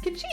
Ka-ching!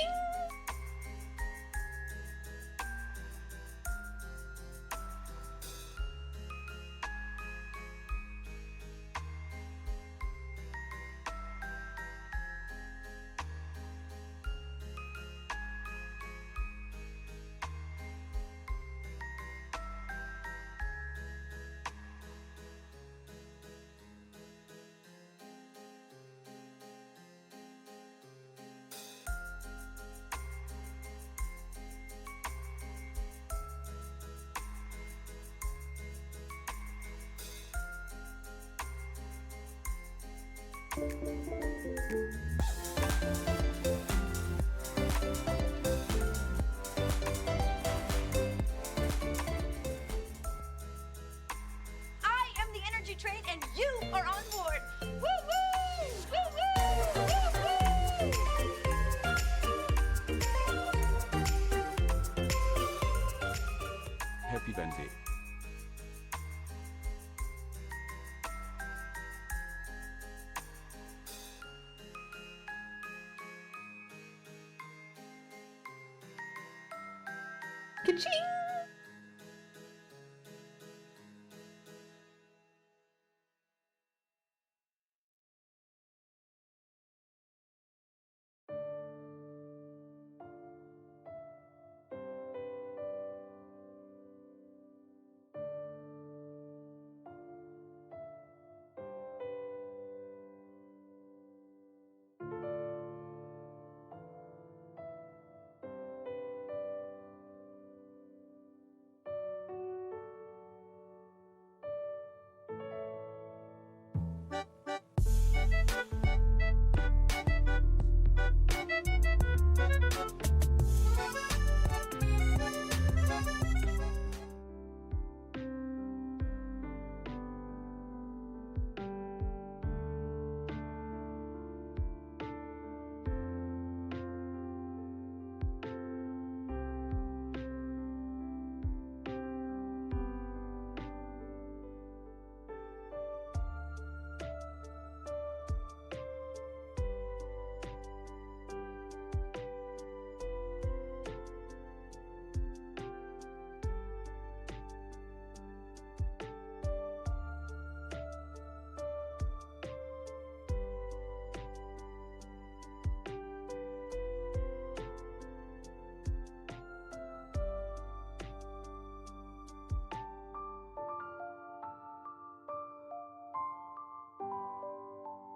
I am the energy train and you are on board. Woo-woo! Woo-woo! Woo-woo! Happy birthday. Ka-ching!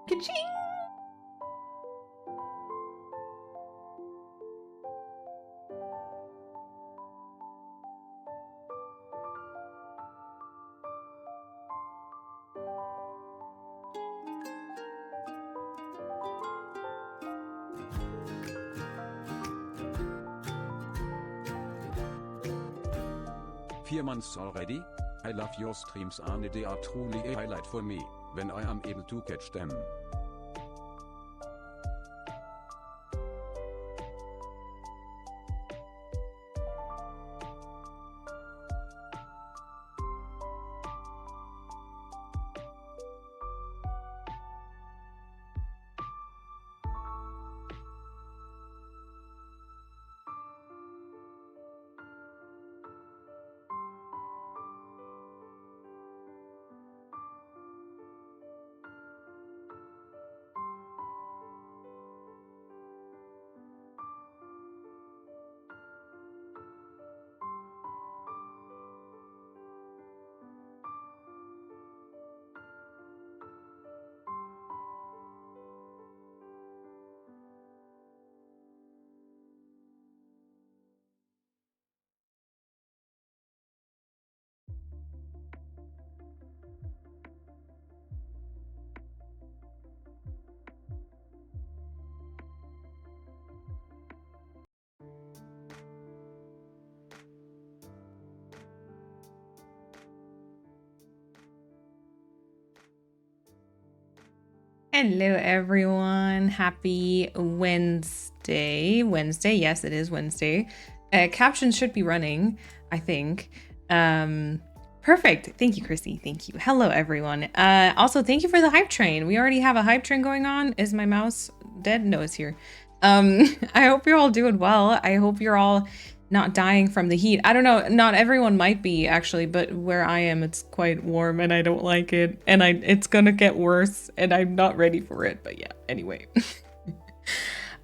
Ka-ching! Four months already? I love your streams and they are truly a highlight for me, when I am able to catch them. Hello, everyone. Happy Wednesday. Wednesday. Yes, it is Wednesday. Captions should be running, I think. Perfect. Thank you, Chrissy. Thank you. Hello, everyone. Also, thank you for the hype train. We already have a hype train going on. Is my mouse dead? No, it's here. I hope you're all doing well. I hope you're all not dying from the heat. I don't know, not everyone might be actually, but where I am, it's quite warm and I don't like it. And it's gonna get worse and I'm not ready for it, but yeah, anyway.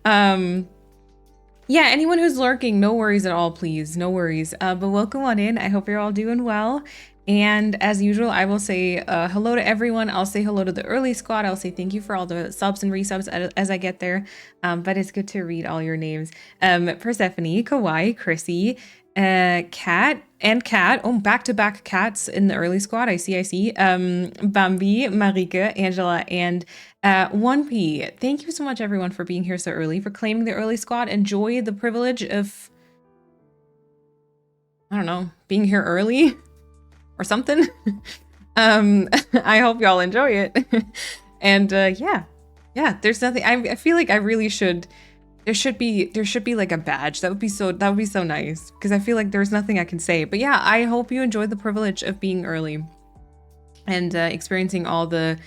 Yeah, anyone who's lurking, no worries at all, please, no worries. But welcome on in, I hope you're all doing well. And as usual, I will say hello to everyone. I'll say hello to the early squad. I'll say thank you for all the subs and resubs as I get there. But it's good to read all your names. Persephone, Kawaii, Chrissy, Kat, and Kat. Oh, back-to-back cats in the early squad. I see. Bambi, Marika, Angela, and 1P. Thank you so much, everyone, for being here so early, for claiming the early squad. Enjoy the privilege of, I don't know, being here early. Or something. I hope y'all enjoy it. And yeah, there's nothing. I feel like I really should. There should be like a badge. That would be so nice, because I feel like there's nothing I can say. But yeah, I hope you enjoyed the privilege of being early and experiencing all the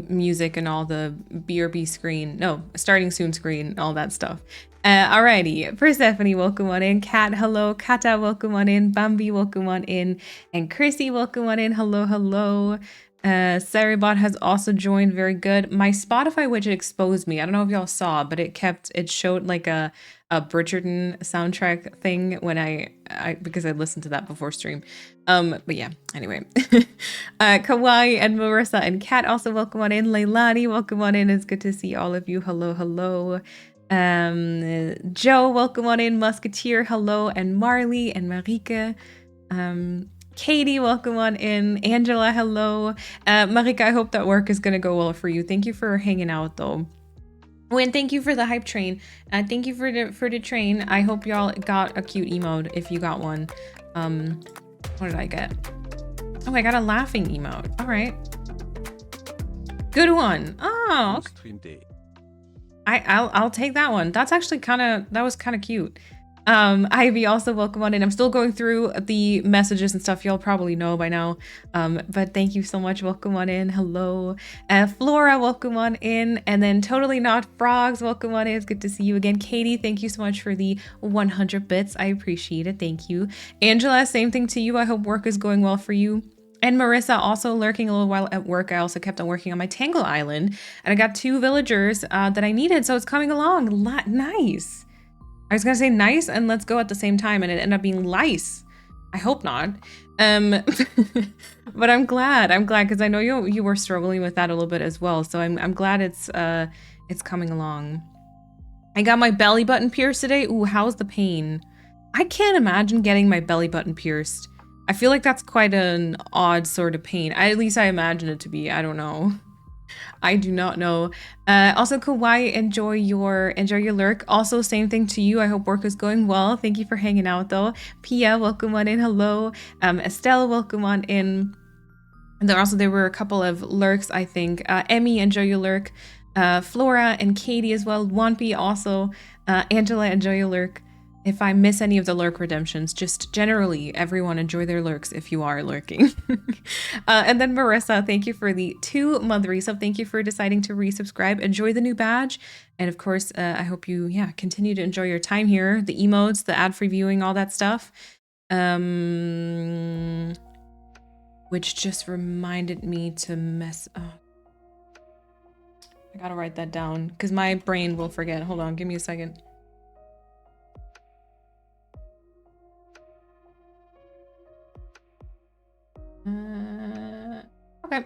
music and all the BRB screen. No, starting soon screen, all that stuff. Alrighty, Persephone, welcome on in. Kat, hello. Kata, welcome on in. Bambi, welcome on in. And Chrissy, welcome on in. Hello. Saribot has also joined. Very good. My Spotify widget exposed me. I don't know if y'all saw, but it showed like a Bridgerton soundtrack thing when I because I listened to that before stream. But yeah, anyway. Kawaii and Marissa and Kat also welcome on in. Leilani, welcome on in. It's good to see all of you. Hello. Joe, welcome on in. Musketeer, hello. And Marley and Marika. Katie, welcome on in. Angela, hello. Marika, I hope that work is going to go well for you. Thank you for hanging out, though. Oh, and thank you for the hype train. Thank you for the train. I hope y'all got a cute emote if you got one. What did I get? Oh, I got a laughing emote. All right. Good one. Oh. I'll take that one. That's actually that was kind of cute. Ivy, also welcome on in. I'm still going through the messages and stuff y'all probably know by now. But thank you so much. Welcome on in. Hello. Flora, welcome on in. And then Totally Not Frogs, welcome on in. It's good to see you again. Katie, thank you so much for the 100 bits. I appreciate it. Thank you. Angela, same thing to you. I hope work is going well for you. And Marissa, also lurking a little while at work. I also kept on working on my Tangle Island. And I got 2 villagers that I needed. So it's coming along. Nice. I was going to say nice and let's go at the same time. And it ended up being lice. I hope not. But I'm glad because I know you were struggling with that a little bit as well. So I'm glad it's coming along. I got my belly button pierced today. Ooh, how's the pain? I can't imagine getting my belly button pierced. I feel like that's quite an odd sort of pain. At least I imagine it to be. I don't know. I do not know. Also, Kawaii, enjoy your lurk. Also, same thing to you. I hope work is going well. Thank you for hanging out, though. Pia, welcome on in. Hello. Estelle, welcome on in. And there were a couple of lurks, I think. Emmy, enjoy your lurk. Flora and Katie as well. Wanpi also. Angela, enjoy your lurk. If I miss any of the lurk redemptions, just generally, everyone enjoy their lurks if you are lurking. And then Marissa, thank you for the 2-month resub. Thank you for deciding to resubscribe. Enjoy the new badge. And of course, I hope you, continue to enjoy your time here. The emotes, the ad-free viewing, all that stuff. Which just reminded me to mess up. I gotta write that down because my brain will forget. Hold on, give me a second. Okay.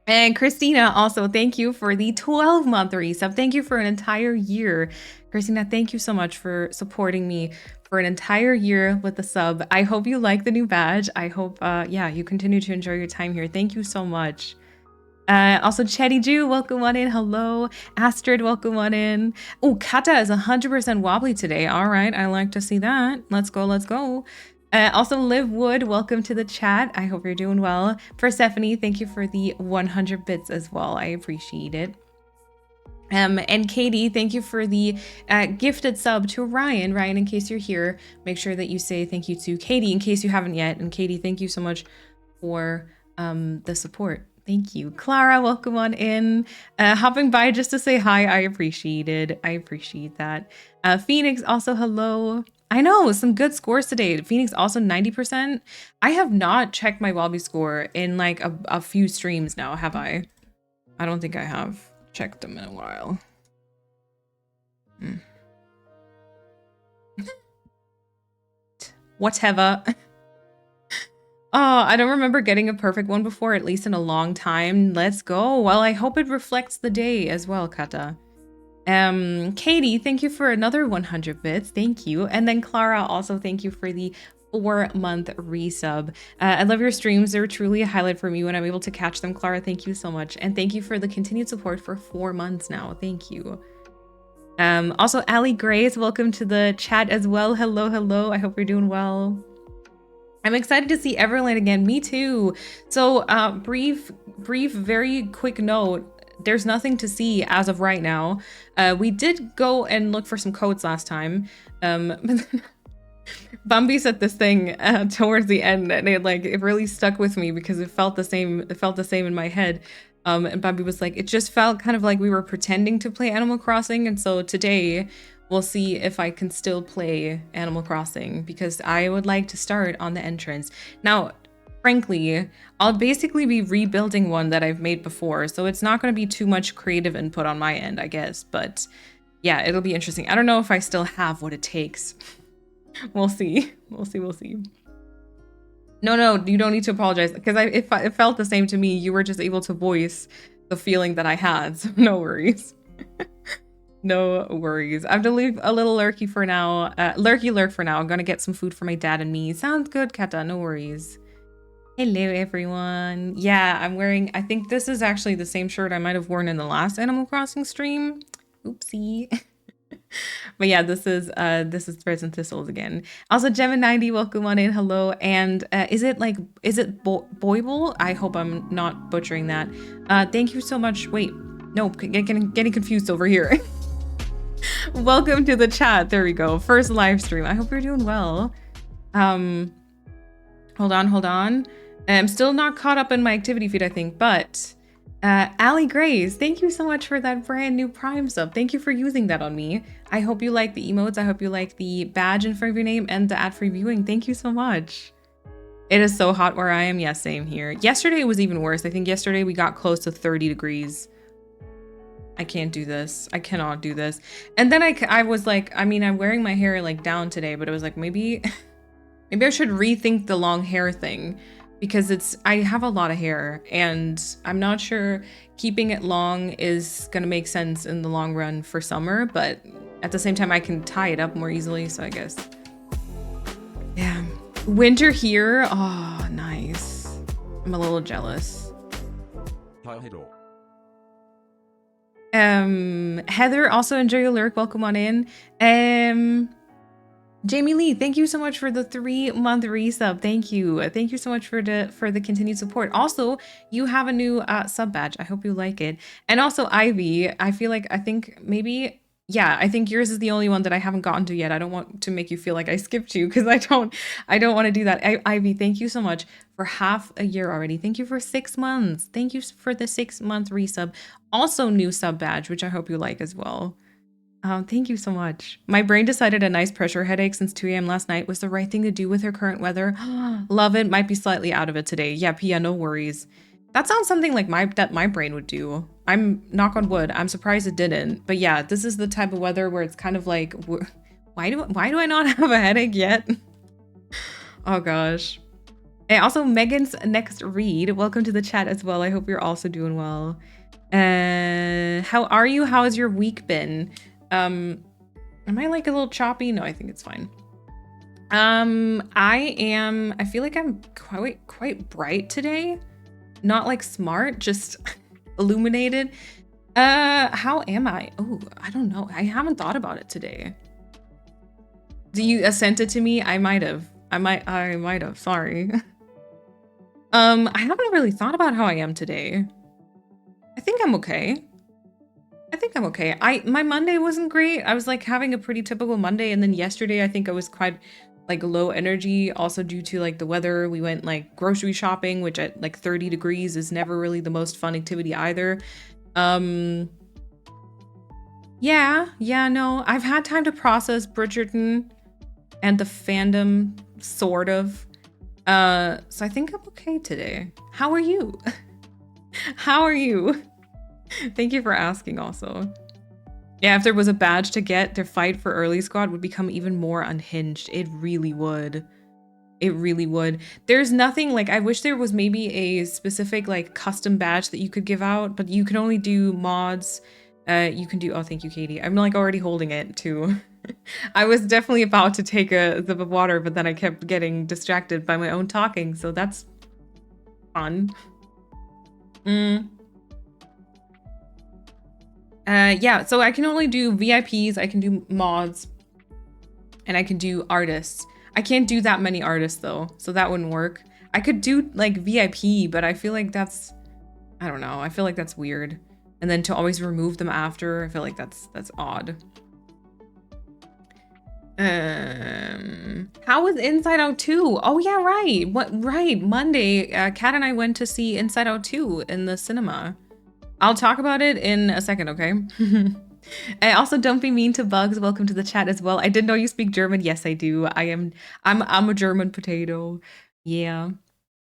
And Christina, also, thank you for the 12-month resub. Thank you for an entire year. Christina, thank you so much for supporting me for an entire year with the sub. I hope you like the new badge. I hope, you continue to enjoy your time here. Thank you so much. Also, Chetty Jew, welcome on in. Hello. Astrid, welcome on in. Oh, Kata is 100% wobbly today. All right, I like to see that. Let's go. Also, Liv Wood, welcome to the chat. I hope you're doing well. Persephone, thank you for the 100 bits as well. I appreciate it. And Katie, thank you for the gifted sub to Ryan. Ryan, in case you're here, make sure that you say thank you to Katie in case you haven't yet. And Katie, thank you so much for the support. Thank you. Clara, welcome on in. Hopping by just to say hi. I appreciate it. I appreciate that. Phoenix, also hello. I know, some good scores today. Phoenix also 90%. I have not checked my Wobbly score in like a few streams now, have I? I don't think I have checked them in a while. Whatever. Oh, I don't remember getting a perfect one before, at least in a long time. Let's go. Well, I hope it reflects the day as well, Kata. Katie, thank you for another 100 bits. Thank you. And then Clara, also thank you for the 4-month resub. I love your streams. They're truly a highlight for me when I'm able to catch them. Clara, thank you so much. And thank you for the continued support for 4 months now. Thank you. Also, Ali Grace, welcome to the chat as well. Hello, hello. I hope you're doing well. I'm excited to see Everland again. Me too. So brief, very quick note. There's nothing to see as of right now. We did go and look for some codes last time. But then Bambi said this thing towards the end, and it really stuck with me because it felt the same. It felt the same in my head. And Bambi was like, it just felt kind of like we were pretending to play Animal Crossing. And so today we'll see if I can still play Animal Crossing because I would like to start on the entrance. Now, frankly, I'll basically be rebuilding one that I've made before. So it's not going to be too much creative input on my end, I guess. But yeah, it'll be interesting. I don't know if I still have what it takes. We'll see. We'll see. No, you don't need to apologize because it felt the same to me. You were just able to voice the feeling that I had. So no worries. No worries. I have to leave a little lurky for now. Lurky lurk for now. I'm going to get some food for my dad and me. Sounds good, Kata. No worries. Hello, everyone. Yeah, I'm wearing, I think this is actually the same shirt I might have worn in the last Animal Crossing stream. Oopsie. But yeah, this is Threads and Thistles again. Also, Gemma90, welcome on in. Hello. And is it Boible? I hope I'm not butchering that. Thank you so much. Wait, no, getting confused over here. Welcome to the chat. There we go. First live stream. I hope you're doing well. Hold on. I'm still not caught up in my activity feed, I think, but Ali Grace, thank you so much for that brand new Prime sub. Thank you for using that on me. I hope you like the emotes. I hope you like the badge in front of your name and the ad-free viewing. Thank you so much. It is so hot where I am. Yeah, same here. Yesterday it was even worse. I think yesterday we got close to 30 degrees. I can't do this. I cannot do this. And then I was like, I mean, I'm wearing my hair like down today, but it was like, maybe I should rethink the long hair thing because I have a lot of hair and I'm not sure keeping it long is going to make sense in the long run for summer, but at the same time I can tie it up more easily. So I guess, yeah. Winter here. Oh, nice. I'm a little jealous. Hello. Heather, also enjoy your lurk. Welcome on in. Jamie Lee, thank you so much for the 3-month resub. Thank you. Thank you so much for the continued support. Also, you have a new sub badge. I hope you like it. And also Ivy, I think maybe, yeah, I think yours is the only one that I haven't gotten to yet. I don't want to make you feel like I skipped you because I don't want to do that. Ivy, thank you so much for half a year already. Thank you for 6 months. Thank you for the 6-month resub. Also new sub badge, which I hope you like as well. Thank you so much. My brain decided a nice pressure headache since 2 a.m. last night was the right thing to do with her current weather. Love it. Might be slightly out of it today. Yeah, Pia, no worries. That sounds something like that my brain would do. I'm knock on wood. I'm surprised it didn't. But yeah, this is the type of weather where it's kind of like, why do I not have a headache yet? Oh gosh. And also Megan's next read. Welcome to the chat as well. I hope you're also doing well. How are you? How has your week been? Am I like a little choppy? No, I think it's fine. I feel like I'm quite bright today. Not like smart, just illuminated. How am I? Oh, I don't know. I haven't thought about it today. Do you sent it to me? I might have. I might have, sorry. I haven't really thought about how I am today. I think I'm okay. I think I'm okay. My Monday wasn't great. I was like having a pretty typical Monday, and then yesterday I think I was quite like low energy, also due to like the weather. We went like grocery shopping, which at like 30 degrees is never really the most fun activity either. Yeah, no, I've had time to process Bridgerton and the fandom, sort of. So I think I'm okay today. How are you? How are you? Thank you for asking also. Yeah, if there was a badge to get, their fight for early squad would become even more unhinged. It really would. It really would. There's nothing like, I wish there was maybe a specific like custom badge that you could give out, but you can only do mods. You can do, oh, thank you, Katie. I'm like already holding it too. I was definitely about to take a sip of water, but then I kept getting distracted by my own talking, so that's fun. Yeah, so I can only do VIPs, I can do mods, and I can do artists. I can't do that many artists though, so that wouldn't work. I could do like VIP, but I feel like that's, I don't know, I feel like that's weird. And then to always remove them after, I feel like that's odd. How was Inside Out 2? Oh yeah, right. Right, Monday, Kat and I went to see Inside Out 2 in the cinema. I'll talk about it in a second, okay? And also, don't be mean to Bugs. Welcome to the chat as well. I didn't know you speak German. Yes, I do. I'm a German potato. Yeah.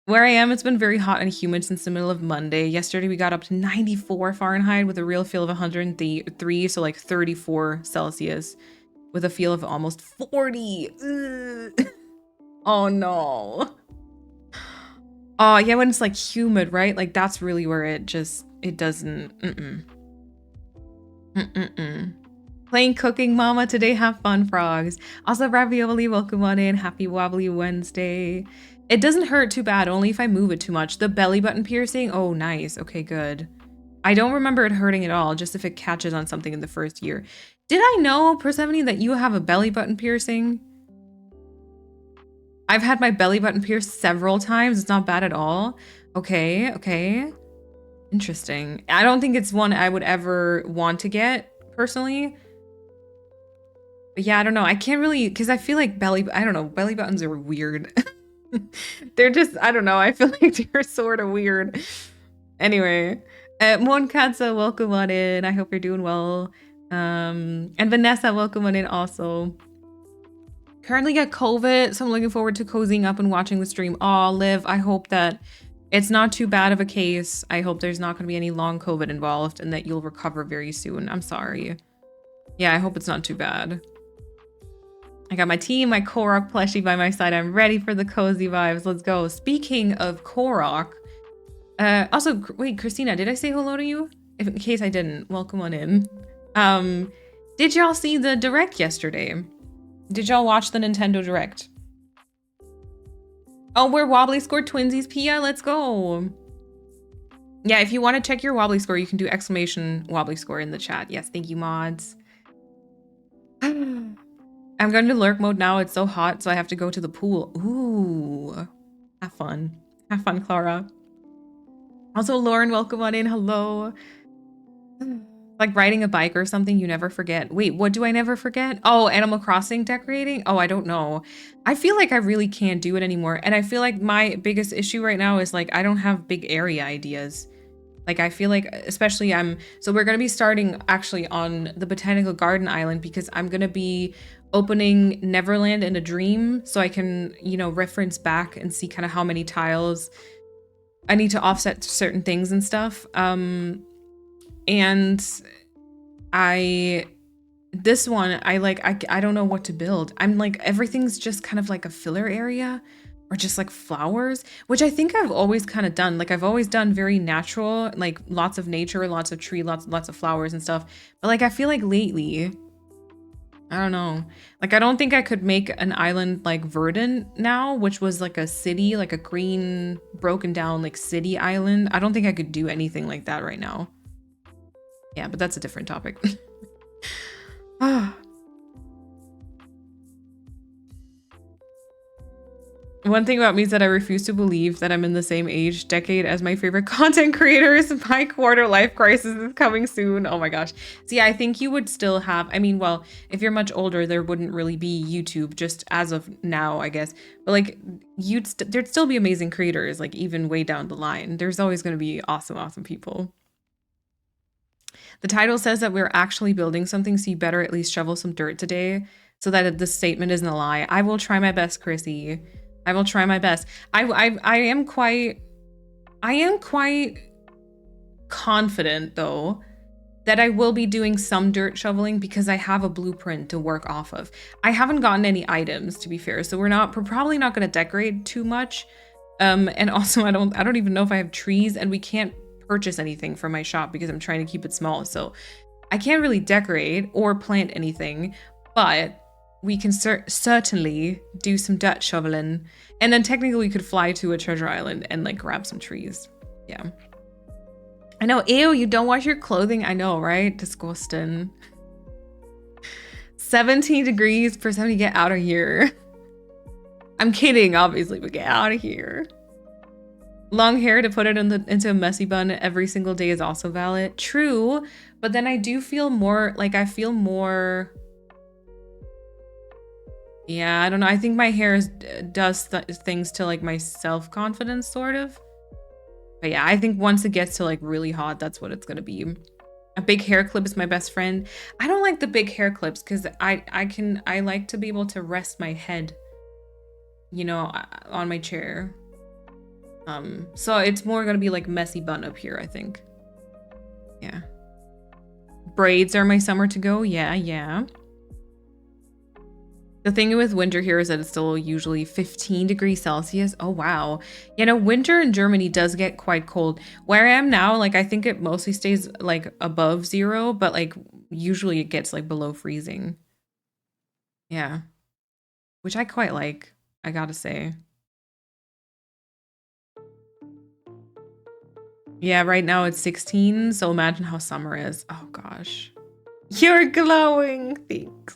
Where I am, it's been very hot and humid since the middle of Monday. Yesterday, we got up to 94 Fahrenheit with a real feel of 103, so like 34 Celsius, with a feel of almost 40. Ugh. Oh no. Oh yeah, when it's like humid, right? Like that's really where it doesn't. Playing Cooking Mama today. Have fun, frogs. Also, Ravioli, welcome on in. Happy Wobbly Wednesday. It doesn't hurt too bad, only if I move it too much. The belly button piercing? Oh, nice. Okay, good. I don't remember it hurting at all, just if it catches on something in the first year. Did I know, Persephone, that you have a belly button piercing? I've had my belly button pierced several times. It's not bad at all. Okay, okay. Interesting. I don't think it's one I would ever want to get, personally. But yeah, I don't know. I can't really, because I feel like I don't know, belly buttons are weird. They're just, I don't know, I feel like they're sort of weird. Anyway, Mon Katza, welcome on in. I hope you're doing well. And Vanessa, welcome on in also. Currently got COVID, so I'm looking forward to cozying up and watching the stream. Aw, Liv, I hope that it's not too bad of a case. I hope there's not going to be any long COVID involved and that you'll recover very soon. I'm sorry. Yeah, I hope it's not too bad. I got my tea, my Korok plushie by my side. I'm ready for the cozy vibes. Let's go. Speaking of Korok, also, wait, Christina, did I say hello to you? If in case I didn't, welcome on in. Did y'all see the Direct yesterday? Did y'all watch the Nintendo Direct? Oh, where Wobbly scored twinsies, Pia. Let's go. Yeah, if you want to check your Wobbly score, you can do exclamation Wobbly score in the chat. Yes, thank you, mods. I'm going to lurk mode now. It's so hot, so I have to go to the pool. Ooh, have fun. Have fun, Clara. Also, Lauren, welcome on in. Hello. Like riding a bike or something you never forget. Wait, what do I never forget? Oh, Animal Crossing decorating? Oh, I don't know. I feel like I really can't do it anymore. And I feel like my biggest issue right now is like I don't have big area ideas. Like I feel like, especially so we're going to be starting actually on the Botanical Garden Island because I'm going to be opening Neverland in a dream so I can, you know, reference back and see kind of how many tiles I need to offset certain things and stuff. And this one, I don't know what to build. I'm like, everything's just kind of like a filler area or just like flowers, which I think I've always kind of done. Like I've always done very natural, like lots of nature, lots of tree, lots of flowers and stuff. But like, I feel like lately, I don't know. Like, I don't think I could make an island like Verdant now, which was like a city, like a green, broken down, like city island. I don't think I could do anything like that right now. Yeah, but that's a different topic. One thing about me is that I refuse to believe that I'm in the same age decade as my favorite content creators. My quarter life crisis is coming soon. Oh my gosh. See, I think you would still have, I mean, well, if you're much older, there wouldn't really be YouTube just as of now, I guess. But like, there'd still be amazing creators, like even way down the line. There's always going to be awesome, awesome people. The title says that we're actually building something, so you better at least shovel some dirt today so that the statement isn't a lie. I will try my best, Chrissy. I will try my best. I am quite confident though that I will be doing some dirt shoveling because I have a blueprint to work off of. I haven't gotten any items, to be fair, so we're probably not going to decorate too much. And also I don't even know if I have trees, and we can't purchase anything from my shop because I'm trying to keep it small, so I can't really decorate or plant anything, but we can certainly do some dirt shoveling. And then technically we could fly to a treasure island and like grab some trees. Yeah. I know, ew, you don't wash your clothing. I know, right? Disgusting. 17 degrees for somebody to get out of here. I'm kidding, obviously, but get out of here. Long hair to put it into a messy bun every single day is also valid. True, but then I do feel more, like I feel more... Yeah, I don't know. I think my hair does things to like my self-confidence, sort of. But yeah, I think once it gets to like really hot, that's what it's gonna be. A big hair clip is my best friend. I don't like the big hair clips because I like to be able to rest my head, you know, on my chair. So it's more gonna be like messy bun up here, I think. Yeah. Braids are my summer to go. Yeah, yeah. The thing with winter here is that it's still usually 15 degrees Celsius. Oh, wow. You know, winter in Germany does get quite cold. Where I am now, like, I think it mostly stays, like, above 0, but, like, usually it gets, like, below freezing. Yeah. Which I quite like, I gotta say. Yeah, right now it's 16, so imagine how summer is. Oh, gosh. You're glowing. Thanks.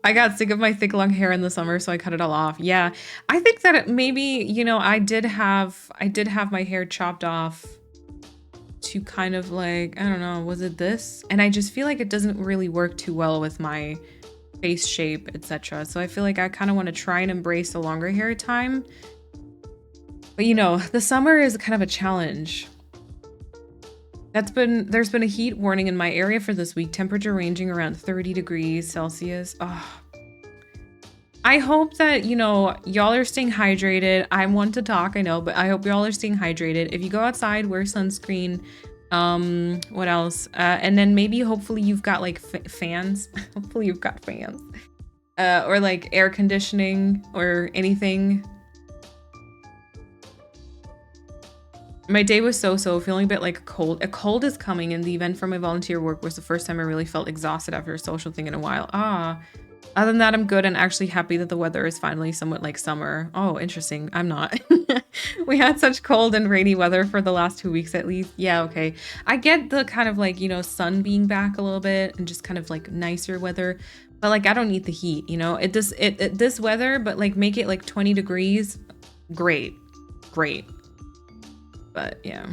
I got sick of my thick long hair in the summer, so I cut it all off. Yeah, I think that maybe, you know, I did have my hair chopped off to kind of like, I don't know, was it this? And I just feel like it doesn't really work too well with my face shape, etc. So I feel like I kind of want to try and embrace the longer hair time. But you know, the summer is kind of a challenge. There's been a heat warning in my area for this week, temperature ranging around 30 degrees Celsius. Oh. I hope that, you know, y'all are staying hydrated. I'm one to talk, I know, but I hope y'all are staying hydrated. If you go outside, wear sunscreen. What else? And then maybe hopefully you've got like fans. Hopefully you've got fans. Or like air conditioning or anything. My day was so feeling a bit like a cold. A cold is coming, and the event for my volunteer work was the first time I really felt exhausted after a social thing in a while. Other than that, I'm good and actually happy that the weather is finally somewhat like summer. Oh, interesting. I'm not. We had such cold and rainy weather for the last 2 weeks at least. Yeah, okay. I get the kind of like, you know, sun being back a little bit and just kind of like nicer weather. But like, I don't need the heat, you know? This weather, but like make it like 20 degrees. Great. But yeah,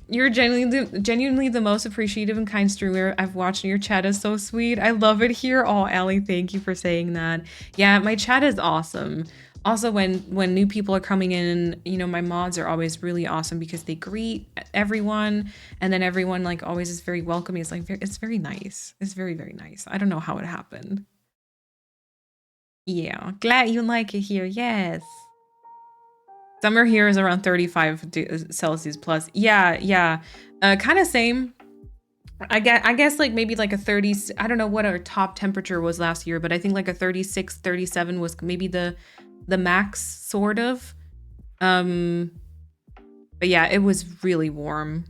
you're genuinely the most appreciative and kind streamer I've watched. Your chat is so sweet. I love it here. Oh, Allie, thank you for saying that. Yeah, my chat is awesome. Also, when new people are coming in, you know, my mods are always really awesome because they greet everyone, and then everyone like always is very welcoming. It's like it's very nice. It's very nice. I don't know how it happened. Yeah, glad you like it here. Yes. Summer here is around 35 Celsius plus. Yeah. Kind of same. I guess like maybe like a 30, I don't know what our top temperature was last year, but I think like a 36, 37 was maybe the max sort of. But yeah, it was really warm.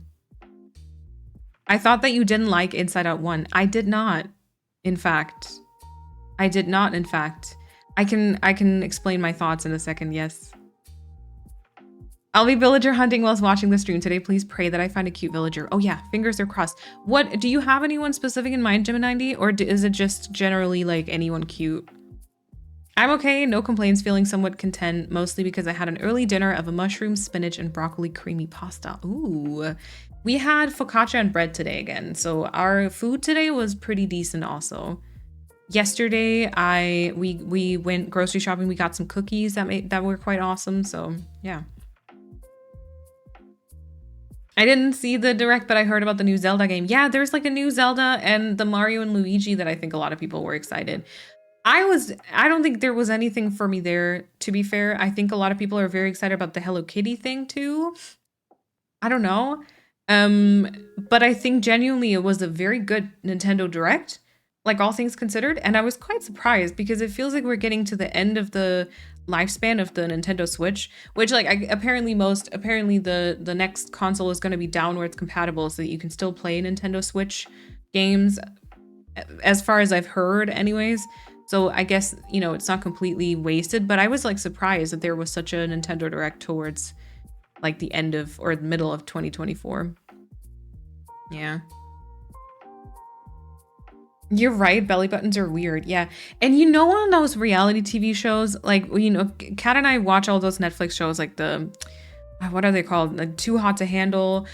I thought that you didn't like Inside Out 1. I did not, in fact. I can explain my thoughts in a second, yes. I'll be villager hunting whilst watching the stream today. Please pray that I find a cute villager. Oh yeah, fingers are crossed. What, do you have anyone specific in mind, Gemini, or is it just generally like anyone cute? I'm okay, no complaints, feeling somewhat content, mostly because I had an early dinner of a mushroom, spinach, and broccoli creamy pasta. Ooh. We had focaccia and bread today again, so our food today was pretty decent also. Yesterday, we went grocery shopping. We got some cookies that were quite awesome, so yeah. I didn't see the direct, but I heard about the new Zelda game. Yeah, there's like a new Zelda and the Mario and Luigi that I think a lot of people were excited. I don't think there was anything for me there, to be fair. I think a lot of people are very excited about the Hello Kitty thing too. I don't know. But I think genuinely it was a very good Nintendo Direct, like all things considered, and I was quite surprised because it feels like we're getting to the end of the lifespan of the Nintendo Switch, which like apparently the next console is going to be downwards compatible so that you can still play Nintendo Switch games, as far as I've heard anyways. So I guess, you know, it's not completely wasted, but I was like surprised that there was such a Nintendo Direct towards like the end of or the middle of 2024. Yeah. You're right, belly buttons are weird. Yeah. And you know, on those reality TV shows, like, you know, Kat and I watch all those Netflix shows like the, what are they called? Like Too Hot to Handle,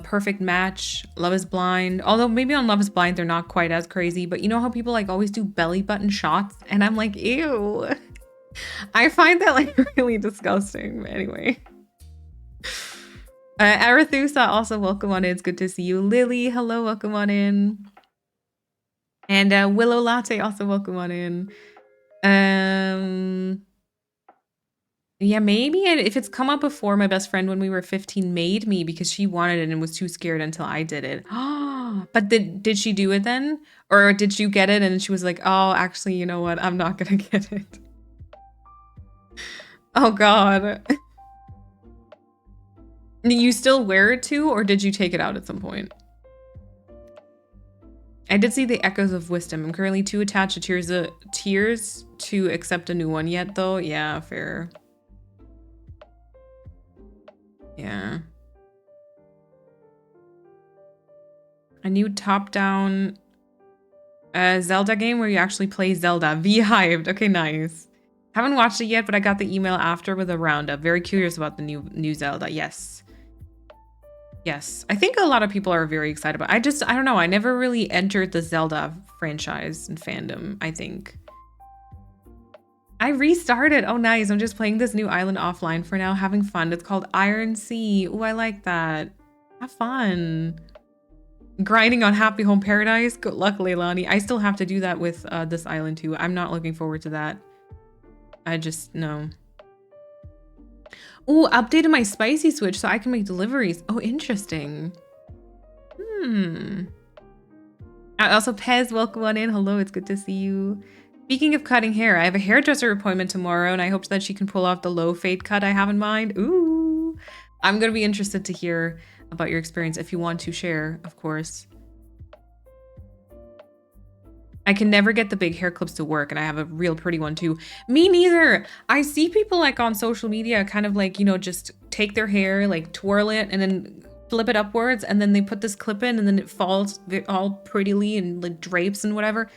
Perfect Match, Love is Blind. Although maybe on Love is Blind, they're not quite as crazy, but you know how people like always do belly button shots? And I'm like, ew. I find that like really disgusting. Anyway. Arethusa, also welcome on in. It's good to see you. Lily, hello, welcome on in. And Willow Latte, also welcome on in. Yeah, maybe if it's come up before, my best friend when we were 15 made me because she wanted it and was too scared until I did it. But did she do it then? Or did you get it and she was like, oh, actually, you know what? I'm not gonna get it. Oh God. You still wear it too, or did you take it out at some point? I did see the Echoes of Wisdom. I'm currently too attached to Tears to accept a new one yet, though. Yeah, fair. Yeah. A new top-down Zelda game where you actually play Zelda. V-Hived. Okay, nice. Haven't watched it yet, but I got the email after with a roundup. Very curious about the new Zelda. Yes. Yes, I think a lot of people are very excited about it. I don't know. I never really entered the Zelda franchise and fandom, I think. I restarted. Oh, nice. I'm just playing this new island offline for now, having fun. It's called Iron Sea. Oh, I like that. Have fun. Grinding on Happy Home Paradise. Good luck, Leilani. I still have to do that with this island too. I'm not looking forward to that. I just, no. Oh, updated my spicy switch so I can make deliveries. Oh, interesting. Also, Pez, welcome on in. Hello, it's good to see you. Speaking of cutting hair, I have a hairdresser appointment tomorrow, and I hope that she can pull off the low fade cut I have in mind. Ooh. I'm going to be interested to hear about your experience if you want to share, of course. I can never get the big hair clips to work, and I have a real pretty one too. Me neither. I see people like on social media kind of like, you know, just take their hair, like twirl it and then flip it upwards, and then they put this clip in and then it falls all prettily and like drapes and whatever.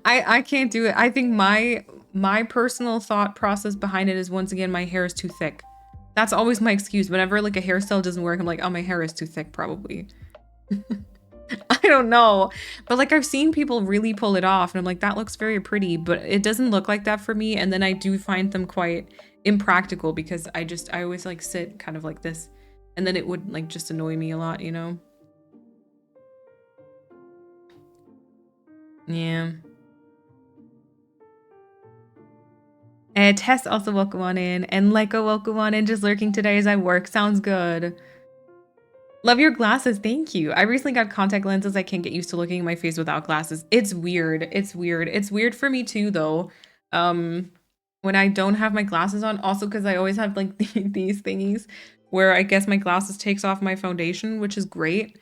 I can't do it. I think my personal thought process behind it is, once again, my hair is too thick. That's always my excuse. Whenever like a hairstyle doesn't work, I'm like, oh, my hair is too thick probably. I don't know, but like I've seen people really pull it off and I'm like, that looks very pretty, but it doesn't look like that for me. And then I do find them quite impractical because I always like sit kind of like this, and then it would like just annoy me a lot, you know? Yeah. Tess, also welcome on in, and Leko, welcome on in, just lurking today as I work. Sounds good. Love your glasses. Thank you. I recently got contact lenses. I can't get used to looking at my face without glasses. It's weird. It's weird. It's weird for me too, though. When I don't have my glasses on, also because I always have like these thingies where I guess my glasses takes off my foundation, which is great.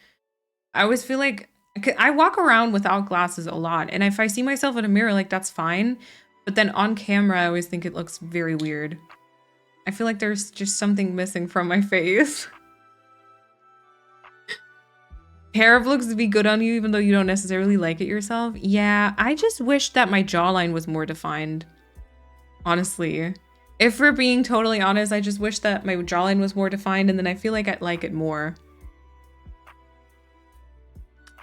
I always feel like I walk around without glasses a lot. And if I see myself in a mirror, like that's fine. But then on camera, I always think it looks very weird. I feel like there's just something missing from my face. Hair looks to be good on you even though you don't necessarily like it yourself. Yeah, I just wish that my jawline was more defined. Honestly. If we're being totally honest, I just wish that my jawline was more defined and then I feel like I'd like it more.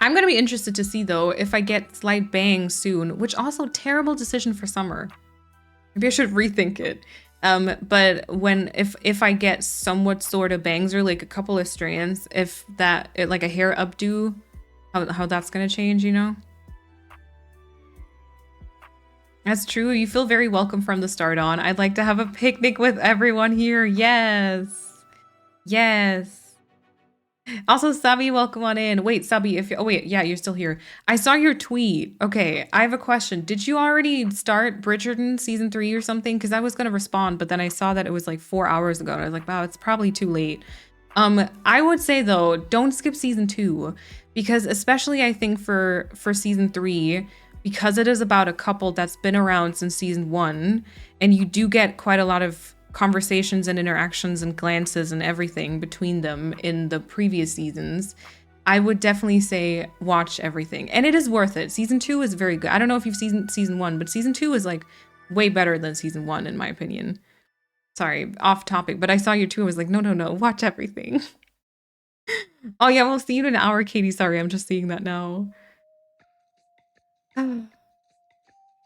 I'm gonna be interested to see though if I get slight bangs soon, which also terrible decision for summer. Maybe I should rethink it. But if I get somewhat sort of bangs or like a couple of strands, if that like a hair updo, how that's gonna change, you know? That's true. You feel very welcome from the start on. I'd like to have a picnic with everyone here. Yes. Yes. Also, Sabi, welcome on in. Wait, Sabi, oh wait, yeah, you're still here. I saw your tweet. Okay, I have a question. Did you already start Bridgerton season 3 or something? Because I was gonna respond, but then I saw that it was like 4 hours ago, and I was like, wow, it's probably too late. I would say though, don't skip season 2, because especially I think for season 3, because it is about a couple that's been around since season 1, and you do get quite a lot of conversations and interactions and glances and everything between them in the previous seasons, I would definitely say watch everything. And it is worth it. Season 2 is very good. I don't know if you've seen season 1, but season 2 is like way better than season 1 in my opinion. Sorry, off topic, but I saw your 2 and was like, no, watch everything. Oh yeah, we'll see you in an hour, Katie. Sorry, I'm just seeing that now.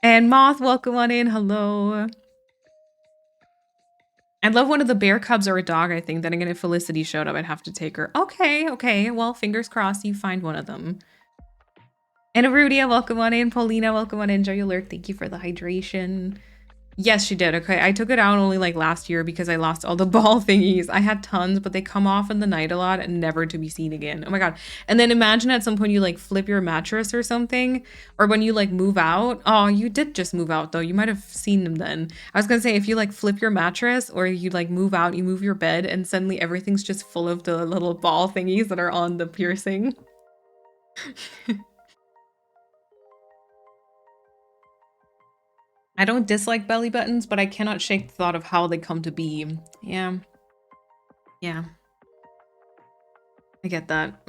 And Moth, welcome on in. Hello. I'd love one of the bear cubs or a dog, I think. Then again, if Felicity showed up, I'd have to take her. Okay. Well, fingers crossed you find one of them. And Arudia, welcome on in. Paulina, welcome on in. Joy Alert, thank you for the hydration. Yes, she did. Okay, I took it out only like last year because I lost all the ball thingies. I had tons, but they come off in the night a lot and never to be seen again. Oh my god. And then imagine at some point you like flip your mattress or something, or when you like move out. Oh, you did just move out though. You might have seen them then. I was gonna say if you like flip your mattress or you like move out, you move your bed and suddenly everything's just full of the little ball thingies that are on the piercing. I don't dislike belly buttons, but I cannot shake the thought of how they come to be. Yeah. I get that.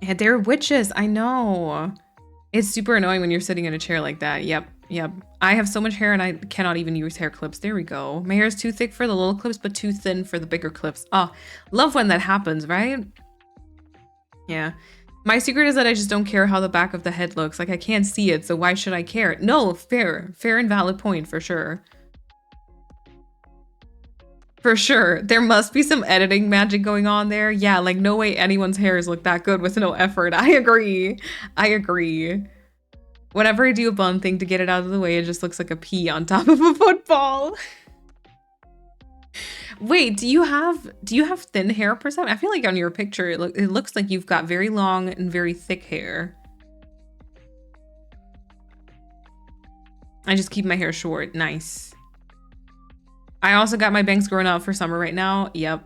Yeah, they're witches. I know. It's super annoying when you're sitting in a chair like that. Yep. I have so much hair and I cannot even use hair clips. There we go. My hair is too thick for the little clips, but too thin for the bigger clips. Oh, love when that happens, right? Yeah. My secret is that I just don't care how the back of the head looks. Like, I can't see it, so why should I care? No, fair and valid point, for sure. For sure. There must be some editing magic going on there. Yeah, like, no way anyone's hairs look that good with no effort. I agree. Whenever I do a bun thing to get it out of the way, it just looks like a pea on top of a football. Wait, do you have thin hair per se? I feel like on your picture it looks like you've got very long and very thick hair. I just keep my hair short. Nice. I also got my bangs growing out for summer right now. Yep.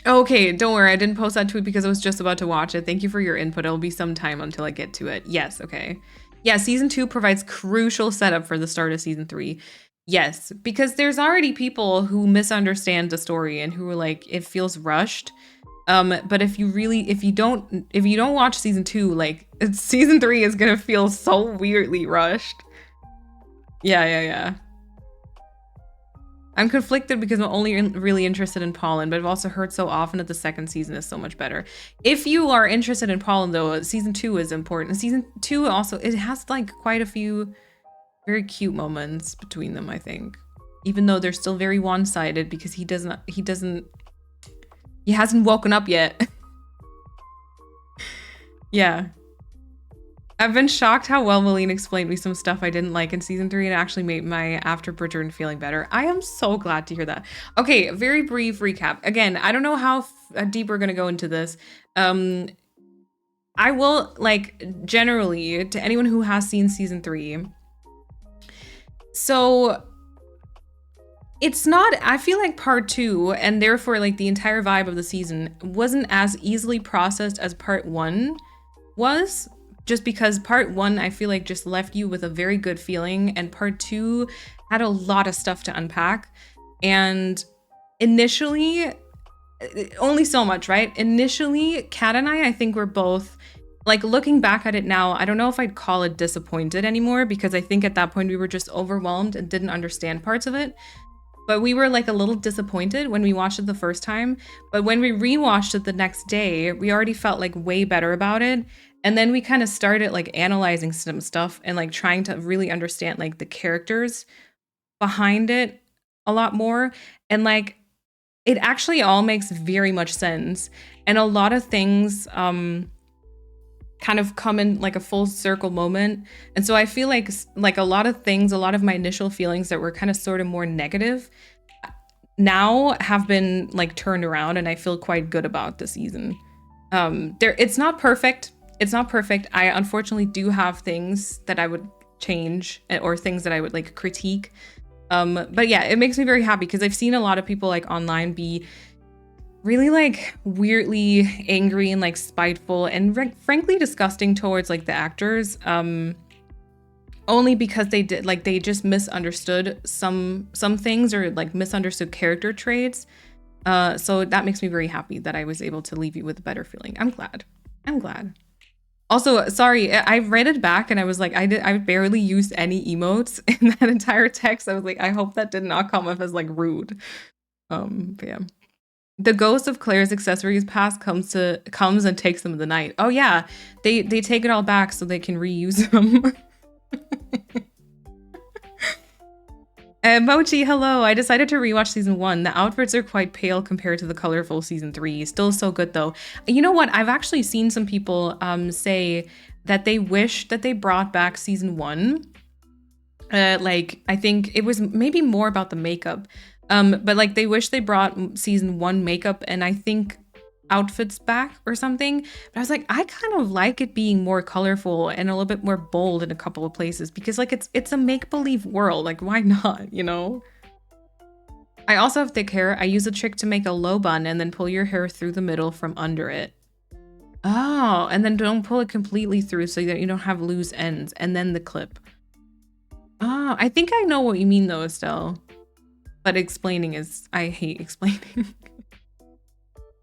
Okay, don't worry. I didn't post that tweet because I was just about to watch it. Thank you for your input. It'll be some time until I get to it. Yes, okay. Yeah, season 2 provides crucial setup for the start of season 3. Yes, because there's already people who misunderstand the story and who are like, it feels rushed. But if you don't watch season 2, like season 3 is gonna feel so weirdly rushed. Yeah. I'm conflicted because I'm only really interested in Pollen, but I've also heard so often that the second season is so much better. If you are interested in Pollen though, season 2 is important. And season 2 also, it has like quite a few very cute moments between them, I think. Even though they're still very one-sided because he hasn't woken up yet. Yeah. I've been shocked how well Malene explained me some stuff I didn't like in season 3 and actually made my after Bridgerton feeling better. I am so glad to hear that. Okay, very brief recap. Again, I don't know how deep we're gonna go into this. I will, like, generally, to anyone who has seen season 3, so it's not, I feel like part 2, and therefore like the entire vibe of the season wasn't as easily processed as part 1 was, just because part 1 I feel like just left you with a very good feeling, and part 2 had a lot of stuff to unpack. And initially, only so much, right? Initially, Kat and I think we're both, like, looking back at it now, I don't know if I'd call it disappointed anymore, because I think at that point we were just overwhelmed and didn't understand parts of it. But we were like a little disappointed when we watched it the first time. But when we rewatched it the next day, we already felt like way better about it. And then we kind of started like analyzing some stuff and like trying to really understand like the characters behind it a lot more. And like, it actually all makes very much sense. And a lot of things kind of come in like a full circle moment. And so I feel like a lot of things, a lot of my initial feelings that were kind of sort of more negative now have been like turned around, and I feel quite good about the season. It's not perfect. It's not perfect. I unfortunately do have things that I would change, or things that I would like critique. But yeah, it makes me very happy because I've seen a lot of people like online be really like weirdly angry and like spiteful and frankly disgusting towards like the actors, only because they just misunderstood some things, or like misunderstood character traits. So that makes me very happy that I was able to leave you with a better feeling. I'm glad. Also, sorry, I read it back and I was like, I barely used any emotes in that entire text. I was like, I hope that did not come off as like rude. But yeah. The ghost of Claire's accessories past comes and takes them in the night. Oh yeah, they take it all back so they can reuse them. Mochi, hello. I decided to rewatch season 1. The outfits are quite pale compared to the colorful season 3. Still so good though. You know what? I've actually seen some people say that they wish that they brought back season 1. Like, I think it was maybe more about the makeup. But like they wish they brought season 1 makeup and I think outfits back or something. But I was like, I kind of like it being more colorful and a little bit more bold in a couple of places, because like it's a make-believe world. Like, why not, you know? I also have thick hair. I use a trick to make a low bun and then pull your hair through the middle from under it. Oh, and then don't pull it completely through so that you don't have loose ends, and then the clip. Oh, I think I know what you mean though, Estelle. But explaining is, I hate explaining.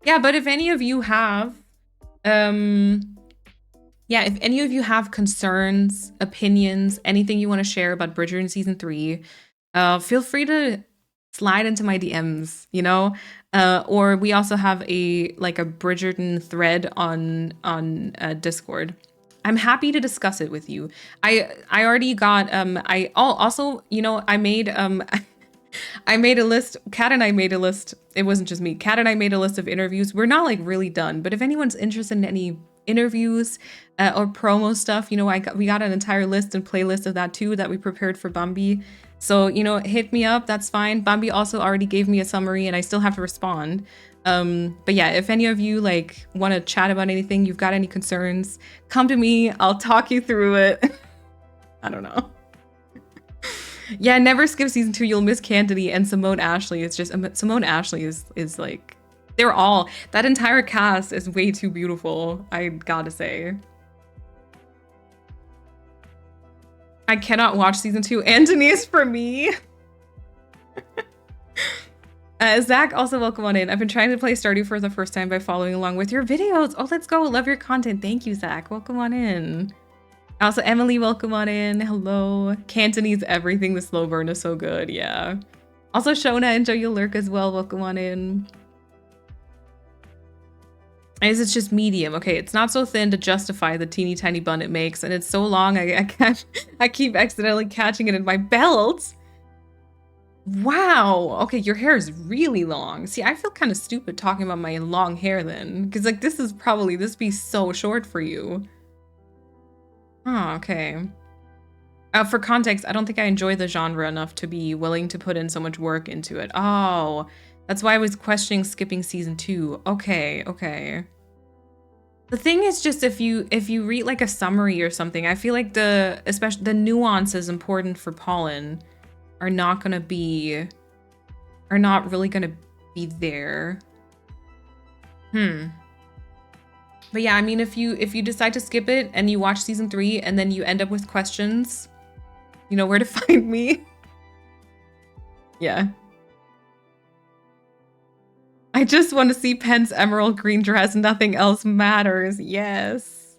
Yeah, but if any of you have, if any of you have concerns, opinions, anything you want to share about Bridgerton season 3, feel free to slide into my DMs, you know? Or we also have a Bridgerton thread on Discord. I'm happy to discuss it with you. I already got, also, you know, I made a list. Kat and I made a list. It wasn't just me. Kat and I made a list of interviews. We're not like really done, but if anyone's interested in any interviews or promo stuff, you know, we got an entire list and playlist of that too that we prepared for Bambi. So, you know, hit me up. That's fine. Bambi also already gave me a summary and I still have to respond. But yeah, if any of you like want to chat about anything, you've got any concerns, come to me. I'll talk you through it. I don't know. Yeah, never skip season 2. You'll miss Candide and Simone Ashley. It's just Simone Ashley is like, they're all, that entire cast is way too beautiful, I gotta say. I cannot watch season 2. Antony is for me. Zach, also welcome on in. I've been trying to play Stardew for the first time by following along with your videos. Oh, let's go. Love your content. Thank you, Zach. Welcome on in. Also, Emily, welcome on in. Hello. Cantonese everything. The slow burn is so good. Yeah. Also, Shona, enjoy your lurk as well. Welcome on in. Is it's just medium? Okay, it's not so thin to justify the teeny tiny bun it makes, and it's so long I can't. I keep accidentally catching it in my belt. Wow. Okay, your hair is really long. See, I feel kind of stupid talking about my long hair then, because like this be so short for you. Oh, okay. For context, I don't think I enjoy the genre enough to be willing to put in so much work into it. Oh, that's why I was questioning skipping season 2. Okay, okay. The thing is just if you read like a summary or something, I feel like especially the nuances important for Pollen are not really gonna be there. But yeah, I mean, if you decide to skip it and you watch season 3 and then you end up with questions, you know where to find me. Yeah. I just want to see Pen's emerald green dress. Nothing else matters. Yes.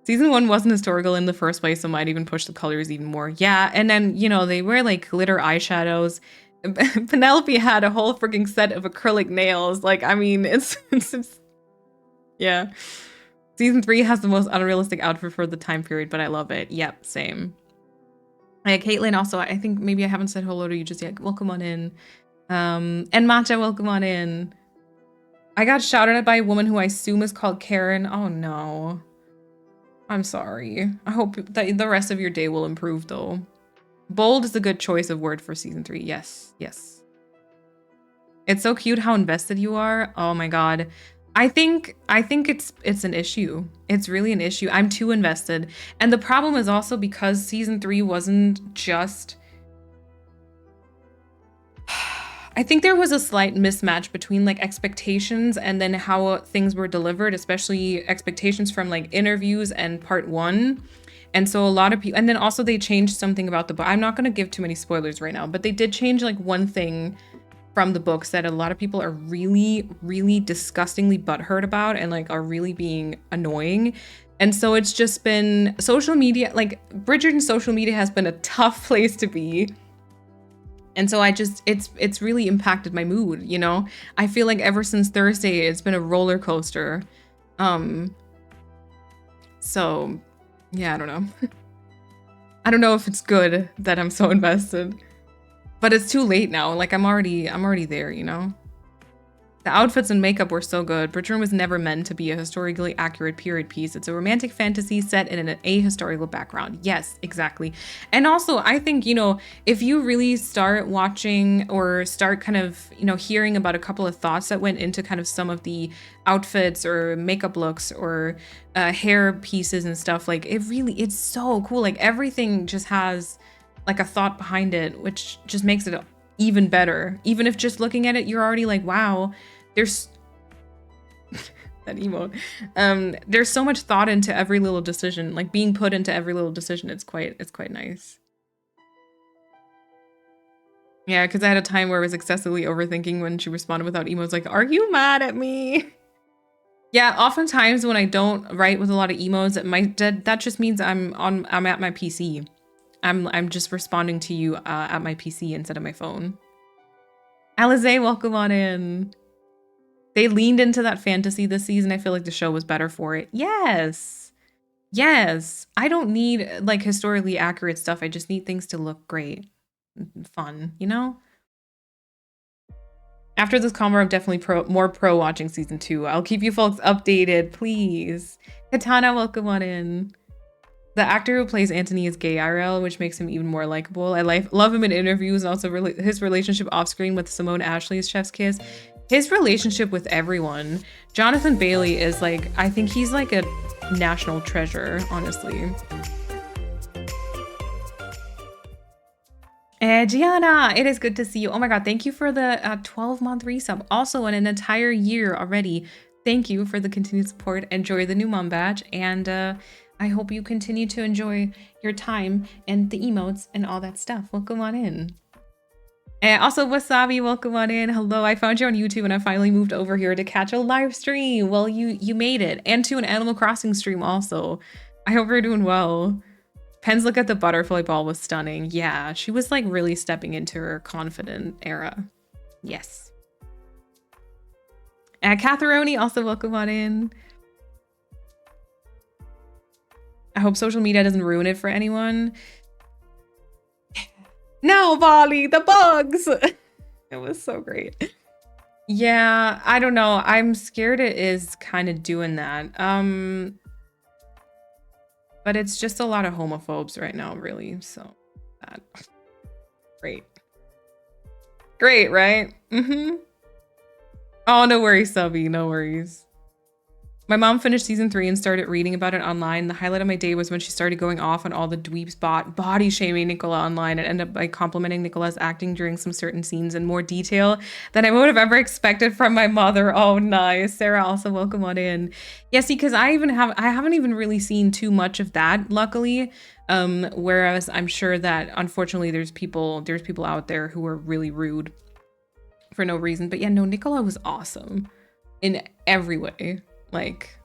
Season 1 wasn't historical in the first place, so might even push the colors even more. Yeah, and then, you know, they wear like glitter eyeshadows. Penelope had a whole freaking set of acrylic nails. Like, I mean, it's yeah. Season 3 has the most unrealistic outfit for the time period, but I love it. Yep, same. Caitlin also, I think maybe I haven't said hello to you just yet. Welcome on in. And Matcha, welcome on in. I got shouted at by a woman who I assume is called Karen. Oh no. I'm sorry. I hope that the rest of your day will improve though. Bold is a good choice of word for season 3. Yes, yes. It's so cute how invested you are. Oh my god. I think it's an issue. It's really an issue. I'm too invested. And the problem is also because season 3 wasn't just I think there was a slight mismatch between like expectations and then how things were delivered, especially expectations from like interviews and part 1. And so a lot of people, and then also they changed something about the book. I'm not going to give too many spoilers right now, but they did change like one thing from the books that a lot of people are really, really disgustingly butthurt about and like are really being annoying. And so it's just been social media, like Bridgerton social media has been a tough place to be. And so it's really impacted my mood, you know? I feel like ever since Thursday, it's been a roller coaster. So yeah, I don't know. I don't know if it's good that I'm so invested, but it's too late now. Like I'm already there, you know? The outfits and makeup were so good. Bridgerton was never meant to be a historically accurate period piece. It's a romantic fantasy set in an ahistorical background. Yes, exactly. And also, I think, you know, if you really start watching or start kind of, you know, hearing about a couple of thoughts that went into kind of some of the outfits or makeup looks or hair pieces and stuff, like it's so cool. Like everything just has like a thought behind it, which just makes it even better. Even if just looking at it, you're already like, wow, there's that emote. There's so much thought into every little decision, like being put into every little decision. It's quite nice. Yeah, because I had a time where I was excessively overthinking when she responded without emotes, like, are you mad at me? Yeah, oftentimes when I don't write with a lot of emotes, that just means I'm at my PC. I'm just responding to you at my PC instead of my phone. Alize, welcome on in. They leaned into that fantasy this season. I feel like the show was better for it. Yes. Yes. I don't need like historically accurate stuff. I just need things to look great and fun, you know? After this convo, I'm definitely more pro watching season 2. I'll keep you folks updated, please. Katana, welcome on in. The actor who plays Anthony is gay IRL, which makes him even more likable. I love him in interviews and also his relationship off screen with Simone Ashley's Chef's Kiss. His relationship with everyone. Jonathan Bailey is like, I think he's like a national treasure, honestly. Gianna, it is good to see you. Oh my god, thank you for the 12-month resub. Also, in an entire year already. Thank you for the continued support. Enjoy the new mom badge, and I hope you continue to enjoy your time and the emotes and all that stuff. Welcome on in. And also, Wasabi, welcome on in. Hello, I found you on YouTube and I finally moved over here to catch a live stream. Well, you made it. And to an Animal Crossing stream also. I hope you're doing well. Pen's look at the butterfly ball was stunning. Yeah, she was like really stepping into her confident era. Yes. And Catheroni, also welcome on in. I hope social media doesn't ruin it for anyone. No, Volley, the bugs! It was so great. Yeah, I don't know. I'm scared it is kind of doing that. But it's just a lot of homophobes right now, really. So, that. Great. Great, right? Mm-hmm. Oh, no worries, Subby. No worries. My mom finished season 3 and started reading about it online. The highlight of my day was when she started going off on all the dweebs body shaming Nicola online and ended up by complimenting Nicola's acting during some certain scenes in more detail than I would have ever expected from my mother. Oh, nice. Sarah, also welcome on in. Yeah, see, because I haven't even really seen too much of that, luckily. Whereas I'm sure that unfortunately there's people out there who are really rude for no reason. But yeah, no, Nicola was awesome in every way. Like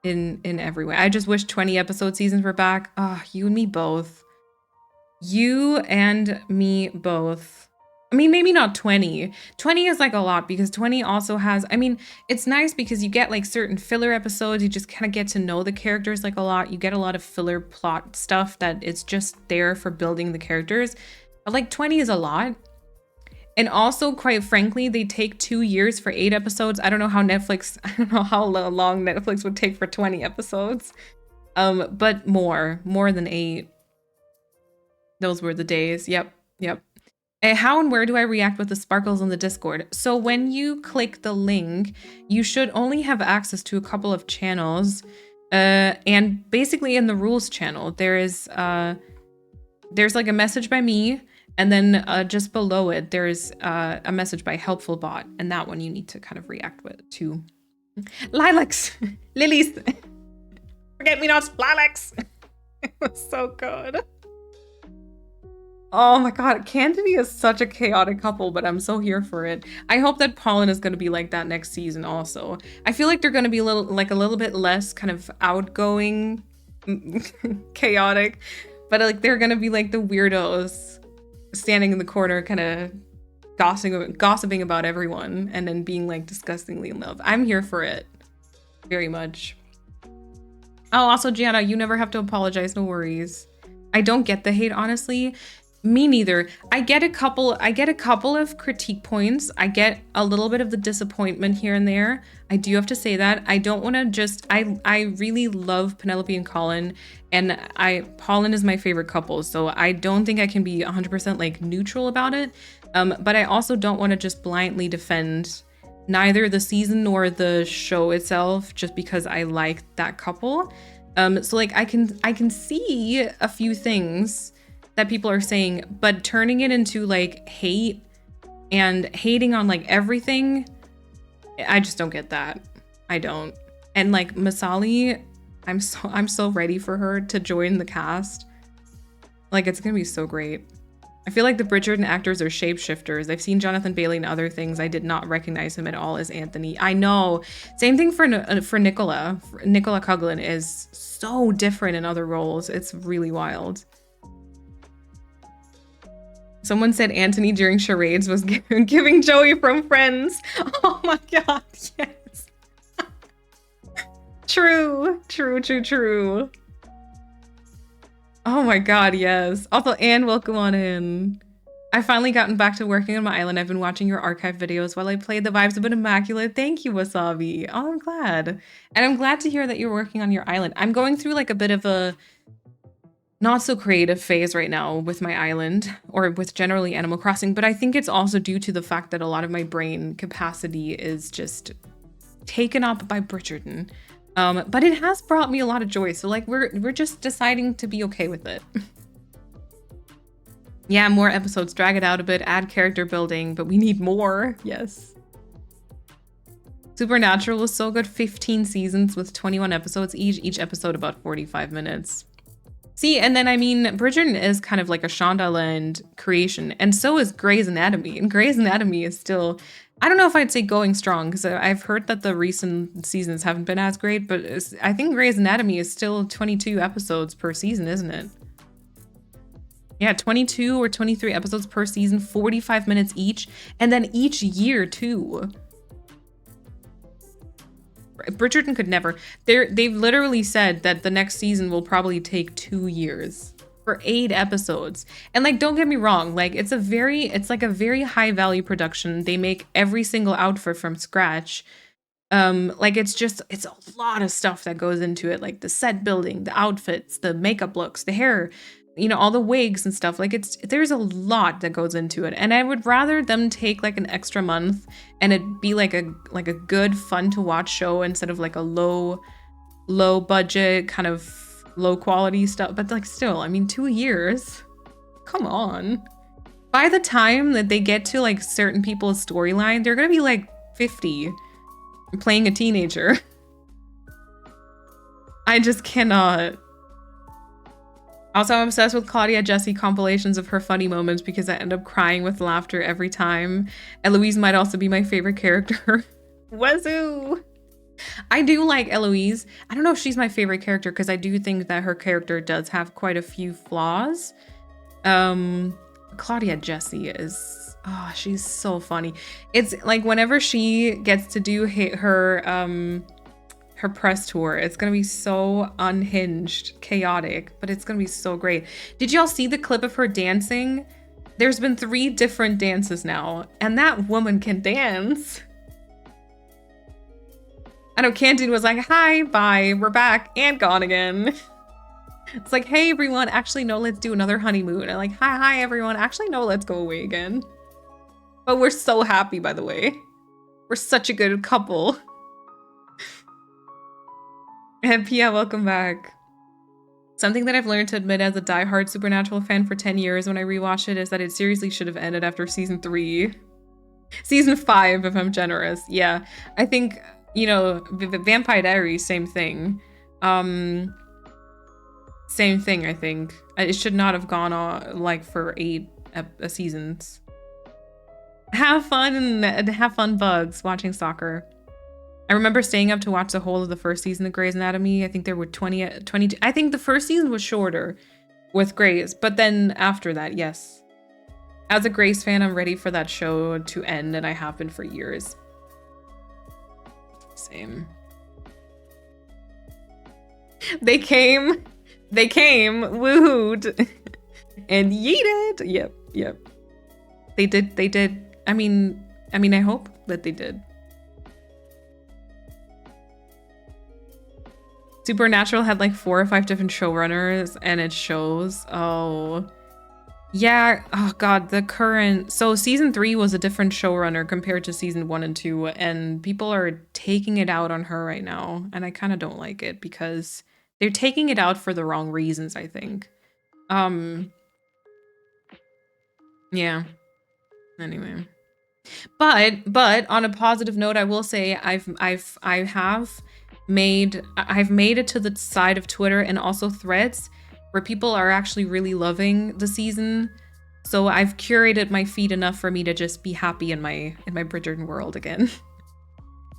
in every way. I just wish 20 episode seasons were back. Ah, you and me both. You and me both. I mean, maybe not 20. 20 is like a lot because 20 also has, I mean, it's nice because you get like certain filler episodes. You just kind of get to know the characters like a lot. You get a lot of filler plot stuff that it's just there for building the characters. But like 20 is a lot. And also, quite frankly, they take 2 years for 8 episodes. I don't know how long Netflix would take for 20 episodes. But more than 8. Those were the days. Yep. How and where do I react with the sparkles on the Discord? So when you click the link, you should only have access to a couple of channels. And basically in the rules channel, there's like a message by me. And then just below it, there's a message by Helpful Bot, and that one you need to kind of react to. Lilacs, lilies, forget me nots, lilacs. It was so good. Oh my god, Candide is such a chaotic couple, but I'm so here for it. I hope that Pollen is going to be like that next season also. I feel like they're going to be a little bit less kind of outgoing, chaotic, but like they're going to be like the weirdos standing in the corner kind of gossiping about everyone and then being like disgustingly in love. I'm here for it very much. Oh, also Gianna, you never have to apologize, no worries. I don't get the hate, honestly. Me neither. I get a couple of critique points. I get a little bit of the disappointment here and there. I do have to say that. I don't want to just I really love Penelope and Colin, and Pollen is my favorite couple, so I don't think I can be 100% like neutral about it. But I also don't want to just blindly defend neither the season nor the show itself just because I like that couple. So like I can see a few things that people are saying, but turning it into like hate and hating on like everything, I just don't get that. I don't. And like Masali, I'm so ready for her to join the cast. Like it's gonna be so great. I feel like the Bridgerton actors are shapeshifters. I've seen Jonathan Bailey in other things. I did not recognize him at all as Anthony. I know. Same thing for Nicola. Nicola Coughlan is so different in other roles. It's really wild. Someone said Anthony during charades was giving Joey from Friends. Oh my god, yes. True. Oh my god, yes. Also, Anne, welcome on in. I've finally gotten back to working on my island. I've been watching your archive videos while I played. The vibes have been immaculate. Thank you, Wasabi. Oh, I'm glad. And I'm glad to hear that you're working on your island. I'm going through like a bit of a not so creative phase right now with my island or with generally Animal Crossing, but I think it's also due to the fact that a lot of my brain capacity is just taken up by Bridgerton. But it has brought me a lot of joy. So like we're just deciding to be okay with it. Yeah, more episodes, drag it out a bit, add character building, but we need more. Yes. Supernatural was so good. 15 seasons with 21 episodes each episode about 45 minutes. See, and then I mean, Bridgerton is kind of like a Shondaland creation, and so is Grey's Anatomy. And Grey's Anatomy is still, I don't know if I'd say going strong, because I've heard that the recent seasons haven't been as great, but I think Grey's Anatomy is still 22 episodes per season, isn't it? Yeah, 22 or 23 episodes per season, 45 minutes each, and then each year too. Bridgerton could never. They've literally said that the next season will probably take 2 years for 8 episodes. And like, don't get me wrong, like it's like a very high value production. They make every single outfit from scratch. Like it's a lot of stuff that goes into it, like the set building, the outfits, the makeup looks, the hair, you know, all the wigs and stuff. Like there's a lot that goes into it. And I would rather them take like an extra month and it be like a good fun to watch show instead of like a low budget kind of low quality stuff. But like still, I mean, 2 years. Come on. By the time that they get to like certain people's storyline, they're gonna be like 50 playing a teenager. I just cannot. Also, I'm obsessed with Claudia Jessie compilations of her funny moments because I end up crying with laughter every time. Eloise might also be my favorite character. Wazoo! I do like Eloise. I don't know if she's my favorite character because I do think that her character does have quite a few flaws. Claudia Jessie is, oh, she's so funny. It's like whenever she gets to do her press tour, it's gonna be so unhinged, chaotic, but it's gonna be so great. Did y'all see the clip of her dancing? There's been 3 different dances now, and that woman can dance. I know Candide was like, hi, bye, we're back, and gone again. It's like, hey everyone, actually no, let's do another honeymoon. And like, hi everyone, actually no, let's go away again. But we're so happy, by the way. We're such a good couple. And Pia, welcome back. Something that I've learned to admit as a diehard Supernatural fan for 10 years when I rewatch it is that it seriously should have ended after season 3. Season 5, if I'm generous. Yeah, I think, you know, Vampire Diaries, same thing. Same thing, I think. It should not have gone on like for 8 seasons. Have fun, Bugs, watching soccer. I remember staying up to watch the whole of the first season of Grey's Anatomy. I think there were 20. I think the first season was shorter with Grey's, but then after that, yes. As a Grey's fan, I'm ready for that show to end, and I have been for years. Same. They came, woohooed, and yeeted. Yep. They did. I mean, I hope that they did. Supernatural had like 4 or 5 different showrunners, and it shows. Oh, yeah. Oh God, so season 3 was a different showrunner compared to season 1 and 2, and people are taking it out on her right now, and I kind of don't like it because they're taking it out for the wrong reasons, I think. Yeah. Anyway, but on a positive note, I will say I've made it to the side of Twitter and also Threads where people are actually really loving the season. So I've curated my feed enough for me to just be happy in my Bridgerton world again.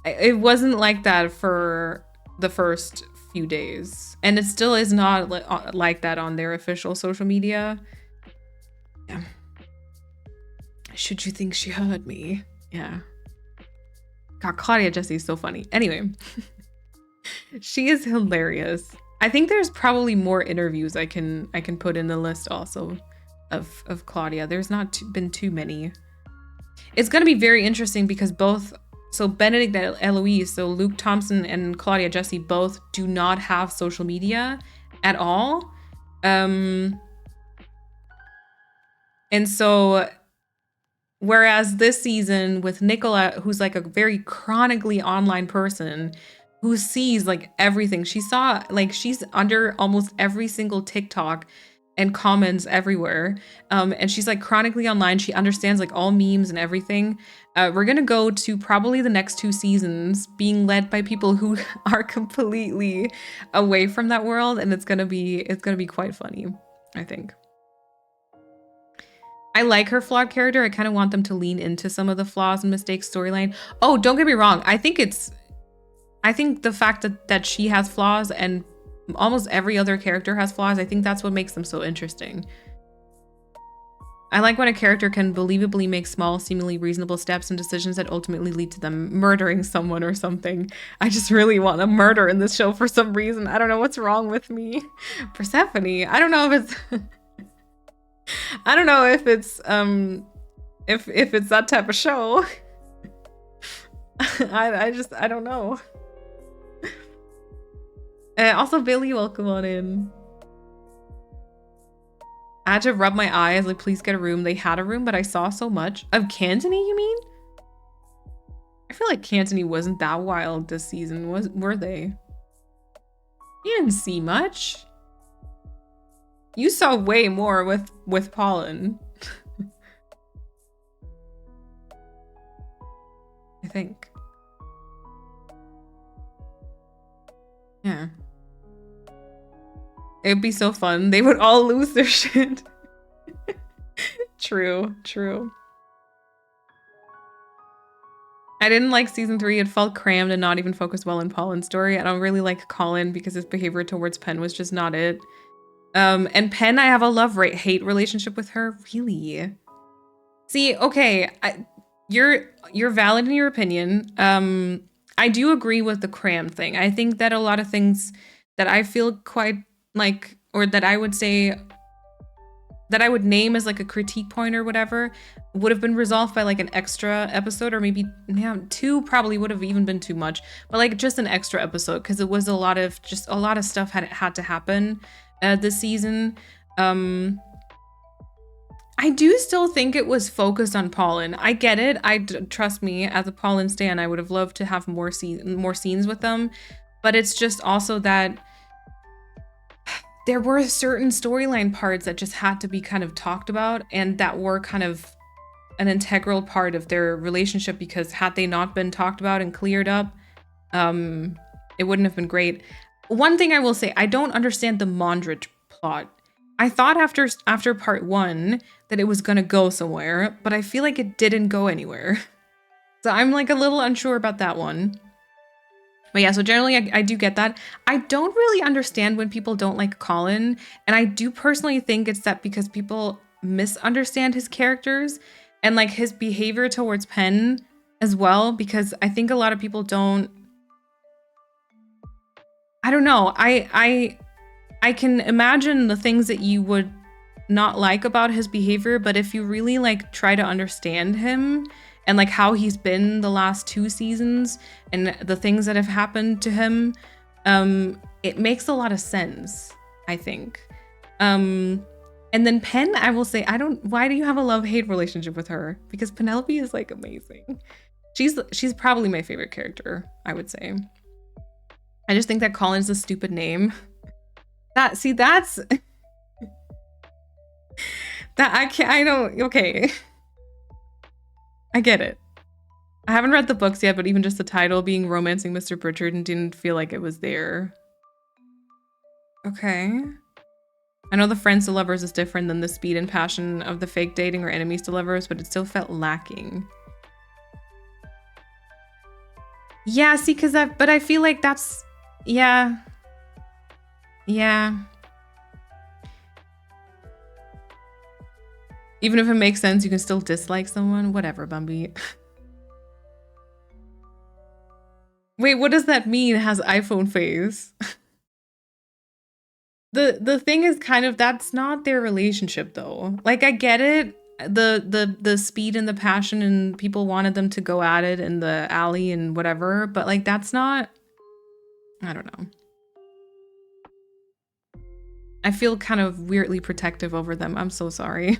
It wasn't like that for the first few days, and it still is not like that on their official social media. Yeah. Should you think she heard me? Yeah. God, Claudia Jessie is so funny. Anyway. She is hilarious. I think there's probably more interviews I can put in the list also of Claudia. There's not been too many. It's going to be very interesting because so Benedict and Eloise, so Luke Thompson and Claudia Jessie both do not have social media at all. And so whereas this season with Nicola, who's like a very chronically online person who sees like everything, she's under almost every single TikTok and comments everywhere. And she's like chronically online. She understands like all memes and everything. We're gonna go to probably the next 2 seasons being led by people who are completely away from that world, and it's gonna be quite funny, I think. I like her flawed character. I kind of want them to lean into some of the flaws and mistakes storyline. Oh, don't get me wrong. I think the fact that she has flaws and almost every other character has flaws, I think that's what makes them so interesting. I like when a character can believably make small, seemingly reasonable steps and decisions that ultimately lead to them murdering someone or something. I just really want a murder in this show for some reason. I don't know what's wrong with me. Persephone. I don't know if it's I don't know if it's if it's that type of show. I don't know. Also, Billy, welcome on in. I had to rub my eyes, like, please get a room. They had a room, but I saw so much. Of Cantony, you mean? I feel like Cantony wasn't that wild this season, were they? You didn't see much. You saw way more with Pollen. I think. Yeah. It would be so fun. They would all lose their shit. True, true. I didn't like season 3. It felt crammed and not even focused well on Pollen's story. I don't really like Colin because his behavior towards Penn was just not it. And Penn, I have a love-hate relationship with her. Really? See, okay, you're valid in your opinion. I do agree with the crammed thing. I think that a lot of things that I feel quite like, or that I would say, that I would name as like a critique point or whatever, would have been resolved by like an extra episode, or maybe, yeah, 2 probably would have even been too much, but like just an extra episode, because it was a lot of stuff had to happen this season. I do still think it was focused on Pollen. I get it. Trust me, as a Pollen stan, I would have loved to have more scenes with them, but it's just also that there were certain storyline parts that just had to be kind of talked about, and that were kind of an integral part of their relationship, because had they not been talked about and cleared up, it wouldn't have been great. One thing I will say, I don't understand the Mondrich plot. I thought after part 1 that it was gonna go somewhere, but I feel like it didn't go anywhere. So I'm like a little unsure about that one. But yeah, so generally I do get that. I don't really understand when people don't like Colin, and I do personally think it's that because people misunderstand his characters and like his behavior towards Penn as well, because I think a lot of people don't, I don't know. I can imagine the things that you would not like about his behavior, but if you really like try to understand him and like how he's been the last 2 seasons and the things that have happened to him, it makes a lot of sense, I think. And then Penn, I will say, why do you have a love-hate relationship with her? Because Penelope is like amazing. She's probably my favorite character, I would say. I just think that Colin's a stupid name. That's that okay. I get it. I haven't read the books yet, but even just the title being Romancing Mr. Bridgerton didn't feel like it was there. Okay. I know the friends to lovers is different than the speed and passion of the fake dating or enemies to lovers, but it still felt lacking. Yeah, see, but I feel like that's, yeah. Yeah. Even if it makes sense, you can still dislike someone. Whatever, Bumby. Wait, what does that mean? It has iPhone face. The thing is kind of, that's not their relationship though. Like, I get it. The speed and the passion and people wanted them to go at it in the alley and whatever, but like that's not, I don't know. I feel kind of weirdly protective over them. I'm so sorry.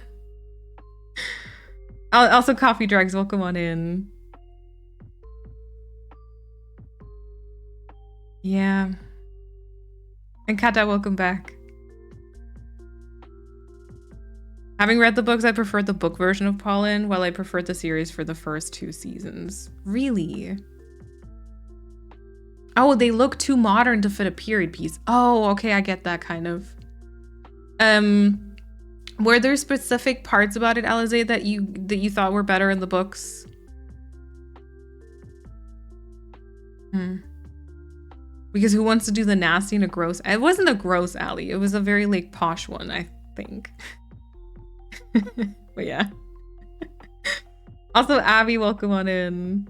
Also, Coffee Drags, welcome on in. Yeah. And Kata, welcome back. Having read the books, I preferred the book version of Pollen, while I preferred the series for the first 2 seasons. Really? Oh, they look too modern to fit a period piece. Oh, okay, I get that kind of. Were there specific parts about it, Alize, that you thought were better in the books? Because who wants to do the nasty and a gross? It wasn't a gross alley. It was a very like posh one, I think. But yeah. Also, Abby, welcome on in.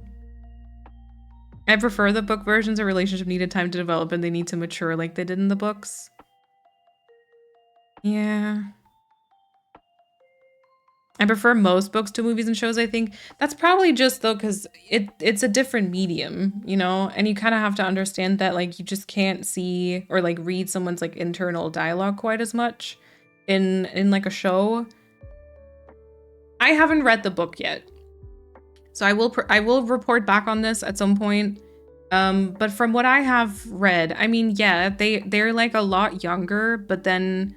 I prefer the book versions. A relationship needed time to develop and they need to mature like they did in the books. Yeah. I prefer most books to movies and shows, I think. That's probably just though because it's a different medium, you know? And you kind of have to understand that like you just can't see or like read someone's like internal dialogue quite as much in like a show. I haven't read the book yet, so I will report back on this at some point. But from what I have read, I mean, yeah, they're like a lot younger, but then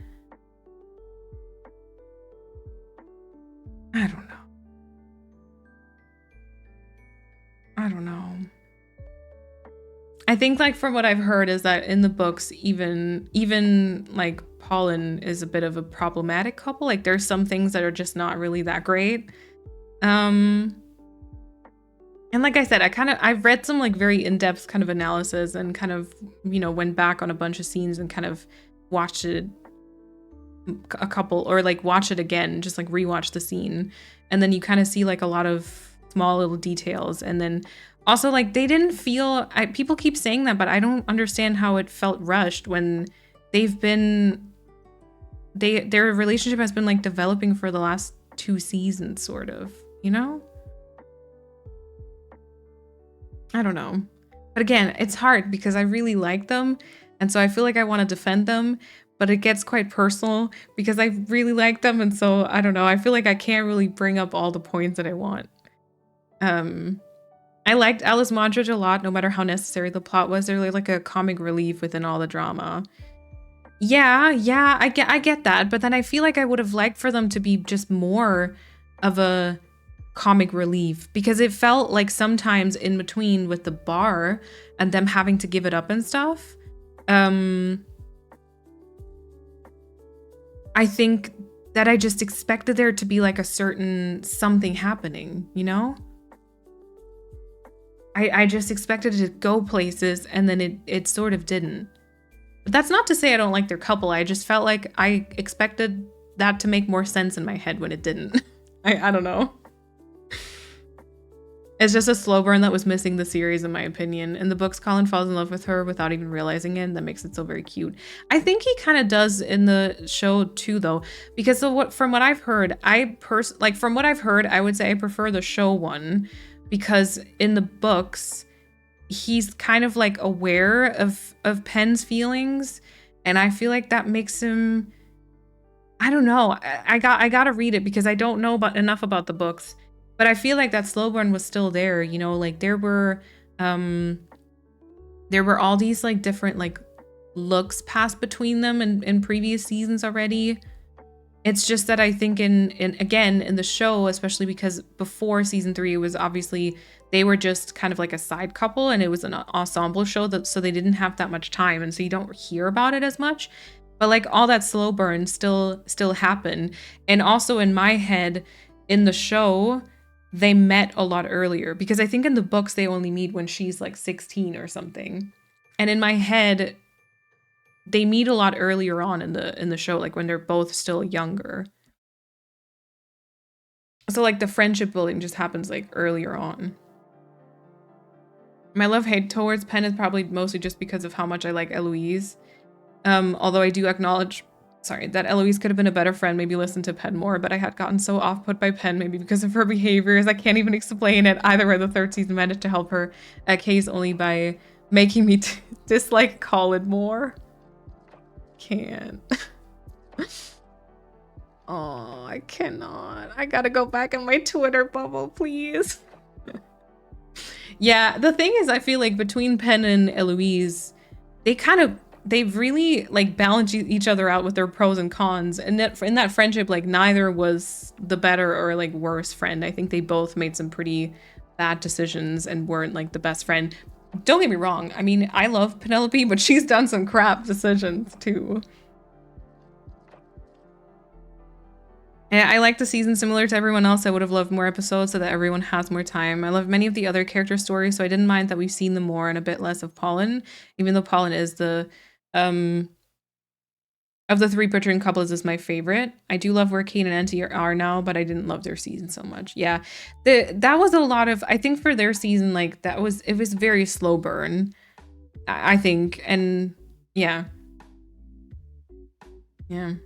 I don't know. I don't know. I think like from what I've heard is that in the books, even like Pollen is a bit of a problematic couple. Like there's some things that are just not really that great. And like I said, I've read some like very in-depth kind of analysis and kind of, you know, went back on a bunch of scenes and kind of watched it a couple, or like watch it again, just like rewatch the scene. And then you kind of see like a lot of small little details. And then also like they didn't feel, people keep saying that, but I don't understand how it felt rushed when they've been, their relationship has been like developing for the last 2 seasons sort of, you know? I don't know. But again, it's hard because I really like them. And so I feel like I want to defend them, but it gets quite personal because I really like them. And so I don't know. I feel like I can't really bring up all the points that I want. I liked Alice Modric a lot, no matter how necessary the plot was. They're like a comic relief within all the drama. Yeah, I get that. But then I feel like I would have liked for them to be just more of a comic relief, because it felt like sometimes in between with the bar and them having to give it up and stuff. I think that I just expected there to be like a certain something happening, you know? I just expected it to go places, and then it sort of didn't. But that's not to say I don't like their couple. I just felt like I expected that to make more sense in my head when it didn't. I don't know. It's just a slow burn that was missing the series, in my opinion. In the books, Colin falls in love with her without even realizing it, and that makes it so very cute. I think he kind of does in the show too, though, because from what I've heard, I would say I prefer the show one, because in the books, he's kind of like aware of Penn's feelings, and I feel like that makes him, I don't know. I gotta read it because I don't know enough about the books. But I feel like that slow burn was still there, you know, like there were all these like different like looks passed between them in previous seasons already. It's just that I think in the show, especially because before season 3, it was obviously they were just kind of like a side couple, and it was an ensemble show, so they didn't have that much time, and so you don't hear about it as much. But like all that slow burn still happened. And also in my head, in the show, they met a lot earlier, because I think in the books they only meet when she's like 16 or something. And in my head, they meet a lot earlier on in the show, like when they're both still younger. So like the friendship building just happens like earlier on. My love-hate towards Penn is probably mostly just because of how much I like Eloise. Although I do acknowledge, that Eloise could have been a better friend, maybe listen to Penn more, but I had gotten so off-put by Penn, maybe because of her behaviors. I can't even explain it. Either way, the 3rd season managed to help her case only by making me dislike Colin more. Can't. Oh, I cannot. I gotta go back in my Twitter bubble, please. Yeah, the thing is, I feel like between Penn and Eloise, they've really like balanced each other out with their pros and cons. And that in that friendship, like neither was the better or like worse friend. I think they both made some pretty bad decisions and weren't like the best friend. Don't get me wrong. I mean, I love Penelope, but she's done some crap decisions too. And I like the season similar to everyone else. I would have loved more episodes so that everyone has more time. I love many of the other character stories, so I didn't mind that we've seen them more and a bit less of Pollen, even though Pollen is the of the 3 Butchering couples is my favorite. I do love where Kate and Auntie are now, but I didn't love their season so much. Yeah, that was a lot of, I think for their season, like it was very slow burn, I think. And yeah. The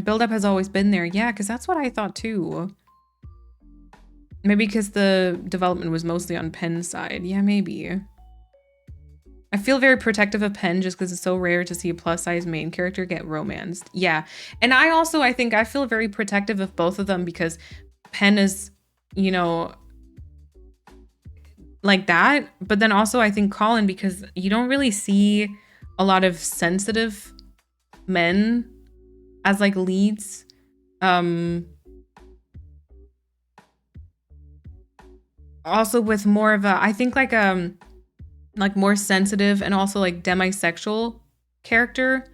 buildup has always been there. Yeah, because that's what I thought too. Maybe because the development was mostly on Penn's side. Yeah, maybe. I feel very protective of Penn just because it's so rare to see a plus size main character get romanced. Yeah. And I think I feel very protective of both of them because Penn is, you know, like that. But then also I think Colin, because you don't really see a lot of sensitive men as like leads. Also with more of a, I think like more sensitive and also like demisexual character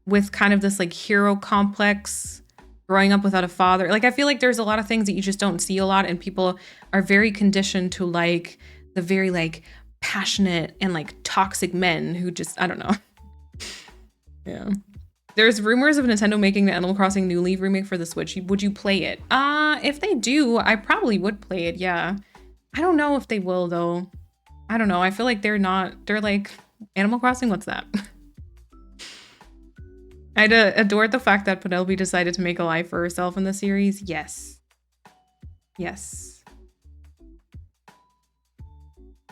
with kind of this like hero complex, growing up without a father. Like I feel like there's a lot of things that you just don't see a lot, and people are very conditioned to like the very like passionate and like toxic men who just, I don't know. Yeah. There's rumors of Nintendo making the Animal Crossing New Leaf remake for the Switch. Would you play it? If they do, I probably would play it, yeah. I don't know if they will though. I don't know. I feel like they're like, Animal Crossing, what's that? I'd adored the fact that Penelope decided to make a life for herself in the series. Yes. Yes.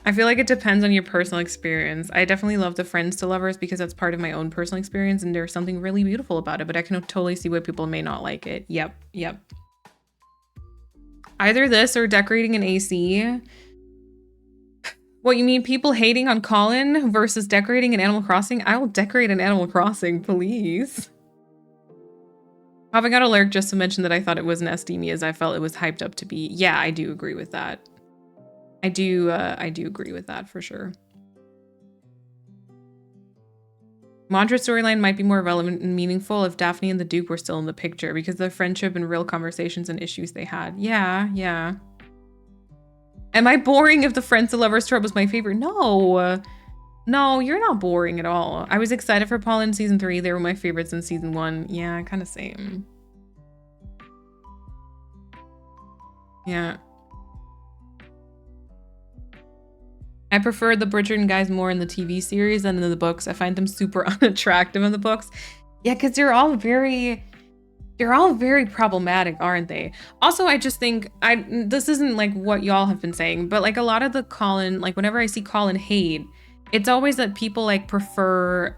I feel like it depends on your personal experience. I definitely love the Friends to Lovers because that's part of my own personal experience and there's something really beautiful about it, but I can totally see why people may not like it. Yep. Either this or decorating an AC. What, you mean people hating on Colin versus decorating an Animal Crossing? I will decorate an Animal Crossing, please. Popping out a lurk just to mention that I thought it wasn't as steamy as I felt it was hyped up to be. Yeah, I do agree with that. I do agree with that for sure. Mandra's storyline might be more relevant and meaningful if Daphne and the Duke were still in the picture because of the friendship and real conversations and issues they had. Yeah. Am I boring if the Friends to Lovers trope was my favorite? No, you're not boring at all. I was excited for Paul in season 3. They were my favorites in season 1. Yeah, kind of same. Yeah. I prefer the Bridgerton guys more in the TV series than in the books. I find them super unattractive in the books. Yeah, because they're all very problematic, aren't they? Also, I just think this isn't like what y'all have been saying, but like a lot of the Colin, like whenever I see Colin hate, it's always that people like prefer,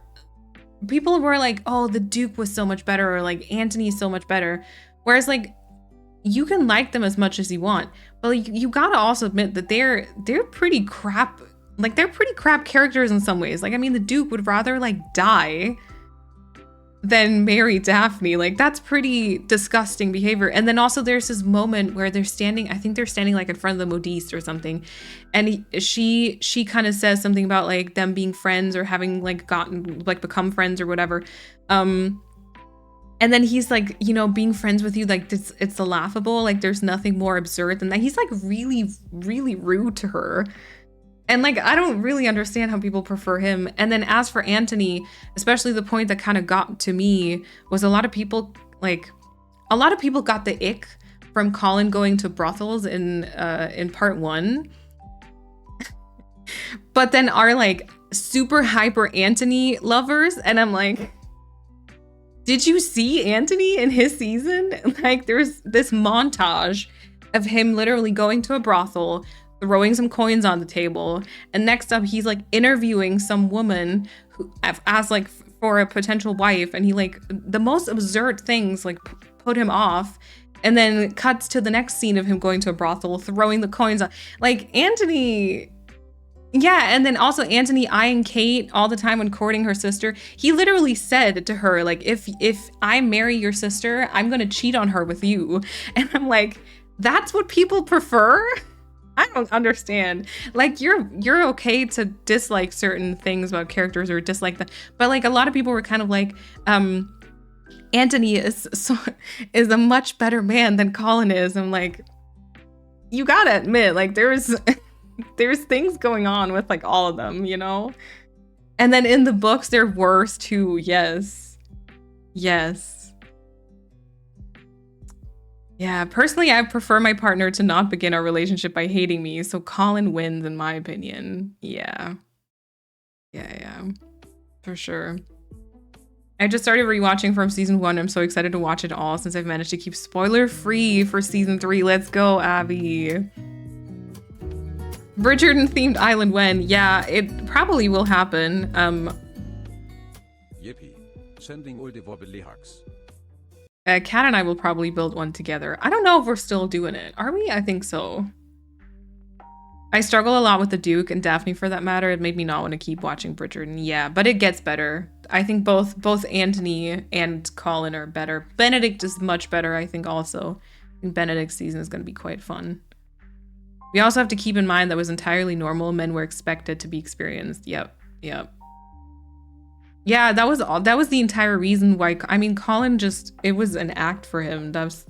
people were like, oh, the Duke was so much better, or like Antony's so much better. Whereas like you can like them as much as you want, but like, you gotta also admit that they're pretty crap. Like they're pretty crap characters in some ways. Like, I mean, the Duke would rather like die than marry Daphne. Like that's pretty disgusting behavior. And then also there's this moment where they're standing, I think they're standing like in front of the modiste or something, and she kind of says something about like them being friends or having like become friends or whatever. And then he's like, you know, being friends with you, like it's the laughable, like there's nothing more absurd than that. He's like really, really rude to her. And like, I don't really understand how people prefer him. And then as for Antony, especially the point that kind of got to me was a lot of people got the ick from Colin going to brothels in part 1. But then are like super hyper Antony lovers. And I'm like, did you see Antony in his season? Like there's this montage of him literally going to a brothel, throwing some coins on the table, and next up he's like interviewing some woman who as like for a potential wife, and he like the most absurd things like put him off, and then cuts to the next scene of him going to a brothel, throwing the coins on. Like Antony. Yeah, and then also Antony eyeing Kate all the time when courting her sister. He literally said to her, like, if I marry your sister, I'm gonna cheat on her with you. And I'm like, that's what people prefer? I don't understand. Like, you're okay to dislike certain things about characters or dislike them, but like a lot of people were kind of like, Antony is a much better man than Colin is. I'm like, you gotta admit, like there's things going on with like all of them, you know? And then in the books, they're worse too. Yes. Yeah, personally, I prefer my partner to not begin our relationship by hating me, so Colin wins in my opinion. Yeah, for sure. I just started rewatching from season 1. I'm so excited to watch it all since I've managed to keep spoiler free for season 3. Let's go, Abby. Bridgerton themed island when? Yeah, it probably will happen. Yippee. Sending all the wobbly hugs. Kat and I will probably build one together. I don't know if we're still doing it. Are we? I think so. I struggle a lot with the Duke and Daphne for that matter. It made me not want to keep watching Bridgerton. Yeah, but it gets better. I think both Anthony and Colin are better. Benedict is much better, I think also. I think Benedict's season is going to be quite fun. We also have to keep in mind that was entirely normal. Men were expected to be experienced. Yep. Yeah, that was the entire reason why. I mean, Colin just, it was an act for him. That's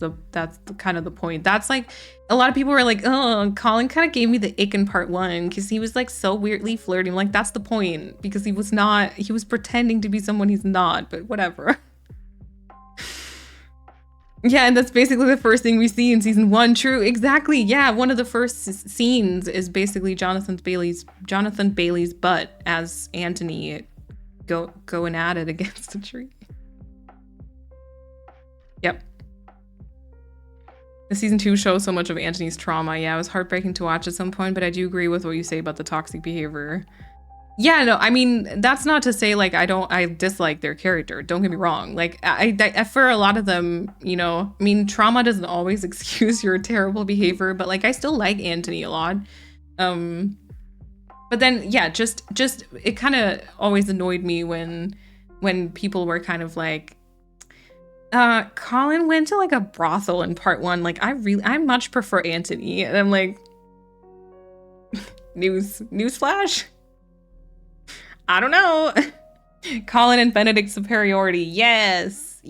kind of the point. That's like, a lot of people were like, oh, Colin kind of gave me the ick in part 1 because he was like so weirdly flirting. Like, that's the point, because he was pretending to be someone he's not, but whatever. Yeah, and that's basically the first thing we see in season 1. True, exactly. Yeah, one of the first scenes is basically Jonathan Bailey's butt as Anthony going at it against a tree. Yep. The season 2 shows so much of Anthony's trauma. Yeah, it was heartbreaking to watch at some point, but I do agree with what you say about the toxic behavior. Yeah, no, I mean, that's not to say like I dislike their character. Don't get me wrong. Like I for a lot of them, you know, I mean, trauma doesn't always excuse your terrible behavior, but like I still like Anthony a lot. But then, yeah, just it kind of always annoyed me when people were kind of like, Colin went to like a brothel in part 1. Like, I much prefer Anthony. And I'm like, newsflash? I don't know. Colin and Benedict superiority. Yes.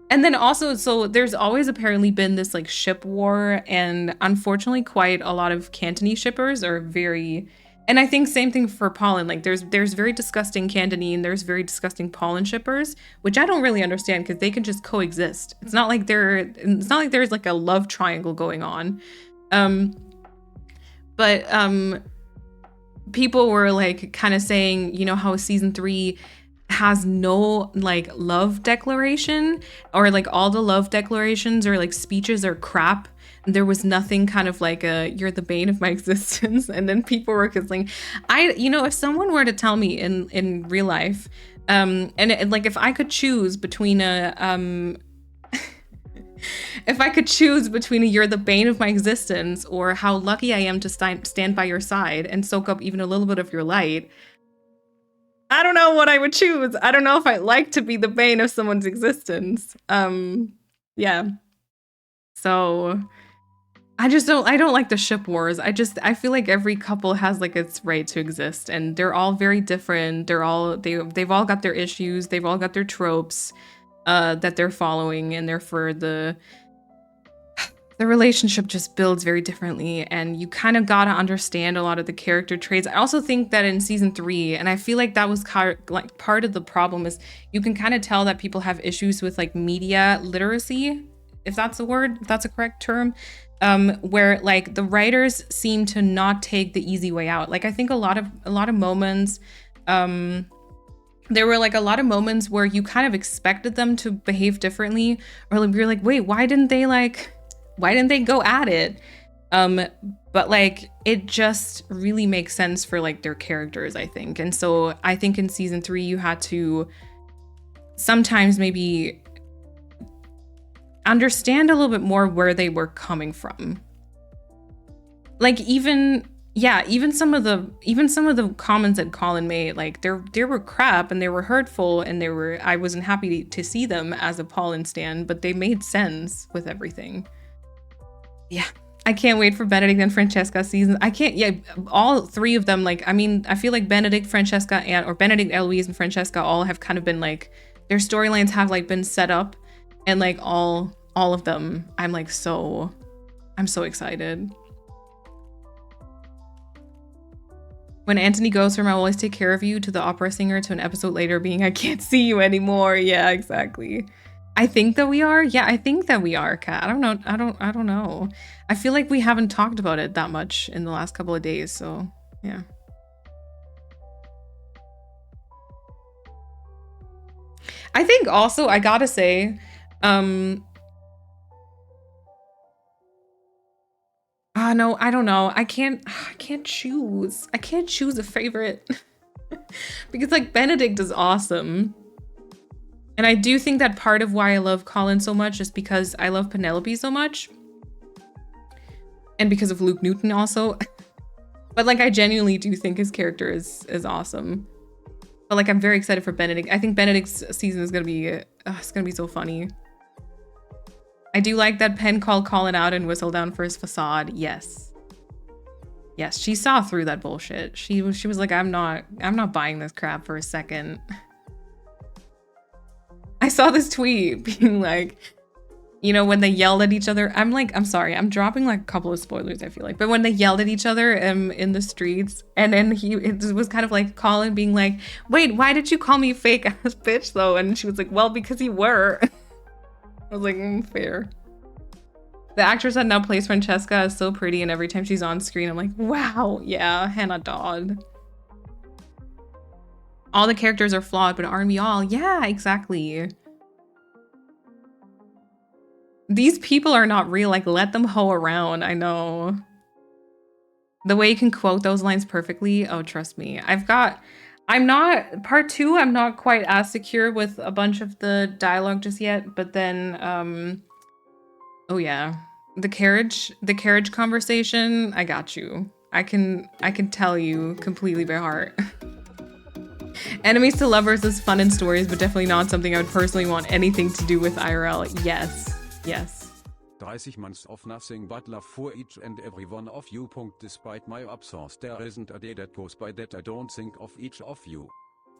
And then also, so there's always apparently been this like ship war, and unfortunately quite a lot of Cantonese shippers are very, and I think same thing for Pollen. Like there's very disgusting Cantonese and there's very disgusting Pollen shippers, which I don't really understand because they can just coexist. It's not like there's like a love triangle going on. But people were like kind of saying, you know, how season 3 has no like love declaration, or like all the love declarations or like speeches are crap. There was nothing kind of like you're the bane of my existence. And then people were like, if someone were to tell me in real life, like if I could choose between if I could choose between a you're the bane of my existence or how lucky I am to stand by your side and soak up even a little bit of your light, I don't know what I would choose. I don't know if I'd like to be the bane of someone's existence. Yeah. So I don't like the ship wars. I feel like every couple has like its right to exist, and they're all very different. They've all got their issues. They've all got their tropes that they're following, and therefore the relationship just builds very differently, and you kind of gotta understand a lot of the character traits. I also think that in season 3, and I feel like that was like part of the problem, is you can kind of tell that people have issues with like media literacy, if that's a word, if that's a correct term, where like the writers seem to not take the easy way out. Like I think a lot of moments, there were like a lot of moments where you kind of expected them to behave differently, or like, you're like, wait, why didn't they go at it? But like it just really makes sense for like their characters, I think. And so I think in season 3 you had to sometimes maybe understand a little bit more where they were coming from. Like even some of the comments that Colin made, like they were crap and they were hurtful and I wasn't happy to see them as a Pollen stan, but they made sense with everything. Yeah, I can't wait for Benedict and Francesca season. All 3 of them, like, I mean, I feel like Benedict, Francesca, or Benedict, Eloise, and Francesca all have kind of been like, their storylines have like been set up, and like all of them, I'm so excited. When Anthony goes from "I will always take care of you" to the opera singer to an episode later being "I can't see you anymore." Yeah, exactly. I think that we are. Yeah, I think that we are, Kat. I don't know. I feel like we haven't talked about it that much in the last couple of days, so yeah. I think also, I gotta say, No, I don't know. I can't choose. I can't choose a favorite. Because like Benedict is awesome. And I do think that part of why I love Colin so much is because I love Penelope so much. And because of Luke Newton also. But like I genuinely do think his character is awesome. But like I'm very excited for Benedict. I think Benedict's season is gonna be it's gonna be so funny. I do like that Penn called Colin out and whistled down for his facade. Yes. Yes, she saw through that bullshit. She was like, I'm not buying this crap for a second. I saw this tweet being like, you know, when they yelled at each other, I'm sorry, I'm dropping like a couple of spoilers, I feel like, but when they yelled at each other in the streets, and then it was kind of like Colin being like, wait, why did you call me fake ass bitch though? And she was like, well, because you were. I was like, fair. The actress that now plays Francesca is so pretty, and every time she's on screen, I'm like, wow, yeah, Hannah Dodd. All the characters are flawed, but aren't we all? Yeah, exactly. These people are not real. Like, let them hoe around. I know. The way you can quote those lines perfectly. Oh, trust me. Part 2, I'm not quite as secure with a bunch of the dialogue just yet. But then, oh yeah. The carriage conversation. I got you. I can tell you completely by heart. Enemies to lovers is fun in stories, but definitely not something I would personally want anything to do with IRL. Yes. Yes. 30 months of nothing but love for each and every one of you. Despite my absence, there isn't a day that goes by that I don't think of each of you.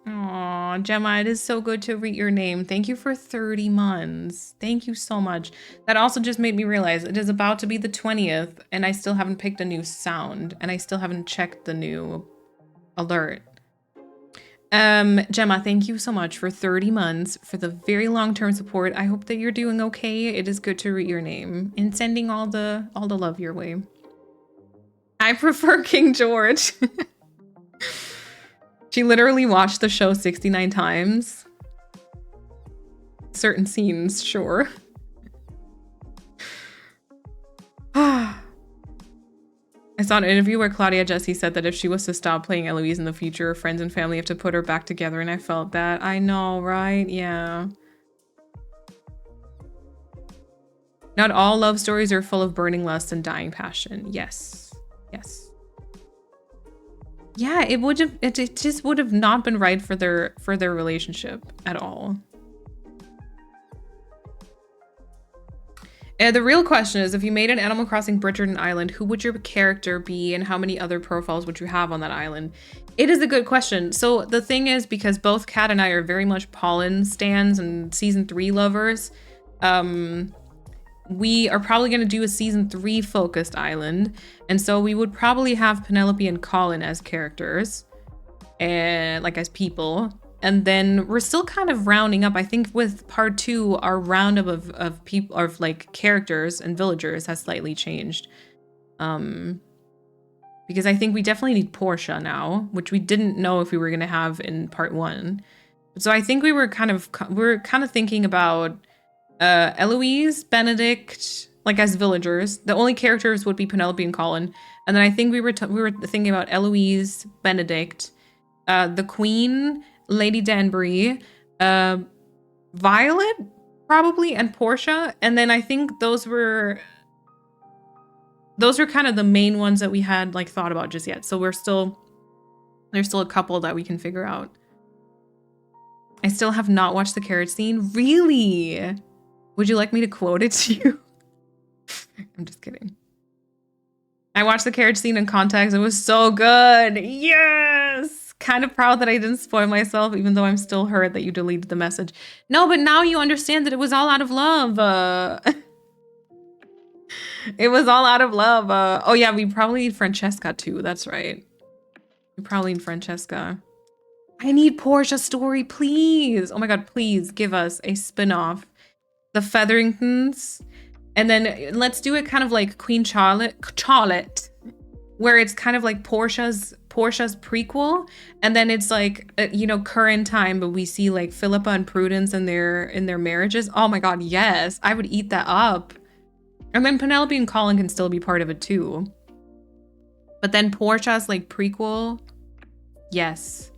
Aw, Gemma, it is so good to read your name. Thank you for 30 months. Thank you so much. That also just made me realize it is about to be the 20th, and I still haven't picked a new sound, and I still haven't checked the new alert. Gemma, thank you so much for 30 months, for the very long-term support. I hope that you're doing okay. It is good to read your name and sending all the love your way. I prefer King George. She literally watched the show 69 times. Certain scenes, sure. I saw an interview where Claudia Jessie said that if she was to stop playing Eloise in the future, friends and family have to put her back together, and I felt that. I know, right? Yeah. Not all love stories are full of burning lust and dying passion. Yes. Yes. Yeah, it just would have not been right for their relationship at all. The real question is, if you made an Animal Crossing Bridgerton Island, who would your character be and how many other profiles would you have on that island? It is a good question. So the thing is, because both Kat and I are very much Pollen stans and season 3 lovers, we are probably going to do a season 3 focused island. And so we would probably have Penelope and Colin as characters and like as people. And then we're still kind of rounding up. I think with part 2, our roundup of people, of like characters and villagers has slightly changed. Because I think we definitely need Portia now, which we didn't know if we were going to have in part 1. So I think we're kind of thinking about Eloise, Benedict, like as villagers. The only characters would be Penelope and Colin. And then I think we were thinking about Eloise, Benedict, the Queen, Lady Danbury, Violet, probably, and Portia. And then I think those were kind of the main ones that we had like thought about just yet. So there's still a couple that we can figure out. I still have not watched the carriage scene. Really? Would you like me to quote it to you? I'm just kidding. I watched the carriage scene in context. It was so good. Yes! Kind of proud that I didn't spoil myself, even though I'm still hurt that you deleted the message. No, but now you understand that it was all out of love. It was all out of love. Oh yeah, we probably need Francesca too. That's right. We probably need Francesca. I need Portia's story, please. Oh my god, please give us a spin-off. The Featheringtons. And then let's do it kind of like Queen Charlotte, where it's kind of like Portia's prequel, and then it's like current time, but we see like Philippa and Prudence in their marriages. Oh my god, yes, I would eat that up. And then Penelope and Colin can still be part of it too. But then Portia's like prequel, yes.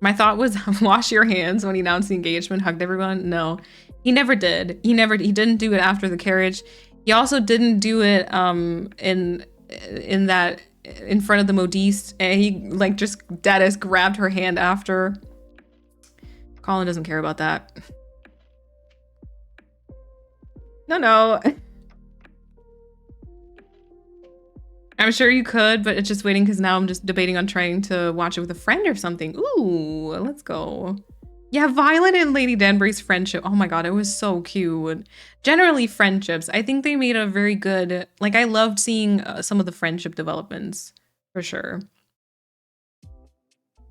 My thought was wash your hands when he announced the engagement, hugged everyone. No, he never did. He didn't do it after the carriage. He also didn't do it in front of the modiste, and he like just deadass grabbed her hand after. Colin doesn't care about that. No. I'm sure you could, but it's just waiting because now I'm just debating on trying to watch it with a friend or something. Ooh, let's go. Yeah, Violet and Lady Danbury's friendship. Oh my god, it was so cute. Generally, friendships. I think they made a very good... Like, I loved seeing some of the friendship developments, for sure.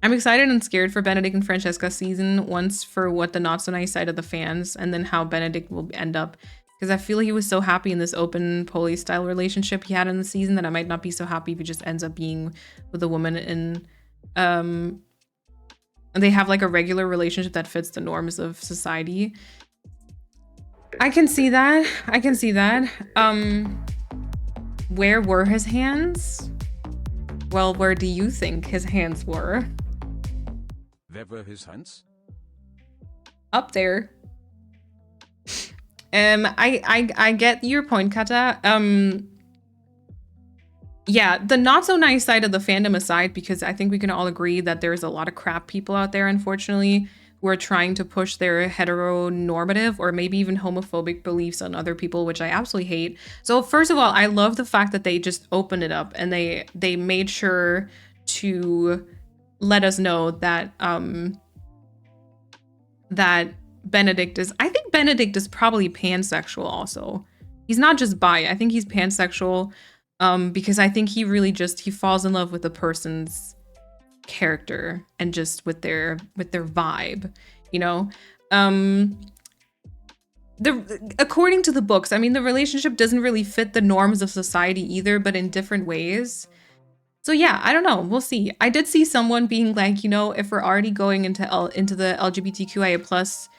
I'm excited and scared for Benedict and Francesca's season, once for what the not-so-nice side of the fans, and then how Benedict will end up. Because I feel he was so happy in this open poly-style relationship he had in the season that I might not be so happy if he just ends up being with a woman in... and they have like a regular relationship that fits the norms of society. I can see that. Where were his hands? Well, where do you think his hands were? Where were his hands? Up there. I get your point, Kata. Yeah, the not so nice side of the fandom aside, because I think we can all agree that there's a lot of crap people out there, unfortunately, who are trying to push their heteronormative or maybe even homophobic beliefs on other people, which I absolutely hate. So first of all, I love the fact that they just opened it up and they made sure to let us know that that Benedict is, I think Benedict is probably pansexual also. He's not just bi, I think he's pansexual, because I think he really he falls in love with the person's character and just with their vibe, you know? According to the books, I mean, the relationship doesn't really fit the norms of society either, but in different ways. So yeah, I don't know. We'll see. I did see someone being like, you know, if we're already going into the LGBTQIA plus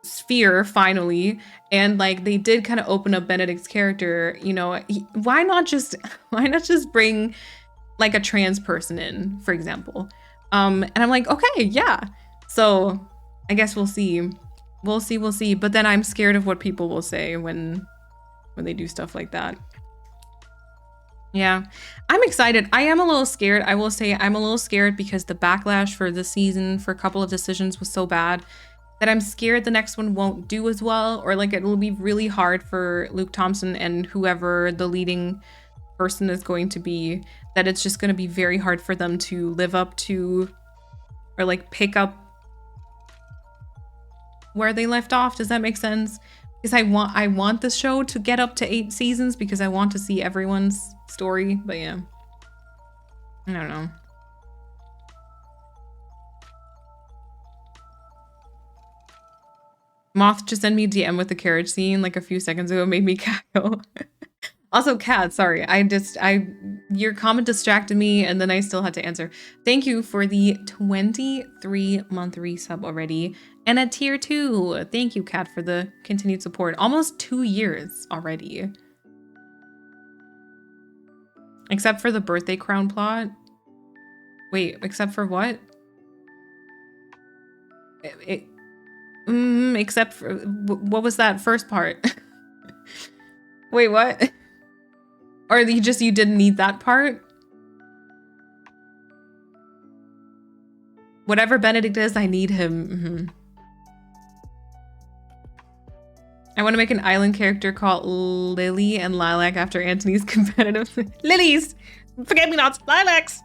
sphere finally, and like they did kind of open up Benedict's character, you know, why not just bring like a trans person in, for example? And I'm like, okay, yeah. So I guess we'll see. We'll see. But then I'm scared of what people will say when they do stuff like that. Yeah, I'm excited. I am a little scared. I will say I'm a little scared because the backlash for this season for a couple of decisions was so bad that I'm scared the next one won't do as well, or like it will be really hard for Luke Thompson and whoever the leading person is going to be, that it's just going to be very hard for them to live up to or like pick up where they left off. Does that make sense? Because I want this show to get up to 8 seasons because I want to see everyone's story, but yeah, I don't know. Moth just sent me a DM with the carriage scene like a few seconds ago, made me cackle. Also, Kat, sorry, your comment distracted me and then I still had to answer. Thank you for the 23-month resub already and a tier 2. Thank you, Kat, for the continued support. Almost 2 years already. Except for the birthday crown plot. Wait, except for what? Except for, what was that first part? Wait, what? Or you didn't need that part? Whatever Benedict is, I need him. I want to make an island character called Lily and Lilac after Anthony's competitive... Lilies! Forget-me-nots! Lilacs!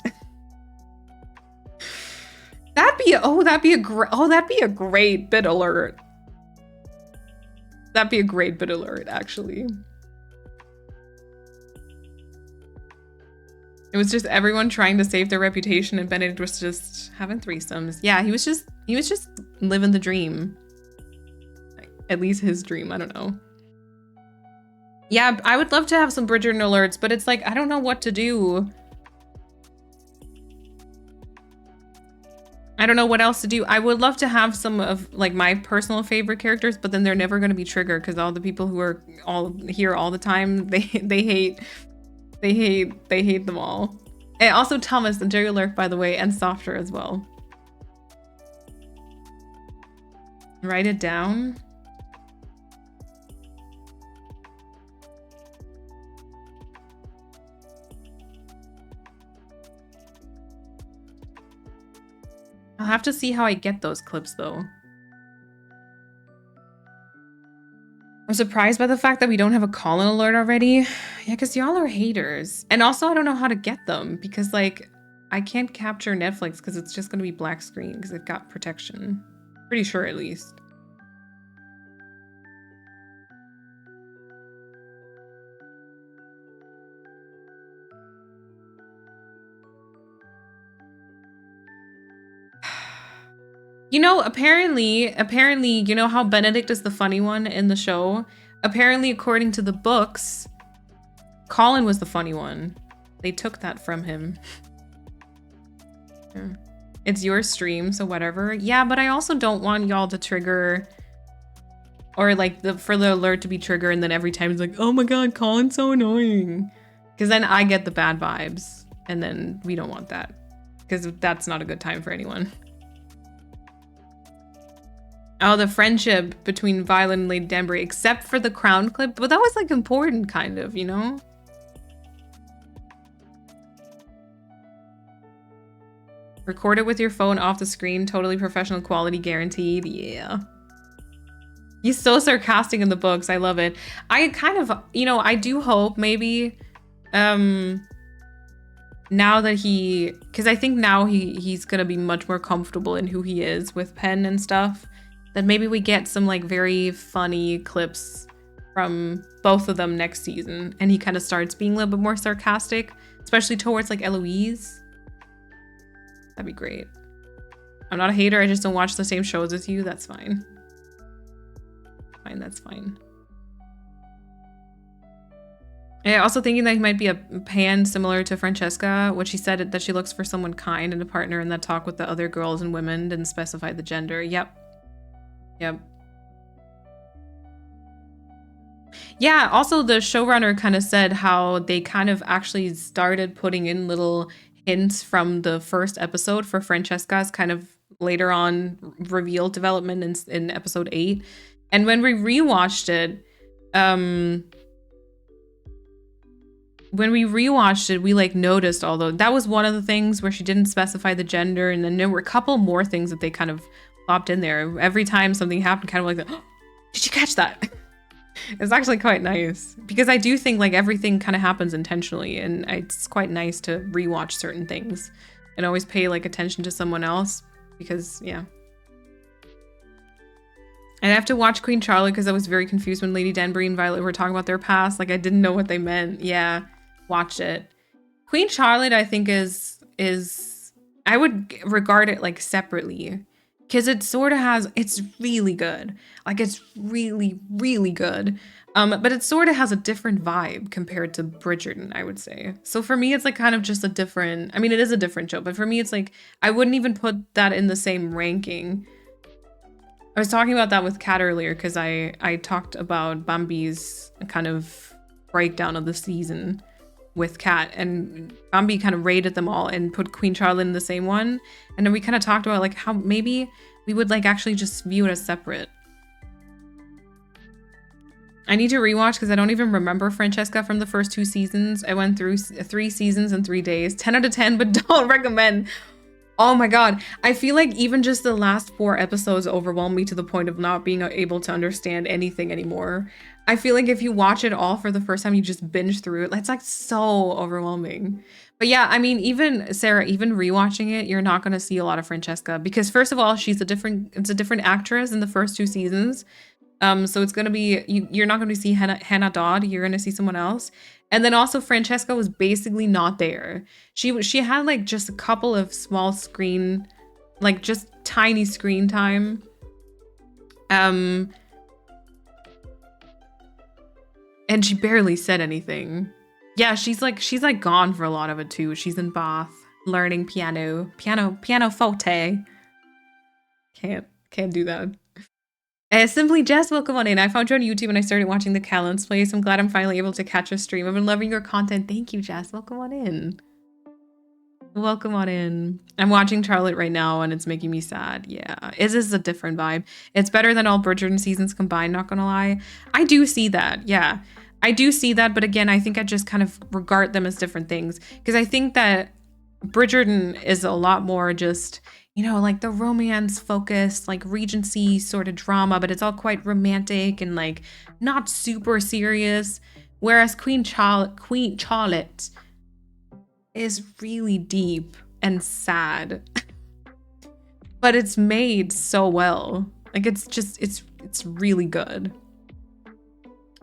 That'd be a great bit alert. That'd be a great bit alert, actually. It was just everyone trying to save their reputation and Benedict was just having threesomes. Yeah, he was just living the dream. At least his dream, I don't know. Yeah, I would love to have some Bridgerton alerts, but it's like, I don't know what to do. I don't know what else to do. I would love to have some of like my personal favorite characters, but then they're never going to be triggered because all the people who are all here all the time, they hate them all. And also Thomas and Jerry Lurk, by the way, and Softer as well. Write it down. I'll have to see how I get those clips though. I'm surprised by the fact that we don't have a call-in alert already. Yeah, because y'all are haters. And also I don't know how to get them because like I can't capture Netflix because it's just going to be black screen because they've got protection. Pretty sure at least. You know, apparently, you know how Benedict is the funny one in the show? Apparently, according to the books, Colin was the funny one. They took that from him. Yeah. It's your stream, so whatever. Yeah, but I also don't want y'all to trigger or like for the alert to be triggered and then every time it's like, oh my god, Colin's so annoying. Because then I get the bad vibes and then we don't want that. Because that's not a good time for anyone. Oh, the friendship between Violet and Lady Danbury, except for the crown clip. But that was like important, kind of, you know? Record it with your phone off the screen. Totally professional quality guaranteed. Yeah. He's so sarcastic in the books. I love it. I kind of, you know, I do hope maybe now that because I think now he's going to be much more comfortable in who he is with Penn and stuff. That maybe we get some like very funny clips from both of them next season and he kind of starts being a little bit more sarcastic, especially towards like Eloise. That'd be great. I'm not a hater, I just don't watch the same shows as you. That's fine. Fine, that's fine. Yeah, also thinking that he might be a pan similar to Francesca, what she said that she looks for someone kind and a partner in that talk with the other girls and women, didn't specify the gender. Yep. Yep. Yeah, also the showrunner kind of said how they kind of actually started putting in little hints from the first episode for Francesca's kind of later on reveal development in episode 8. And when we rewatched it, we like noticed although that was one of the things where she didn't specify the gender, and then there were a couple more things that they kind of popped in there. Every time something happened, kind of like, oh, did you catch that? It's actually quite nice because I do think like everything kind of happens intentionally, and it's quite nice to rewatch certain things and always pay like attention to someone else because yeah. And I have to watch Queen Charlotte because I was very confused when Lady Danbury and Violet were talking about their past. Like I didn't know what they meant. Yeah, watch it. Queen Charlotte, I think is I would regard it like separately. Because it sort of has, it's really good. Like, it's really, really good. But it sort of has a different vibe compared to Bridgerton, I would say. So for me, it's like kind of just a different, I mean, it is a different show. But for me, it's like, I wouldn't even put that in the same ranking. I was talking about that with Kat earlier because I talked about Bambi's kind of breakdown of the season with Kat, and Bambi kind of rated them all and put Queen Charlotte in the same one. And then we kind of talked about like how maybe we would like actually just view it as separate. I need to rewatch because I don't even remember Francesca from the first 2 seasons. I went through 3 seasons in 3 days. 10 out of 10, but don't recommend. Oh my god. I feel like even just the last 4 episodes overwhelmed me to the point of not being able to understand anything anymore. I feel like if you watch it all for the first time, you just binge through it. It's like so overwhelming. But yeah, I mean, even Sarah, even rewatching it, you're not going to see a lot of Francesca because first of all, it's a different actress in the first 2 seasons. So it's going to be, you're not going to see Hannah Dodd. You're going to see someone else. And then also Francesca was basically not there. She had like just a couple of small screen, like just tiny screen time. And she barely said anything. Yeah, she's like gone for a lot of it too. She's in Bath learning piano forte. Can't do that. Simply Jess, welcome on in. I found you on YouTube and I started watching the Callens play, so I'm glad I'm finally able to catch a stream. I've been loving your content. Thank you, Jess. Welcome on in. Welcome on in. I'm watching Charlotte right now and it's making me sad. Yeah, this is a different vibe. It's better than all Bridgerton seasons combined, not gonna lie. I do see that, yeah. I do see that, but again, I think I just kind of regard them as different things. Because I think that Bridgerton is a lot more just, you know, like the romance focused, like Regency sort of drama, but it's all quite romantic and like not super serious. Whereas Queen Charlotte is really deep and sad, but it's made so well. Like it's really good.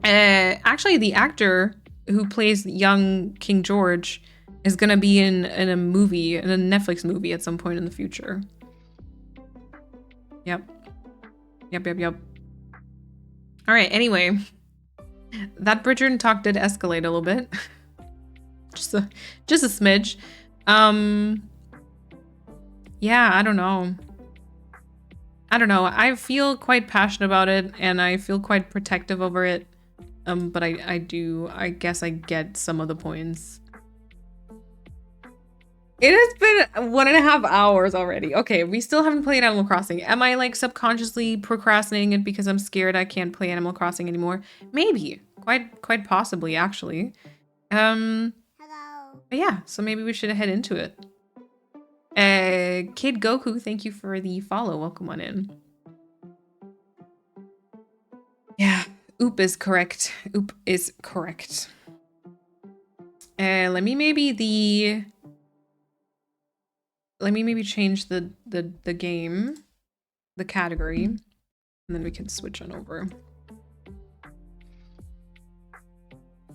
Actually, the actor who plays young King George is gonna be in a movie, in a Netflix movie at some point in the future. Yep. All right. Anyway, that Bridgerton talk did escalate a little bit. just a smidge. Yeah, I don't know. I feel quite passionate about it and I feel quite protective over it. But I guess I get some of the points. It has been 1.5 hours already. Okay, we still haven't played Animal Crossing. Am I like subconsciously procrastinating it because I'm scared I can't play Animal Crossing anymore? Maybe. Quite possibly, actually. Hello. But yeah, so maybe we should head into it. Kid Goku, thank you for the follow. Welcome on in. Yeah, oop is correct. Oop is correct. Let me maybe change the game, the category, and then we can switch on over.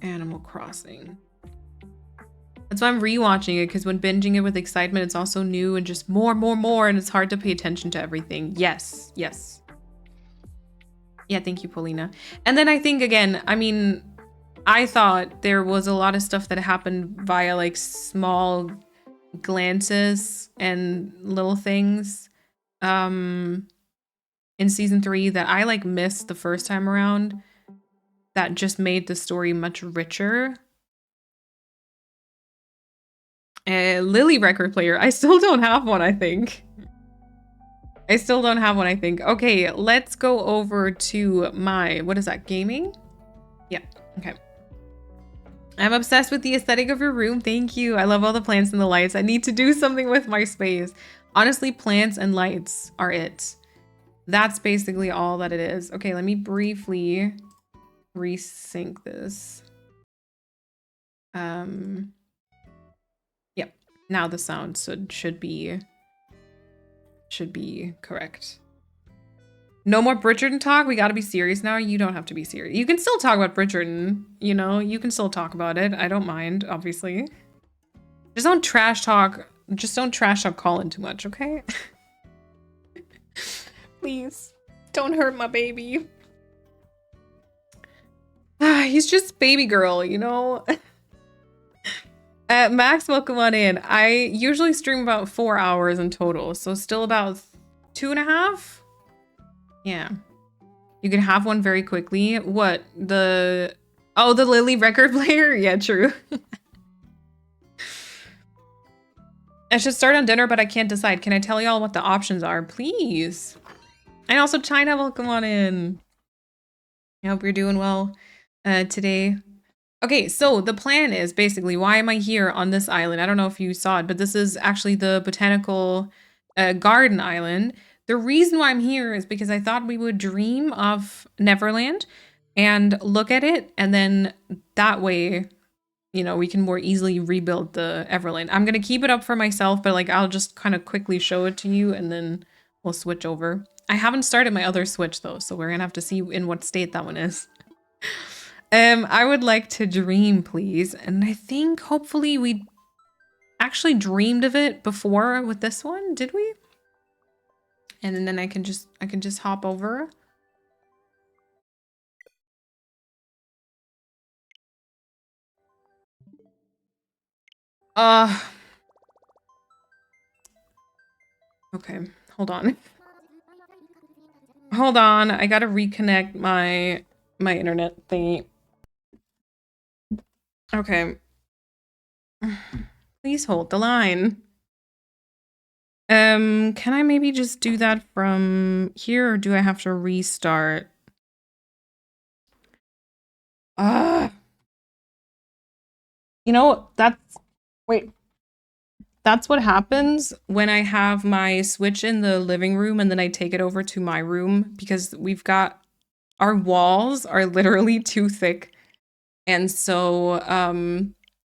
Animal Crossing. That's why I'm rewatching it, because when binging it with excitement, it's also new and just more, and it's hard to pay attention to everything. Yes. Yeah, thank you, Paulina. And then I think, again, I mean, I thought there was a lot of stuff that happened via, like, small glances and little things in season 3 that I, like, missed the first time around that just made the story much richer. Lily record player. I still don't have one, I think. Okay, let's go over to my, what is that, gaming? Yeah, okay. I'm obsessed with the aesthetic of your room. Thank you. I love all the plants and the lights. I need to do something with my space. Honestly, plants and lights are it. That's basically all that it is. Okay, let me briefly resync this. Yep. Now the sound should be correct. No more Bridgerton talk. We gotta be serious now. You don't have to be serious. You can still talk about Bridgerton, you know, you can still talk about it. I don't mind, obviously. Just don't trash talk Colin too much, okay? Please, don't hurt my baby. He's just baby girl, you know? Max, welcome on in. I usually stream about 4 hours in total, so still about 2.5? Yeah. You can have one very quickly. What? The Lily record player? Yeah, true. I should start on dinner, but I can't decide. Can I tell y'all what the options are? Please. And also, China, welcome on in. I hope you're doing well today. Okay, so the plan is basically, why am I here on this island? I don't know if you saw it, but this is actually the botanical garden island. The reason why I'm here is because I thought we would dream of Neverland and look at it, and then that way, you know, we can more easily rebuild the Everland. I'm gonna keep it up for myself, but like I'll just kind of quickly show it to you and then we'll switch over. I haven't started my other Switch though, so we're gonna have to see in what state that one is. I would like to dream, please. And I think hopefully we actually dreamed of it before with this one, did we? And then I can just hop over. Okay, hold on. Hold on, I gotta reconnect my internet thingy. Okay. Please hold the line. Can I maybe just do that from here, or do I have to restart? You know, wait. That's what happens when I have my Switch in the living room and then I take it over to my room, because our walls are literally too thick. And so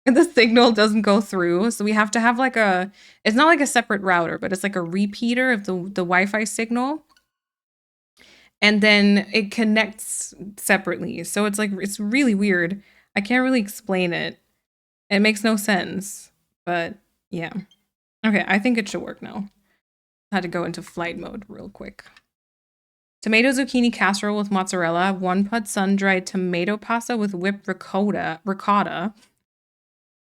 the signal doesn't go through. So we have to have like it's not like a separate router, but it's like a repeater of the Wi-Fi signal. And then it connects separately. So it's really weird. I can't really explain it. It makes no sense. But yeah. Okay, I think it should work now. I had to go into flight mode real quick. Tomato zucchini casserole with mozzarella, 1 pot sun-dried tomato pasta with whipped ricotta.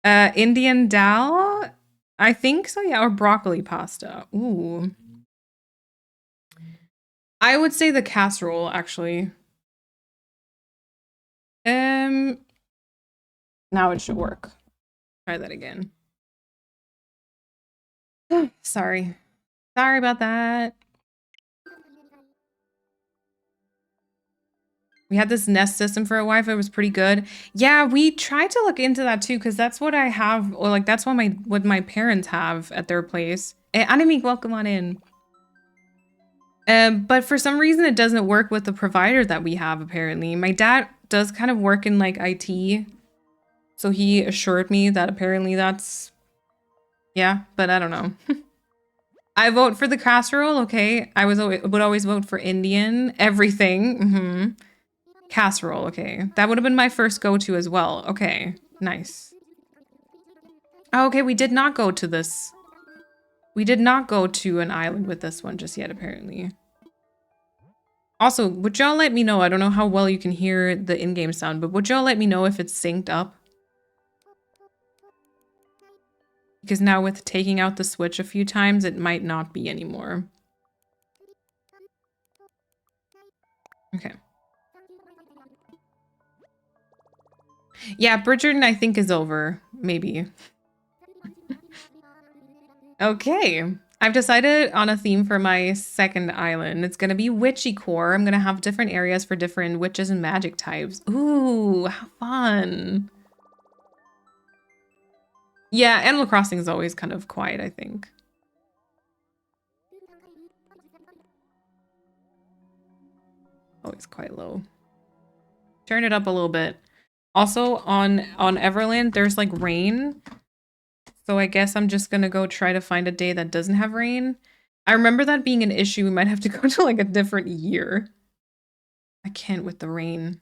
Indian dal? I think so, yeah, or broccoli pasta. Ooh. I would say the casserole, actually. Now it should work. Try that again. Sorry. Sorry about that. We had this Nest system for a Wi-Fi. It was pretty good. Yeah, we tried to look into that too, because that's what I have, or like that's what my parents have at their place. Anime, welcome on in. But for some reason it doesn't work with the provider that we have, apparently. My dad does kind of work in like IT. So he assured me that apparently that's, yeah, but I don't know. I vote for the casserole, okay. I would always vote for Indian, everything. Casserole, okay. That would have been my first go-to as well. Okay, nice. Oh, okay, we did not go to this. We did not go to an island with this one just yet, apparently. Also, would y'all let me know? I don't know how well you can hear the in-game sound, but would y'all let me know if it's synced up? Because now with taking out the Switch a few times, it might not be anymore. Okay. Yeah, Bridgerton I think is over. Maybe. Okay. I've decided on a theme for my second island. It's going to be Witchy Core. I'm going to have different areas for different witches and magic types. Ooh, how fun. Yeah, Animal Crossing is always kind of quiet, I think. Always quite low. Turn it up a little bit. Also, on Everland, there's like rain. So I guess I'm just gonna go try to find a day that doesn't have rain. I remember that being an issue. We might have to go to like a different year. I can't with the rain.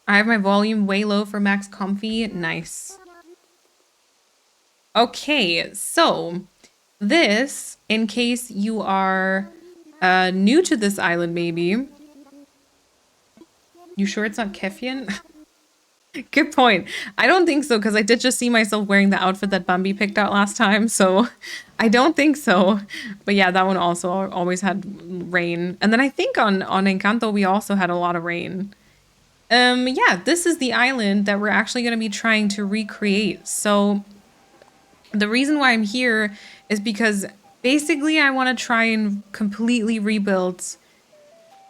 I have my volume way low for max comfy. Nice. Okay, so this, in case you are new to this island, maybe. You sure it's not Kefian? Good point. I don't think so, because I did just see myself wearing the outfit that Bambi picked out last time, so I don't think so. But yeah, that one also always had rain. And then I think on Encanto, we also had a lot of rain. Yeah, this is the island that we're actually going to be trying to recreate. So the reason why I'm here is because basically I want to try and completely rebuild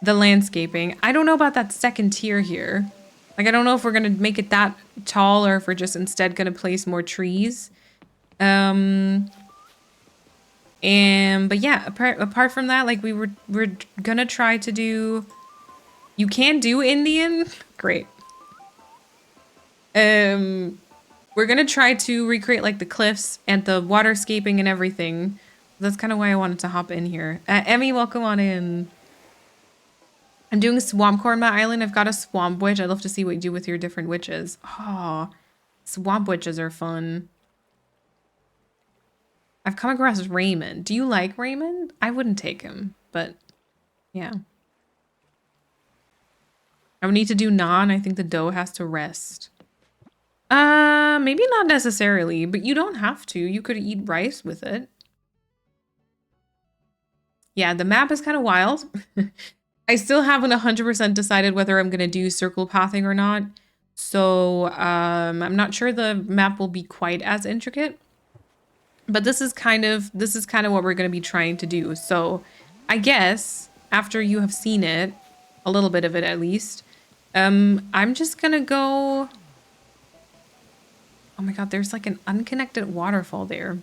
the landscaping. I don't know about that second tier here. Like, I don't know if we're going to make it that tall or if we're just instead going to place more trees. But yeah, apart from that, like we're going to try to do, you can do Indian. Great. We're gonna try to recreate like the cliffs and the waterscaping and everything. That's kind of why I wanted to hop in here. Emmy, welcome on in. I'm doing Swamp Core on my island. I've got a Swamp Witch. I'd love to see what you do with your different witches. Oh, Swamp Witches are fun. I've come across Raymond. Do you like Raymond? I wouldn't take him, but yeah. I would need to do Nan. I think the doe has to rest. Maybe not necessarily, but you don't have to. You could eat rice with it. Yeah, the map is kind of wild. I still haven't 100% decided whether I'm going to do circle pathing or not. So, I'm not sure the map will be quite as intricate. But this is kind of what we're going to be trying to do. So, I guess after you have seen it, a little bit of it at least, I'm just going to go. Oh my god, there's like an unconnected waterfall there.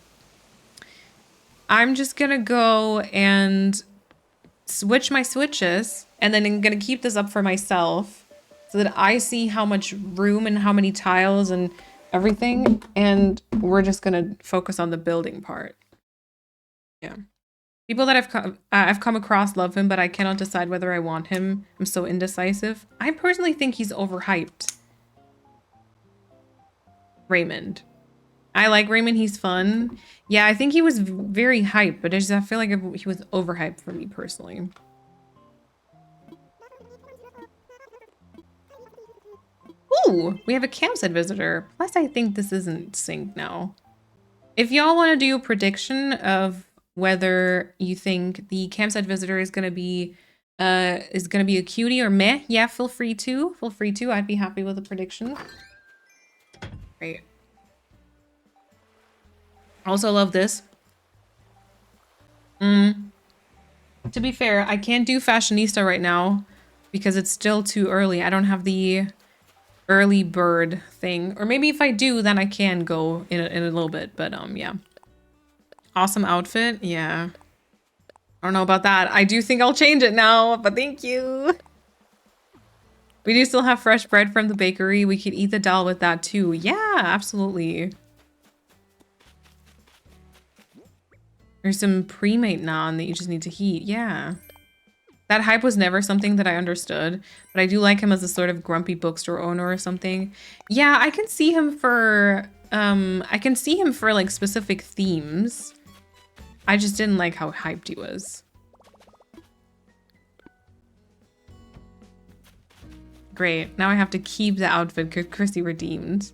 I'm just going to go and switch my switches, and then I'm going to keep this up for myself so that I see how much room and how many tiles and everything, and we're just going to focus on the building part. Yeah. People that I've come across love him, but I cannot decide whether I want him. I'm so indecisive. I personally think he's overhyped. Raymond. I like Raymond, he's fun. Yeah, I think he was very hyped, but I feel like he was overhyped for me personally. Ooh, we have a campsite visitor. Plus, I think this isn't synced now. If y'all want to do a prediction of whether you think the campsite visitor is gonna be a cutie or meh, yeah, feel free to. Feel free to. I'd be happy with a prediction. Great. Also love this. To be fair, I can't do fashionista right now because it's still too early. I don't have the early bird thing. Or maybe if I do, then I can go in a little bit. But yeah. Awesome outfit. Yeah. I don't know about that. I do think I'll change it now, but thank you. We do still have fresh bread from the bakery. We could eat the dal with that too. Yeah, absolutely. There's some pre-made naan that you just need to heat. Yeah. That hype was never something that I understood, but I do like him as a sort of grumpy bookstore owner or something. Yeah, I can see him for like specific themes. I just didn't like how hyped he was. Great. Now I have to keep the outfit because Chrissy redeemed.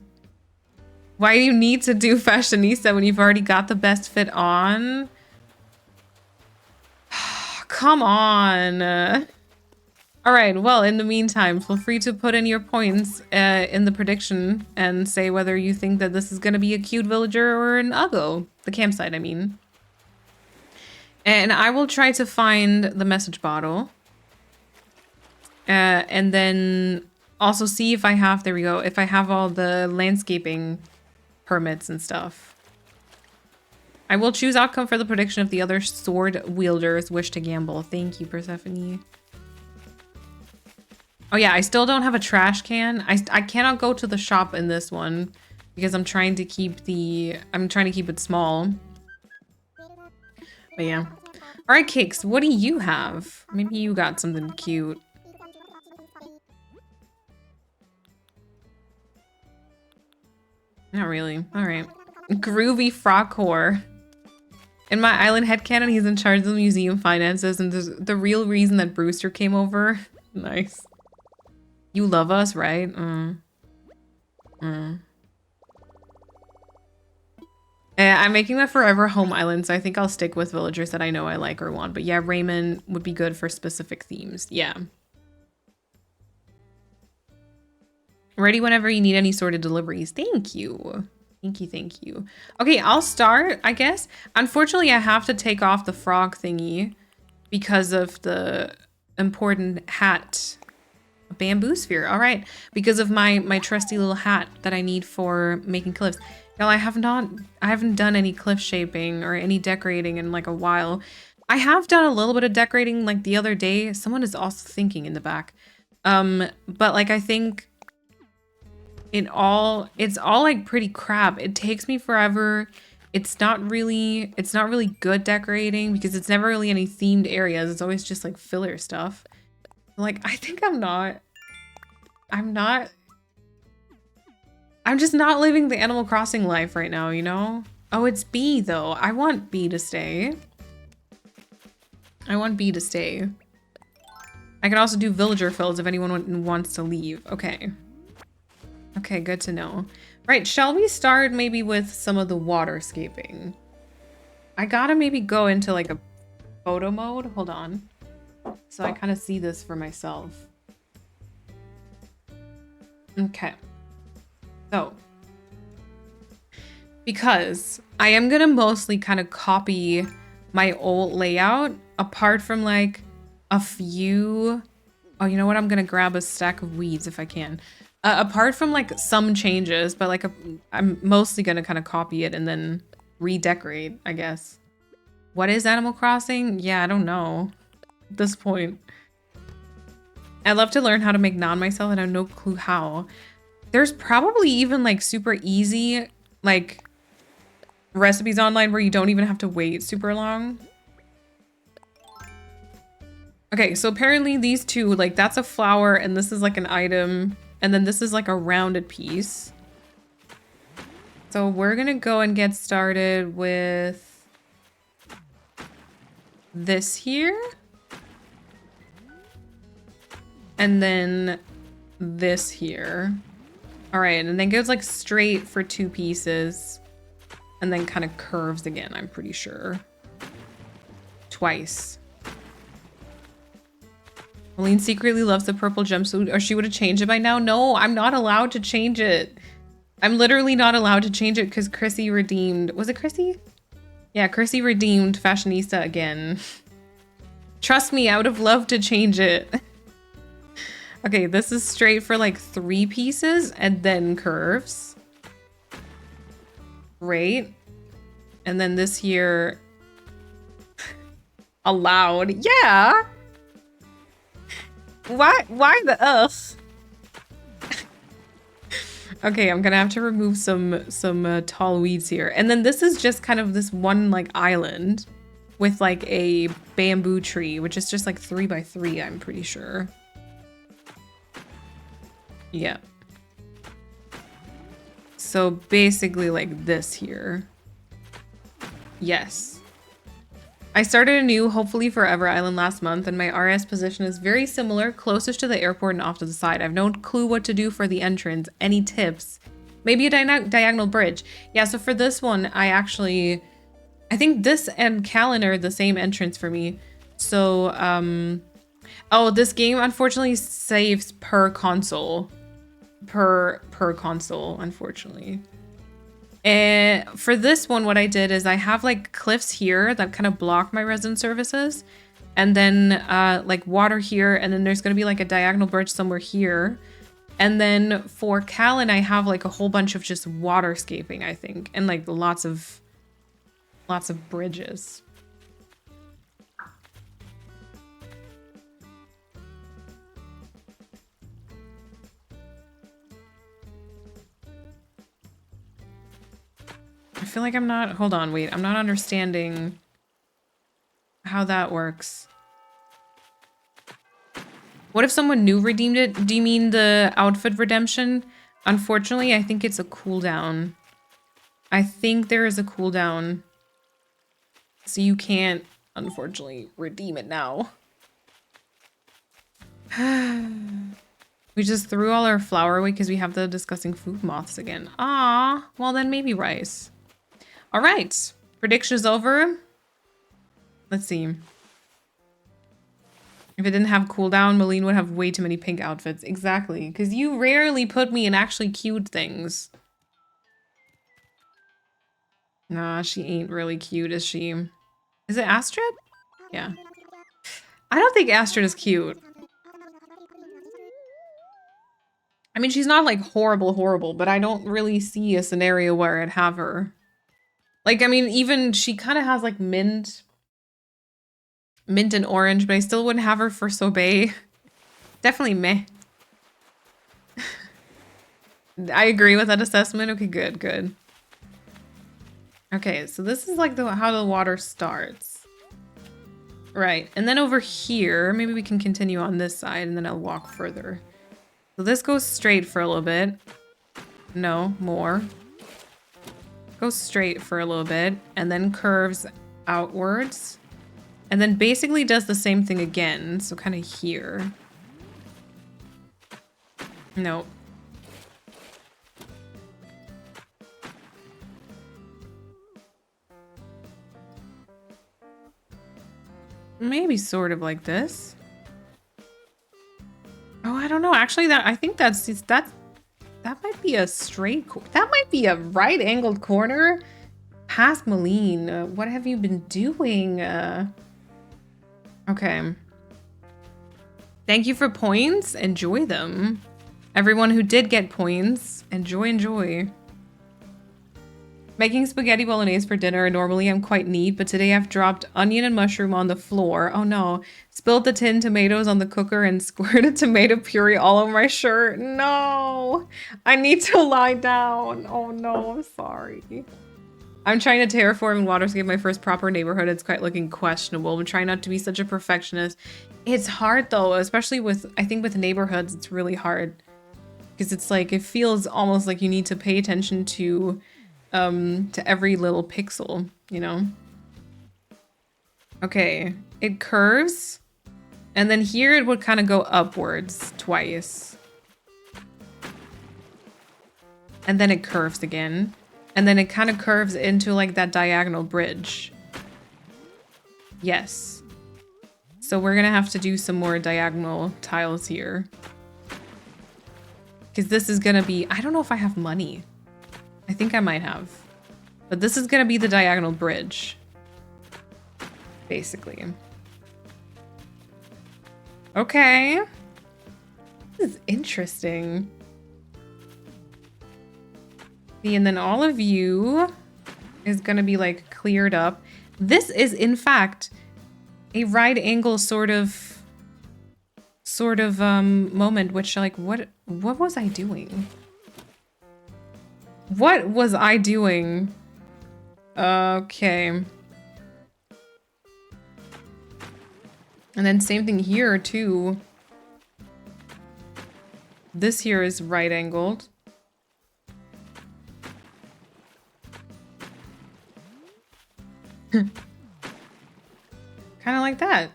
Why do you need to do fashionista when you've already got the best fit on? Come on. All right, well, in the meantime, feel free to put in your points in the prediction and say whether you think that this is going to be a cute villager or an uggo. The campsite, I mean. And I will try to find the message bottle. And then also see if I have, there we go, if I have all the landscaping permits and stuff. I will choose outcome for the prediction if the other sword wielders wish to gamble. Thank you, Persephone. Oh yeah, I still don't have a trash can. I cannot go to the shop in this one because I'm trying to keep it small. But yeah. All right, Cakes, what do you have? Maybe you got something cute. Not really. All right. Groovy frock whore. In my island headcanon, he's in charge of the museum finances, and the real reason that Brewster came over. Nice. You love us, right? I'm making my forever home island, so I think I'll stick with villagers that I know I like or want. But yeah, Raymond would be good for specific themes. Yeah. Ready whenever you need any sort of deliveries. Thank you. Thank you. Okay, I'll start, I guess. Unfortunately, I have to take off the frog thingy because of the important hat. A bamboo sphere, all right. Because of my trusty little hat that I need for making cliffs. Y'all, I haven't done any cliff shaping or any decorating in like a while. I have done a little bit of decorating like the other day. Someone is also thinking in the back. But like I think it's all like pretty crap. It takes me forever. It's not really good decorating because it's never really any themed areas. It's always just like filler stuff. Like I think I'm just not living the Animal Crossing life right now, you know? Oh, it's B though. I want B to stay. I can also do villager fills if anyone wants to leave. Okay. Okay, good to know. Right, shall we start maybe with some of the waterscaping? I gotta maybe go into like a photo mode. Hold on. So I kind of see this for myself. Okay. So, because I am gonna mostly kind of copy my old layout, apart from like a few. Oh, you know what? I'm gonna grab a stack of weeds if I can. Apart from like some changes, but like I'm mostly gonna kind of copy it and then redecorate, I guess. What is Animal Crossing? Yeah, I don't know at this point. I'd love to learn how to make naan myself and I have no clue how. There's probably even like super easy like recipes online where you don't even have to wait super long. Okay, so apparently these two, like that's a flower and this is like an item and then this is like a rounded piece. So we're gonna go and get started with this here. And then this here. All right, and then goes like straight for 2 pieces and then kind of curves again, I'm pretty sure. Twice. Marlene secretly loves the purple jumpsuit, or she would have changed it by now. No, I'm not allowed to change it. I'm literally not allowed to change it because Chrissy redeemed. Was it Chrissy? Yeah, Chrissy redeemed Fashionista again. Trust me, I would have loved to change it. Okay, this is straight for like 3 pieces and then curves. Great. And then this here. Allowed. Yeah. Why the ugh? Okay, I'm gonna have to remove some tall weeds here. And then this is just kind of this one like island with like a bamboo tree, which is just like 3 by 3, I'm pretty sure. Yeah. So basically like this here. Yes. I started a new, hopefully forever island last month, and my RS position is very similar, closest to the airport and off to the side. I have no clue what to do for the entrance. Any tips? Maybe a diagonal bridge. Yeah, so for this one, I think this and Callan are the same entrance for me. So, oh, this game unfortunately saves per console. Per console, unfortunately. And for this one, what I did is I have like cliffs here that kind of block my resin surfaces, and then like water here, and then there's gonna be like a diagonal bridge somewhere here. And then for Callan, I have like a whole bunch of just waterscaping, I think, and like lots of bridges. I feel like I'm not, hold on, wait, I'm not understanding how that works. What if someone new redeemed it? Do you mean the outfit redemption? Unfortunately, I think it's a cooldown. I think there is a cooldown. So you can't, unfortunately, redeem it now. We just threw all our flour away because we have the disgusting food moths again. Ah, well then maybe rice. All right, prediction is over. Let's see. If it didn't have cooldown, Malene would have way too many pink outfits. Exactly, because you rarely put me in actually cute things. Nah, she ain't really cute, is she? Is it Astrid? Yeah. I don't think Astrid is cute. I mean, she's not like horrible, but I don't really see a scenario where I'd have her. Like, I mean, even she kind of has like mint and orange, but I still wouldn't have her for Sorbet. Definitely meh. I agree with that assessment. Okay, good. Okay, so this is like how the water starts. Right, and then over here, maybe we can continue on this side and then I'll walk further. So this goes straight for a little bit. No, more. Goes straight for a little bit and then curves outwards. And then basically does the same thing again. So kind of here. Nope. maybe sort of like this. Oh, I don't know. Actually, I think that might be a straight, that might be a right angled corner. Past Malene, what have you been doing? Okay. Thank you for points. Enjoy them. Everyone who did get points, enjoy. Making spaghetti bolognese for dinner. Normally I'm quite neat, but today I've dropped onion and mushroom on the floor. Oh no. Spilled the tin tomatoes on the cooker and squirted tomato puree all over my shirt. No. I need to lie down. Oh no, I'm sorry. I'm trying to terraform and waterscape my first proper neighborhood. It's quite looking questionable. I'm trying not to be such a perfectionist. It's hard though, especially with, I think with neighborhoods, it's really hard. Because it's like, it feels almost like you need to pay attention to every little pixel, you know? Okay, it curves. And then here it would kind of go upwards twice. And then it curves again. And then it kind of curves into like that diagonal bridge. Yes. So we're gonna have to do some more diagonal tiles here. Because this is gonna be, I don't know if I have money. I think I might have. But this is gonna be the diagonal bridge. Basically. Okay. This is interesting. And then all of you is gonna be like cleared up. This is in fact a right angle sort of moment, which like what was I doing? What was I doing? Okay. And then same thing here too. This here is right angled. Kind of like that.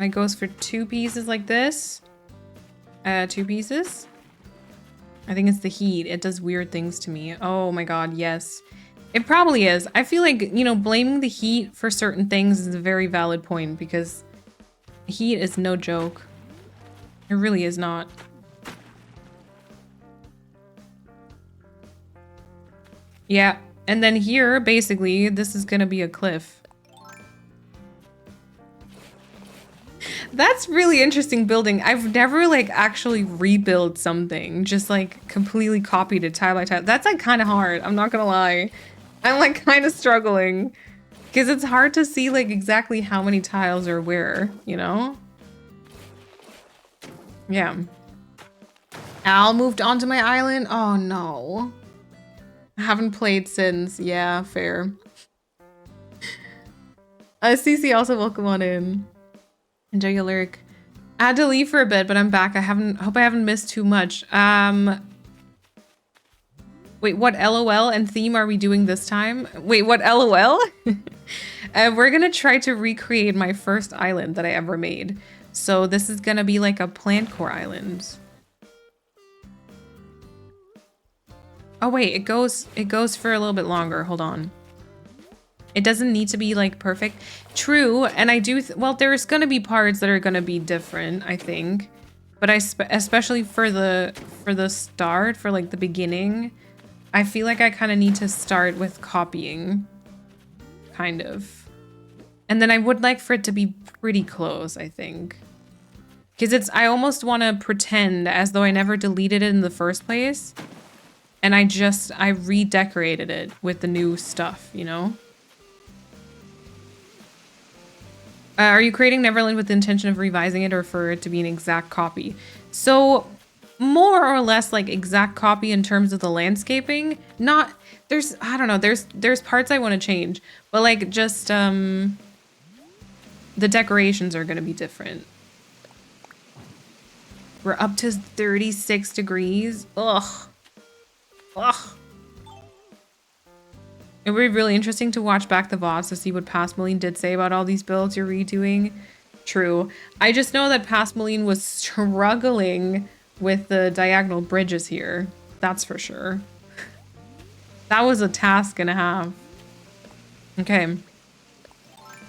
It goes for 2 pieces like this. 2 pieces. I think it's the heat. It does weird things to me. Oh my god, yes. It probably is. I feel like, you know, blaming the heat for certain things is a very valid point because heat is no joke. It really is not. Yeah. And then here, basically, this is gonna be a cliff. That's really interesting building. I've never like actually rebuilt something, just like completely copied it tile by tile. That's like kind of hard. I'm not gonna lie. I'm like kind of struggling because it's hard to see like exactly how many tiles are where, you know? Yeah. Al moved onto my island. Oh no. I haven't played since. Yeah, fair. Cece, also welcome on in. Enjoy your lyric. I had to leave for a bit, but I'm back. Hope I haven't missed too much. Wait, what LOL and theme are we doing this time? Wait, what LOL? We're gonna try to recreate my first island that I ever made. So this is gonna be like a plant core island. Oh wait, it goes for a little bit longer. Hold on. It doesn't need to be like perfect. True, and I do, well, there's gonna be parts that are gonna be different, I think. But especially for the start, for like the beginning, I feel like I kind of need to start with copying. Kind of. And then I would like for it to be pretty close, I think. Because I almost want to pretend as though I never deleted it in the first place. And I redecorated it with the new stuff, you know? Are you creating Neverland with the intention of revising it or for it to be an exact copy? So, more or less like exact copy in terms of the landscaping. Not, I don't know, there's parts I want to change. But like just, the decorations are going to be different. We're up to 36 degrees. Ugh. Ugh. It would be really interesting to watch back the VODs to see what Past Malene did say about all these builds you're redoing. True. I just know that Past Malene was struggling with the diagonal bridges here. That's for sure. That was a task and a half. Okay.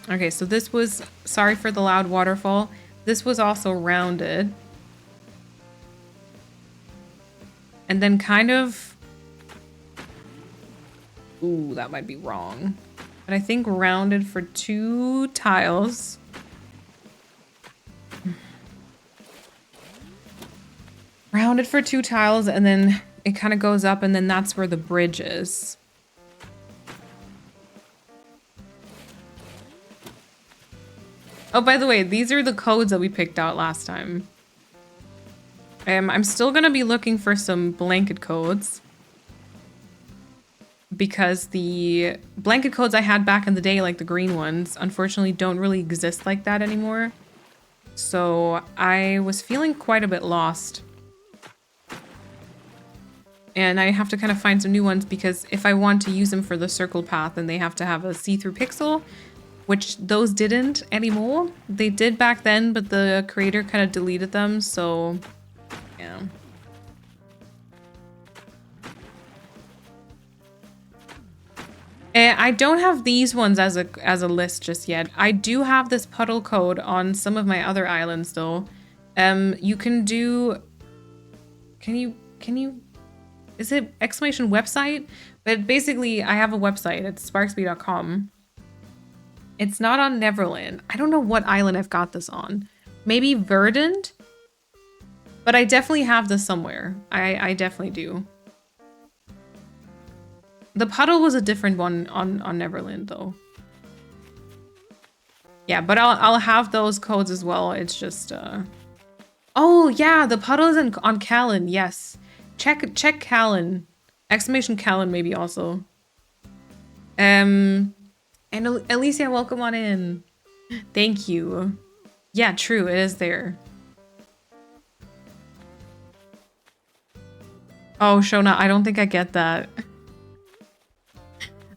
Okay, so this was, sorry for the loud waterfall. This was also rounded. And then kind of, ooh, that might be wrong. But I think rounded for 2 tiles. Rounded for 2 tiles, and then it kind of goes up, and then that's where the bridge is. Oh, by the way, these are the codes that we picked out last time. I'm still gonna be looking for some blanket codes, because the blanket codes I had back in the day, like the green ones, unfortunately don't really exist like that anymore. So I was feeling quite a bit lost. And I have to kind of find some new ones, because if I want to use them for the circle path, then they have to have a see-through pixel, which those didn't anymore. They did back then, but the creator kind of deleted them, so yeah. I don't have these ones as a list just yet. I do have this puddle code on some of my other islands though. You can do, can you, is it exclamation website? But basically I have a website, it's sparksby.com. It's not on Neverland. I don't know what island I've got this on. Maybe Verdant? But I definitely have this somewhere. I definitely do. The puddle was a different one on Neverland though. Yeah, but I'll have those codes as well. It's just oh yeah, the puddle is on Callan, yes. Check Callan. Exclamation Callan maybe also. And Alicia, welcome on in. Thank you. Yeah, true, it is there. Oh, Shona, I don't think I get that.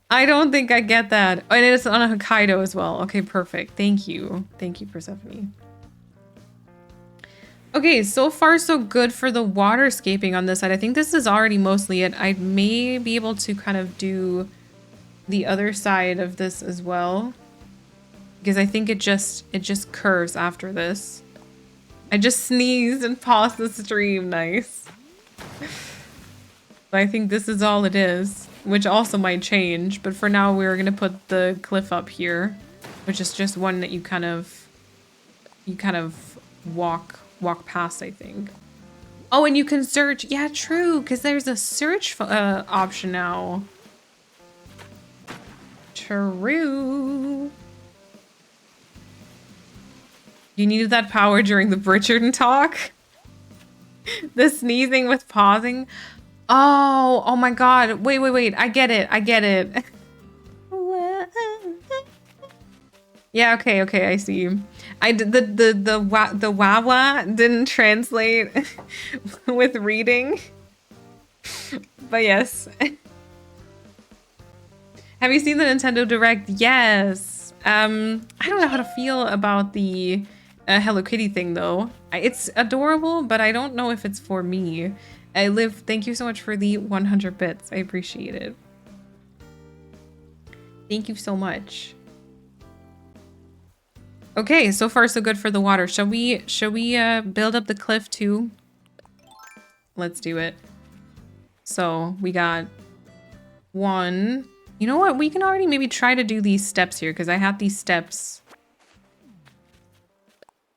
I don't think I get that. And it's on Hokkaido as well. Okay, perfect. Thank you. Thank you, Persephone. Okay, so far so good for the waterscaping on this side. I think this is already mostly it. I may be able to kind of do the other side of this as well, because I think it just curves after this. I just sneezed and paused the stream. Nice. But I think this is all it is, which also might change. But for now, we're gonna put the cliff up here, which is just one that you kind of walk past, I think. Oh, and you can search. Yeah, true, because there's a search option now. True. You needed that power during the Bridgerton talk? The sneezing with pausing? Oh my god. Wait. I get it. Yeah, okay, I see. The wah didn't translate with reading. But yes. Have you seen the Nintendo Direct? Yes. I don't know how to feel about the Hello Kitty thing though. It's adorable, but I don't know if it's for me. Liv, thank you so much for the 100 bits. I appreciate it. Thank you so much. Okay, so far so good for the water. Shall we build up the cliff too? Let's do it. So we got 1. You know what? We can already maybe try to do these steps here, because I had these steps.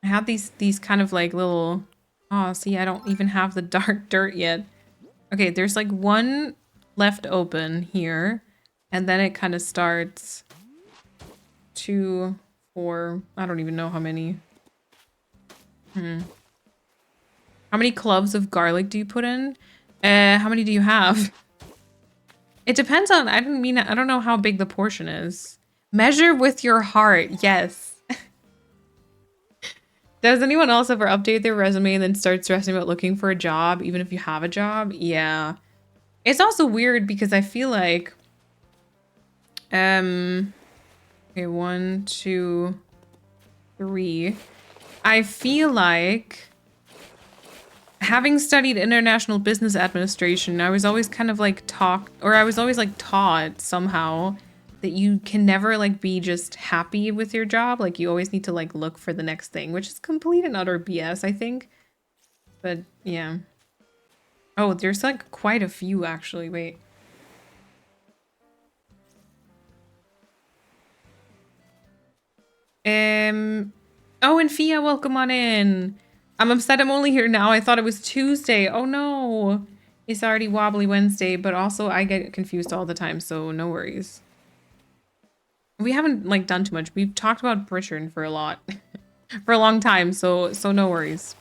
I have these kind of like little, oh, see, I don't even have the dark dirt yet. Okay, there's like 1 left open here, and then it kind of starts 2, 4, I don't even know how many. How many cloves of garlic do you put in? How many do you have? It depends on, I don't know how big the portion is. Measure with your heart, yes. Does anyone else ever update their resume and then start stressing about looking for a job, even if you have a job? Yeah. It's also weird because I feel like, okay, 1, 2, 3. I feel like having studied international business administration, I was always kind of like taught somehow that you can never like be just happy with your job. Like you always need to like look for the next thing, which is complete and utter BS, I think. But yeah. Oh, there's like quite a few actually. Wait. Oh, and Fia, welcome on in. I'm upset I'm only here now. I thought it was Tuesday. Oh no. It's already Wobbly Wednesday, but also I get confused all the time, so no worries. We haven't like done too much. We've talked about Pritchard for a lot. For a long time, so no worries.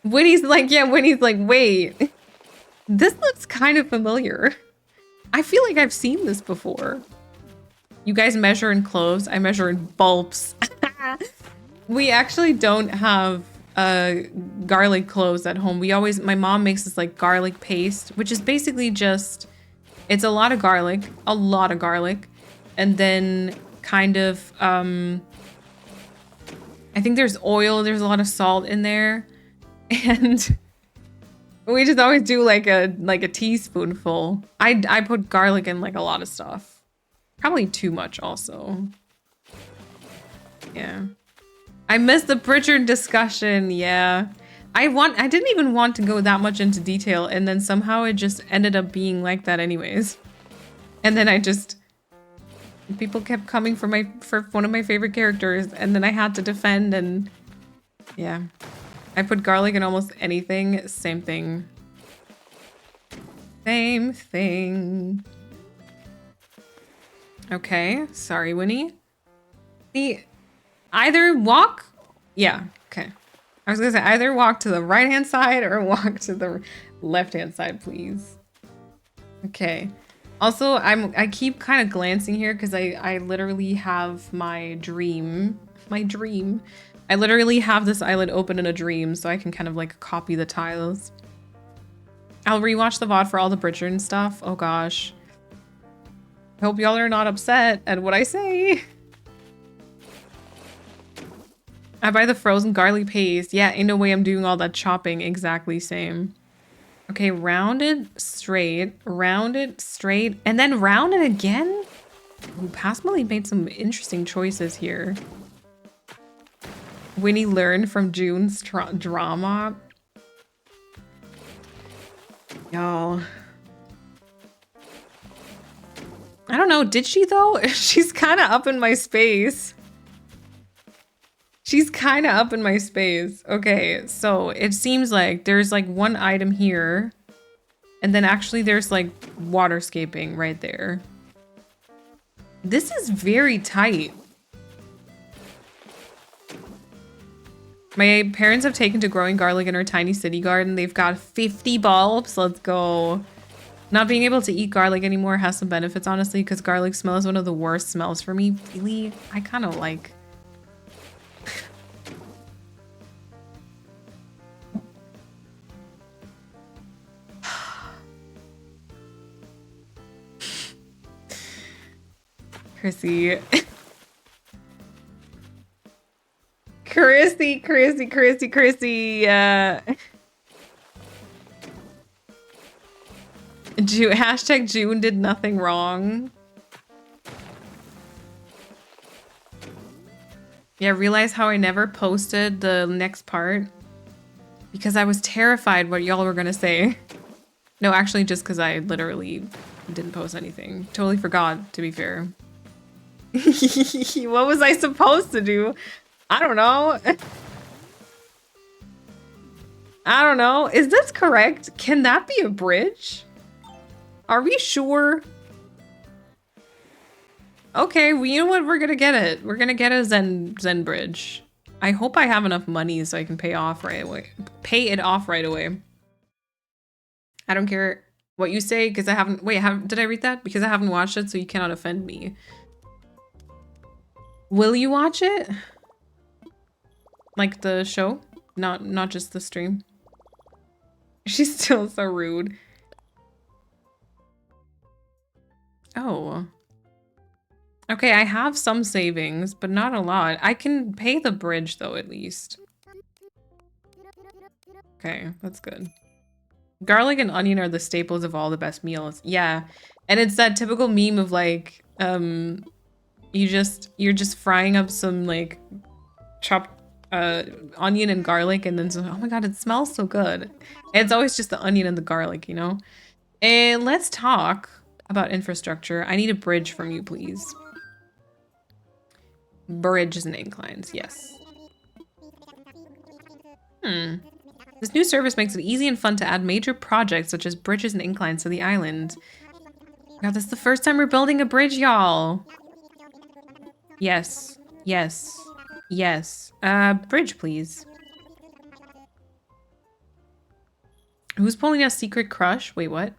Winnie's like, yeah, Winnie's like, wait. This looks kind of familiar. I feel like I've seen this before. You guys measure in cloves. I measure in bulbs. We actually don't have garlic cloves at home. My mom makes this like garlic paste, which is basically just, it's a lot of garlic, and then kind of, I think there's oil, there's a lot of salt in there, and we just always do like a teaspoonful. I put garlic in like a lot of stuff. Probably too much also. Yeah. I missed the Pritchard discussion, yeah. I didn't even want to go that much into detail, and then somehow it just ended up being like that anyways. And then people kept coming for one of my favorite characters, and then I had to defend, and yeah. I put garlic in almost anything, same thing. Same thing. Okay, sorry, Winnie. Either walk, yeah, okay. I was gonna say either walk to the right-hand side or walk to the left-hand side, please. Okay. Also, I keep kind of glancing here because I literally have my dream. I literally have this island open in a dream, so I can kind of like copy the tiles. I'll rewatch the VOD for all the Pritchard and stuff. Oh gosh. I hope y'all are not upset at what I say. I buy the frozen garlic paste. Yeah, ain't no way I'm doing all that chopping. Exactly same. Okay, round it straight, and then round it again? Ooh, Pasmally made some interesting choices here. Winnie learned from June's drama. Y'all. I don't know, did she though? She's kind of up in my space. Okay, so it seems like there's like one item here. And then actually there's like waterscaping right there. This is very tight. My parents have taken to growing garlic in our tiny city garden. They've got 50 bulbs. Let's go. Not being able to eat garlic anymore has some benefits, honestly, because garlic smell is one of the worst smells for me. Really? I kind of like... Chrissy. Chrissy. Hashtag June did nothing wrong. Yeah, realize how I never posted the next part? Because I was terrified what y'all were gonna say. No, actually just because I literally didn't post anything. Totally forgot, to be fair. What was I supposed to do? I don't know. I don't know. Is this correct? Can that be a bridge? Are we sure? Okay, well, you know what? We're gonna get it. We're gonna get a Zen bridge. I hope I have enough money so I can pay it off right away. I don't care what you say because I haven't. Wait, did I read that? Because I haven't watched it, so you cannot offend me. Will you watch it? Like the show? Not just the stream. She's still so rude. Oh. Okay, I have some savings, but not a lot. I can pay the bridge though, at least. Okay, that's good. Garlic and onion are the staples of all the best meals. Yeah, And it's that typical meme of like, you're just frying up some like chopped onion and garlic, and then so, oh my god, it smells so good. And it's always just the onion and the garlic, you know? And let's talk about infrastructure. I need a bridge from you, please. Bridges and inclines, yes. This new service makes it easy and fun to add major projects such as bridges and inclines to the island. God, this is the first time we're building a bridge, y'all. Yes, yes, yes. Bridge, please. Who's pulling a secret crush? Wait, what?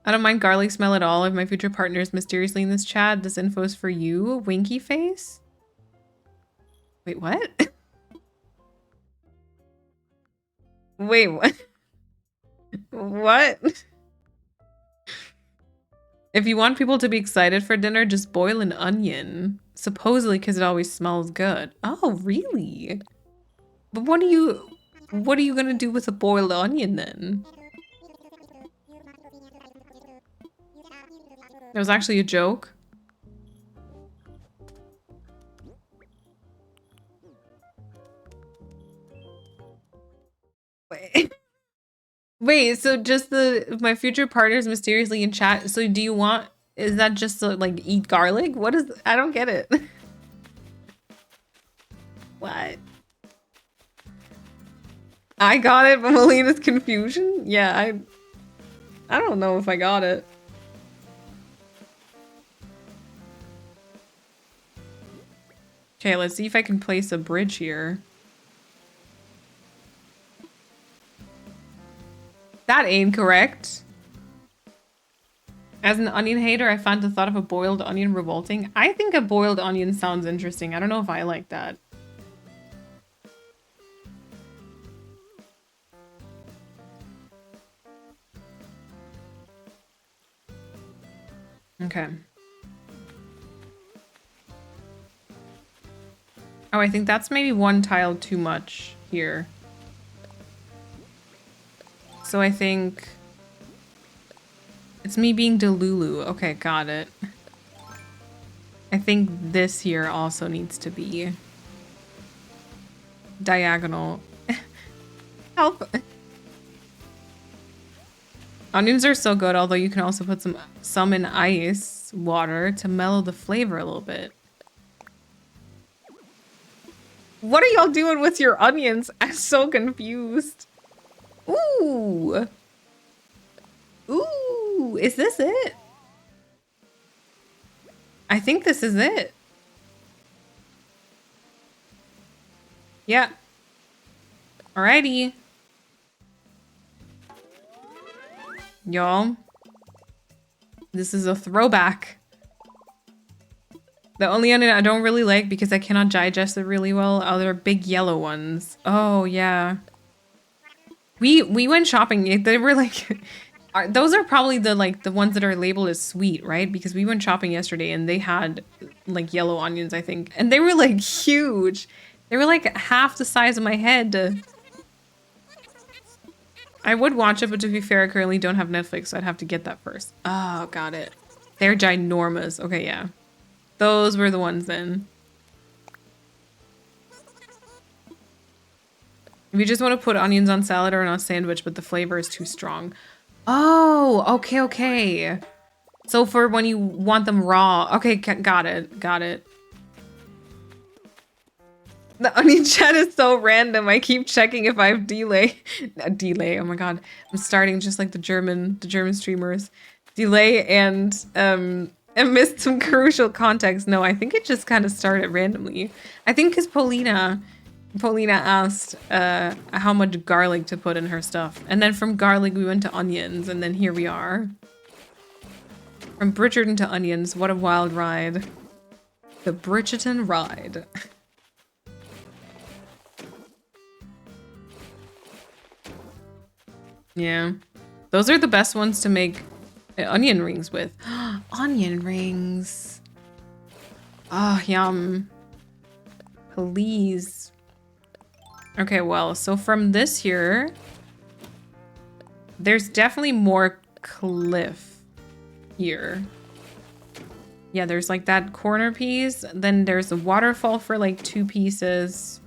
I don't mind garlic smell at all if my future partner is mysteriously in this chat. This info is for you. Winky face? Wait, what? Wait, what? What? If you want people to be excited for dinner, just boil an onion. Supposedly because it always smells good. Oh, really? But what are you gonna do with a boiled onion then? That was actually a joke. Wait. Wait, so just my future partner's mysteriously in chat. So do you want, is that just to like eat garlic? What is, I don't get it. What? I got it, but Melina's confusion? Yeah, I don't know if I got it. Okay, let's see if I can place a bridge here. That ain't correct. As an onion hater, I find the thought of a boiled onion revolting. I think a boiled onion sounds interesting. I don't know if I like that. Okay. Oh, I think that's maybe one tile too much here. So I think it's me being Delulu. Okay, got it. I think this here also needs to be diagonal. Help. Onions are so good, although you can also put some in ice water to mellow the flavor a little bit. What are y'all doing with your onions? I'm so confused. Ooh. Ooh, is this it? I think this is it. Yeah. Alrighty. Y'all. This is a throwback. The only onion I don't really like because I cannot digest it really well are their big yellow ones. Oh, yeah. We went shopping. They were like, those are probably the ones that are labeled as sweet, right? Because we went shopping yesterday and they had like yellow onions, I think, and they were like huge. They were like half the size of my head. I would watch it, but to be fair, I currently don't have Netflix, so I'd have to get that first. Oh, got it. They're ginormous. Okay, yeah. Those were the ones then. If you just want to put onions on salad or on a sandwich, but the flavor is too strong. Oh, okay, okay. So for when you want them raw. Okay, got it, got it. The onion chat is so random. I keep checking if I have delay. Delay, oh my god. I'm starting just like the German streamers. Delay and missed some crucial context. No, I think it just kind of started randomly. I think because Paulina asked how much garlic to put in her stuff. And then from garlic, we went to onions. And then here we are. From Bridgerton to onions. What a wild ride. The Bridgerton ride. Yeah. Those are the best ones to make onion rings with. Onion rings. Oh, yum. Please. Okay, well, so from this here, there's definitely more cliff. here. Yeah, there's like that corner piece. Then there's a waterfall for like 2 pieces.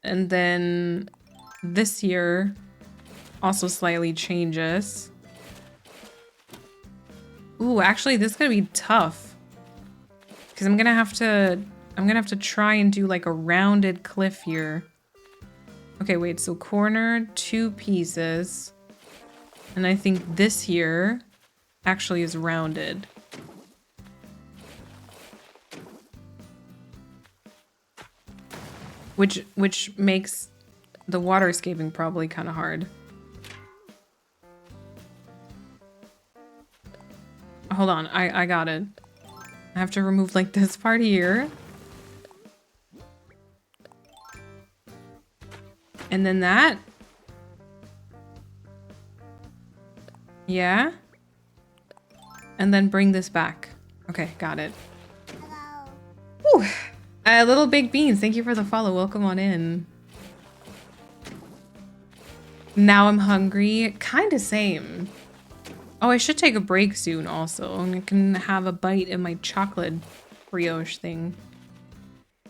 And then this here also slightly changes. Ooh, actually this is gonna be tough. Because I'm gonna have to try and do like a rounded cliff here. Okay, wait, so corner, 2 pieces. And I think this here actually is rounded. Which makes the waterscaping probably kind of hard. Hold on, I got it. I have to remove like this part here. And then that. Yeah. And then bring this back. Okay, got it. Whew. Little Big Beans, thank you for the follow. Welcome on in. Now I'm hungry. Kinda same. Oh, I should take a break soon also. I can have a bite in my chocolate brioche thing.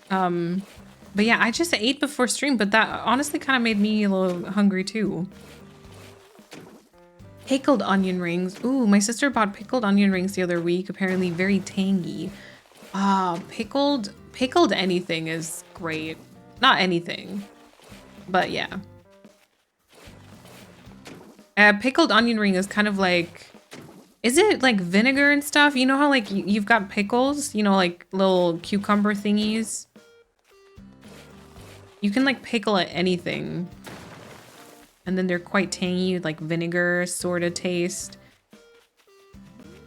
But yeah, I just ate before stream, but that honestly kind of made me a little hungry too. Pickled onion rings. Ooh, my sister bought pickled onion rings the other week. Apparently very tangy. Ah, pickled anything is great. Not anything, but yeah. Pickled onion ring is kind of like, is it like vinegar and stuff? You know how like you've got pickles, you know, like little cucumber thingies? You can like pickle at anything. And then they're quite tangy, like vinegar sort of taste.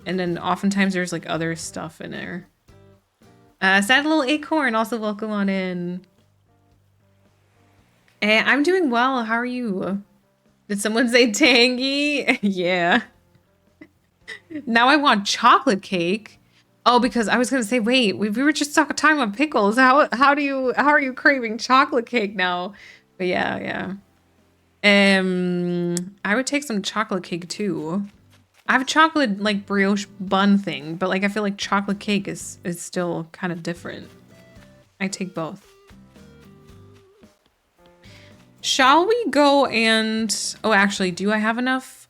And then oftentimes there's like other stuff in there. Sad little acorn, also welcome on in. Hey, I'm doing well, how are you? Did someone say tangy? Yeah. Now I want chocolate cake. Oh, because I was gonna say, wait, we were just talking about pickles. How are you craving chocolate cake now? But yeah. I would take some chocolate cake too. I have a chocolate like brioche bun thing, but like I feel like chocolate cake is still kind of different. I take both. Shall we go and oh, actually, do I have enough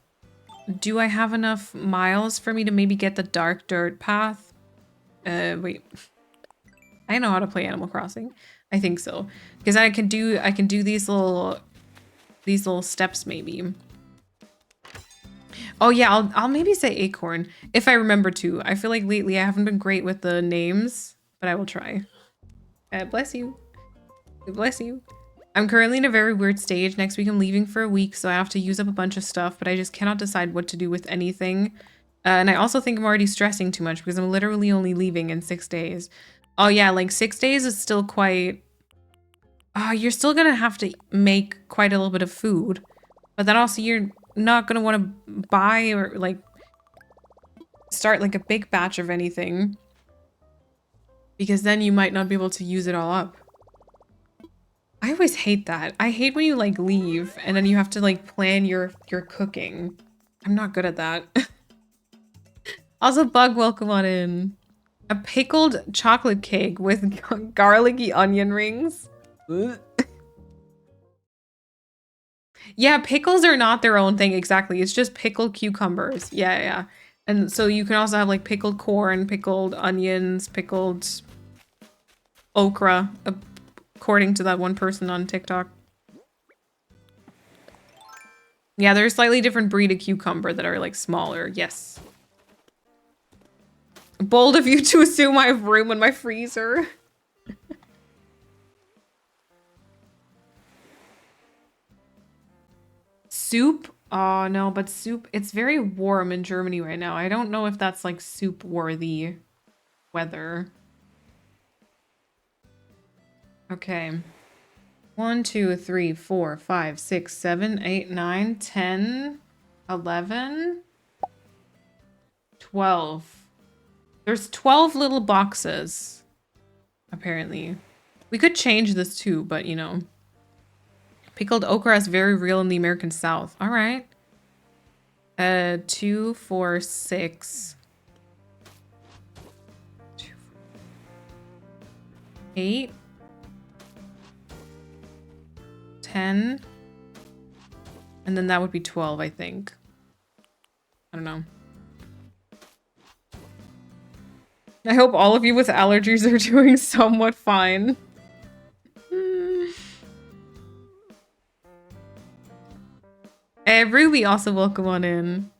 miles for me to maybe get the dark dirt path? Wait. I know how to play Animal Crossing. I think so. Because I can do these little steps maybe. Oh yeah, I'll maybe say acorn if I remember to. I feel like lately I haven't been great with the names, but I will try. Bless you. Bless you. I'm currently in a very weird stage. Next week I'm leaving for a week, so I have to use up a bunch of stuff, but I just cannot decide what to do with anything. And I also think I'm already stressing too much because I'm literally only leaving in 6 days. Oh yeah, like 6 days is still quite... you're still gonna have to make quite a little bit of food. But then also you're not gonna want to buy or like start like a big batch of anything. Because then you might not be able to use it all up. I always hate that. I hate when you like leave and then you have to like plan your cooking. I'm not good at that. Also, Bug, welcome on in. A pickled chocolate cake with garlicky onion rings. Yeah, pickles are not their own thing exactly. It's just pickled cucumbers. Yeah. And so you can also have like pickled corn, pickled onions, pickled okra, according to that one person on TikTok. Yeah, there's slightly different breed of cucumber that are like smaller. Yes. Bold of you to assume I have room in my freezer. Soup? Oh no, but soup, it's very warm in Germany right now. I don't know if that's like soup worthy weather. Okay. 1, 2, 3, 4, 5, 6, 7, 8, 9, 10, 11, 12. There's 12 little boxes, apparently. We could change this too, but you know. Pickled okra is very real in the American South. All right. 2, 4, 6. 2, 8. 10. And then that would be 12, I think. I don't know. I hope all of you with allergies are doing somewhat fine. Ruby, also welcome on in.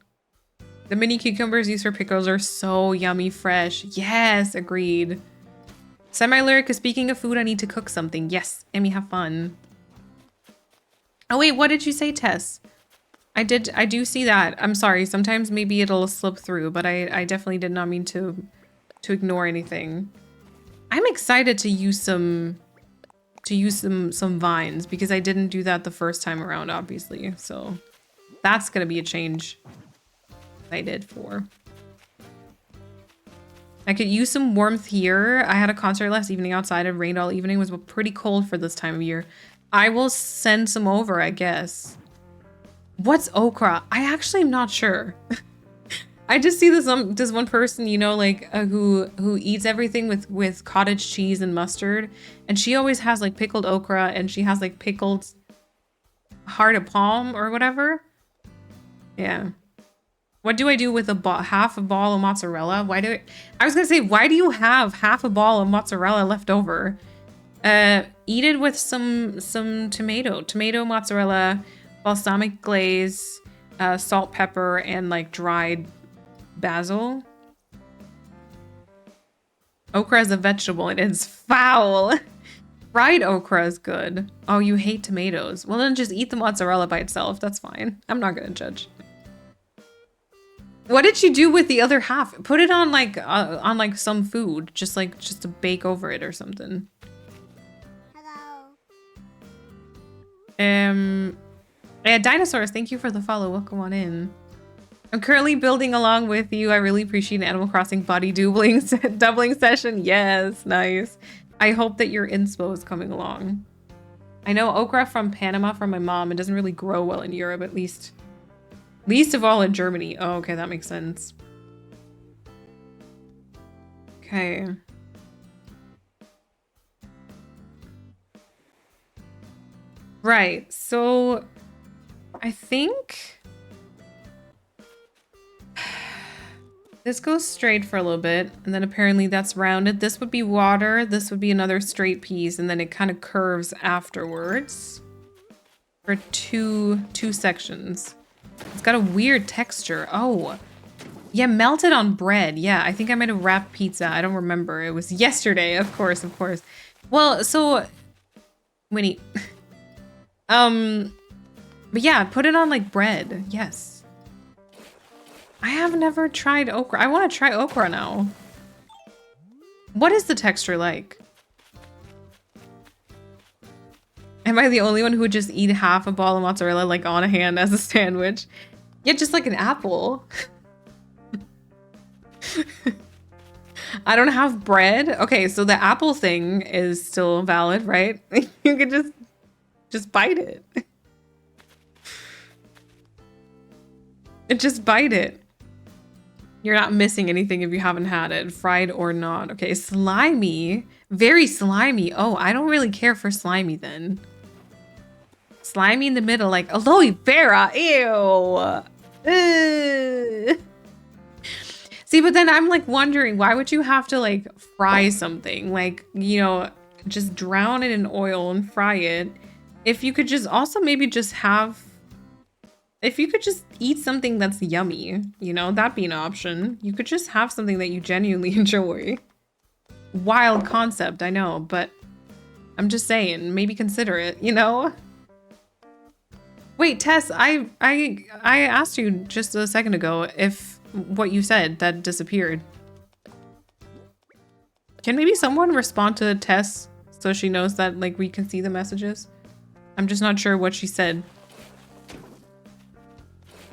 The mini cucumbers used for pickles are so yummy fresh. Yes, agreed. Semi-lyric is speaking of food, I need to cook something. Yes, Emmy, have fun. Oh wait, what did you say, Tess? I do see that. I'm sorry, sometimes maybe it'll slip through, but I definitely did not mean to ignore anything. I'm excited to use some vines because I didn't do that the first time around, obviously. So that's gonna be a change I did for. I could use some warmth here. I had a concert last evening outside. It rained all evening. It was pretty cold for this time of year. I will send some over, I guess. What's okra? I actually am not sure. I just see this one person, you know, like who eats everything with cottage cheese and mustard, and she always has like pickled okra, and she has like pickled heart of palm or whatever. Yeah. What do I do with half a ball of mozzarella? I was gonna say, why do you have half a ball of mozzarella left over? Eat it with some tomato, mozzarella, balsamic glaze, salt, pepper, and like dried basil. Okra is a vegetable. It is foul. Fried okra is good. Oh, you hate tomatoes. Well, then just eat the mozzarella by itself. That's fine. I'm not gonna judge. What did you do with the other half? Put it on like some food, just to bake over it or something. Hello. Yeah, dinosaurs. Thank you for the follow. Welcome on in. I'm currently building along with you. I really appreciate an Animal Crossing body doubling session. Yes, nice. I hope that your inspo is coming along. I know okra from Panama from my mom. It doesn't really grow well in Europe, at least. Least of all in Germany. Oh, okay, that makes sense. Okay. Right, so I think this goes straight for a little bit, and then apparently that's rounded. This would be water, this would be another straight piece, and then it kind of curves afterwards for two sections. It's got a weird texture. Oh, yeah, melted on bread. Yeah, I think I might have wrapped pizza. I don't remember. It was yesterday, of course. Well, so Winnie, but yeah, put it on like bread. Yes. I have never tried okra. I want to try okra now. What is the texture like? Am I the only one who would just eat half a ball of mozzarella like on a hand as a sandwich? Yeah, just like an apple. I don't have bread. Okay, so the apple thing is still valid, right? You could just bite it. Just bite it. You're not missing anything if you haven't had it, fried or not. Okay, slimy. Very slimy. Oh, I don't really care for slimy then. Slimy in the middle, like aloe vera. Ew. Ugh. See, but then I'm like wondering, why would you have to like fry something? Like, you know, just drown it in oil and fry it. If you could just also maybe just have, if you could just eat something that's yummy, you know, that'd be an option. You could just have something that you genuinely enjoy. Wild concept, I know, but I'm just saying, maybe consider it, you know? Wait, Tess, I asked you just a second ago if what you said that disappeared. Can maybe someone respond to Tess so she knows that like we can see the messages? I'm just not sure what she said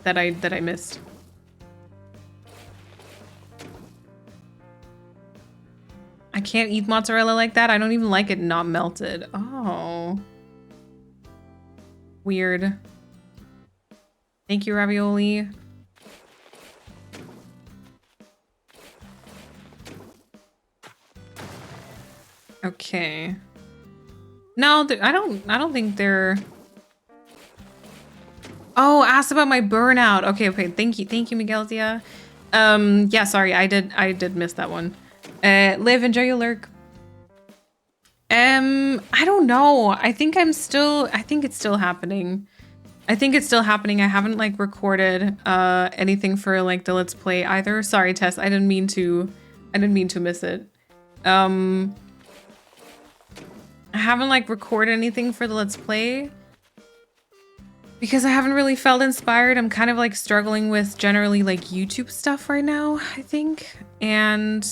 that I missed. I can't eat mozzarella like that. I don't even like it not melted. Oh. Weird. Thank you, Ravioli. Okay. No, I don't think they're... Oh, asked about my burnout. Okay, okay. Thank you, Miguelzia. Yeah, sorry, I did miss that one. Liv, enjoy your lurk. I don't know. I think it's still happening. I think it's still happening. I haven't like recorded anything for like the Let's Play either. Sorry, Tess. I didn't mean to miss it. I haven't like recorded anything for the Let's Play because I haven't really felt inspired. I'm kind of like struggling with generally like YouTube stuff right now, I think. And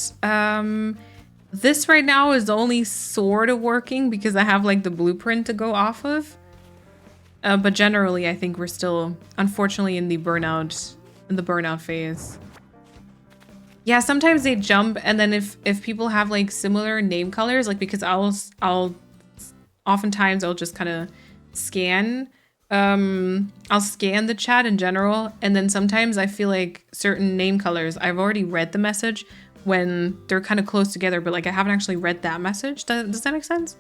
this right now is only sort of working because I have like the blueprint to go off of. But generally, I think we're still, unfortunately, in the burnout phase. Yeah, sometimes they jump, and then if people have like similar name colors, like because oftentimes I'll just kind of scan, I'll scan the chat in general, and then sometimes I feel like certain name colors, I've already read the message when they're kind of close together, but like I haven't actually read that message. Does that make sense?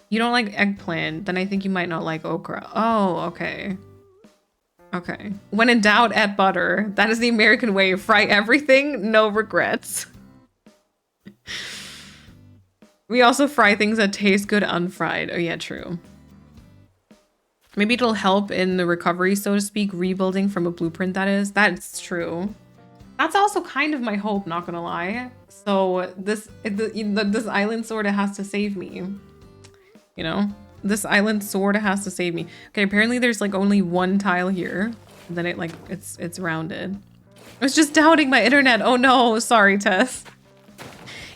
You don't like eggplant, then I think you might not like okra. Oh, okay. Okay. When in doubt, add butter. That is the American way. Fry everything, no regrets. We also fry things that taste good unfried. Oh yeah, true. Maybe it'll help in the recovery, so to speak, rebuilding from a blueprint that is. That's true. That's also kind of my hope, not gonna lie. So this island sort of has to save me. You know, this island sort of has to save me. Okay, apparently there's like only one tile here. And then it's rounded. I was just doubting my internet. Oh no, sorry, Tess.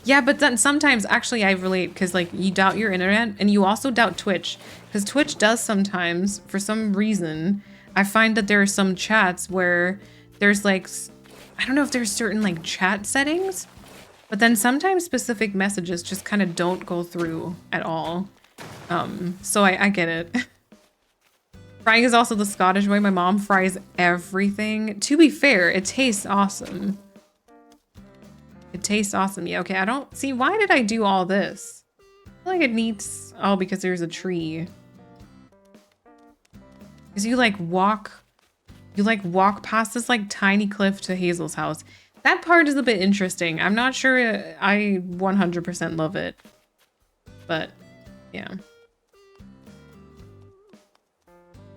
Yeah, but then sometimes actually I relate because like you doubt your internet and you also doubt Twitch. Because Twitch does sometimes, for some reason, I find that there are some chats where there's like, I don't know if there's certain like chat settings, but then sometimes specific messages just kind of don't go through at all. So I get it. Frying is also the Scottish way. My mom fries everything. To be fair, it tastes awesome. It tastes awesome. Yeah, okay, I don't see, why did I do all this? I feel like it needs, oh, because there's a tree. Because you walk past this like tiny cliff to Hazel's house. That part is a bit interesting. I'm not sure I 100% love it, but yeah.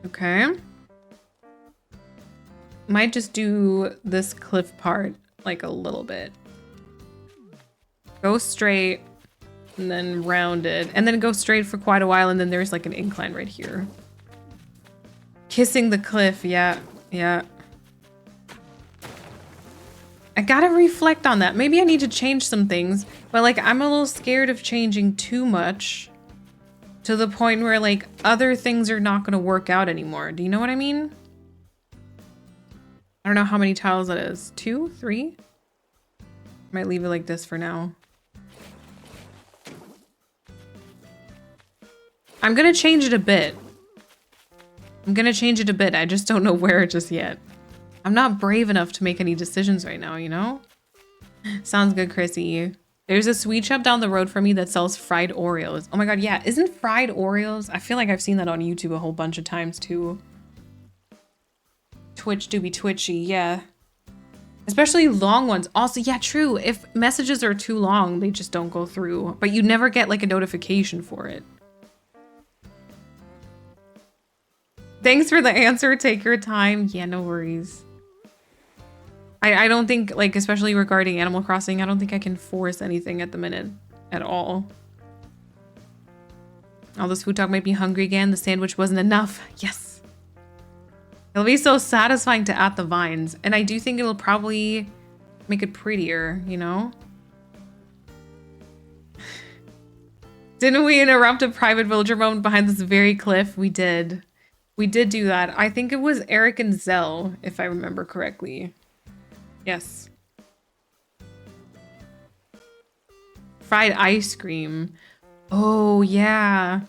Okay. Might just do this cliff part like a little bit. Go straight and then rounded and then go straight for quite a while and then there's like an incline right here. Kissing the cliff, yeah, yeah. I gotta reflect on that. Maybe I need to change some things, but like I'm a little scared of changing too much to the point where like other things are not gonna work out anymore. Do you know what I mean? I don't know how many tiles that is. 2, 3? Might leave it like this for now. I'm gonna change it a bit. I just don't know where just yet. I'm not brave enough to make any decisions right now, you know? Sounds good, Chrissy. There's a sweet shop down the road from me that sells fried Oreos. Oh my god, yeah. Isn't fried Oreos? I feel like I've seen that on YouTube a whole bunch of times too. Twitch do be twitchy, yeah. Especially long ones. Also, yeah, true. If messages are too long, they just don't go through. But you never get like a notification for it. Thanks for the answer. Take your time. Yeah, no worries. I don't think, like, especially regarding Animal Crossing, I don't think I can force anything at the minute at all. All this food talk made me hungry again. The sandwich wasn't enough. Yes. It'll be so satisfying to add the vines. And I do think it'll probably make it prettier, you know? Didn't we interrupt a private villager moment behind this very cliff? We did. We did do that. I think it was Eric and Zell, if I remember correctly. Yes. Fried ice cream. Oh, yeah.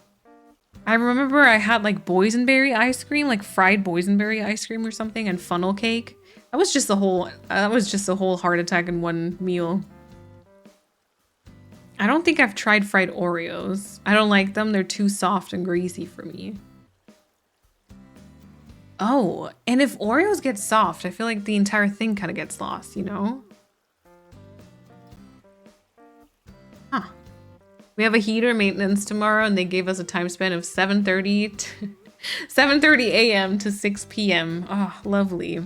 I remember I had like boysenberry ice cream, like fried boysenberry ice cream or something, and funnel cake. That was just a whole heart attack in one meal. I don't think I've tried fried Oreos. I don't like them. They're too soft and greasy for me. Oh, and if Oreos get soft, I feel like the entire thing kind of gets lost, you know? Huh. We have a heater maintenance tomorrow, and they gave us a time span of 7:30 to 7:30 a.m. to 6 p.m. Oh, lovely.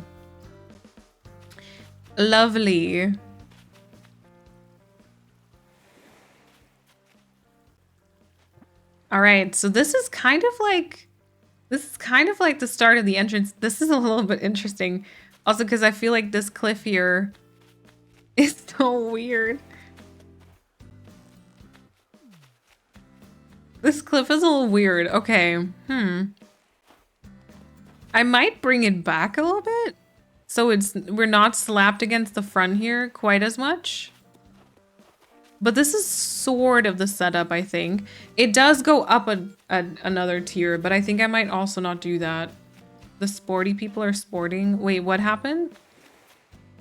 Lovely. All right, so this is kind of like the start of the entrance. This is a little bit interesting. Also, because I feel like this cliff here is so weird. This cliff is a little weird. Okay. I might bring it back a little bit. So we're not slapped against the front here quite as much. But this is sort of the setup, I think. It does go up another tier, but I think I might also not do that. The sporty people are sporting. Wait, what happened?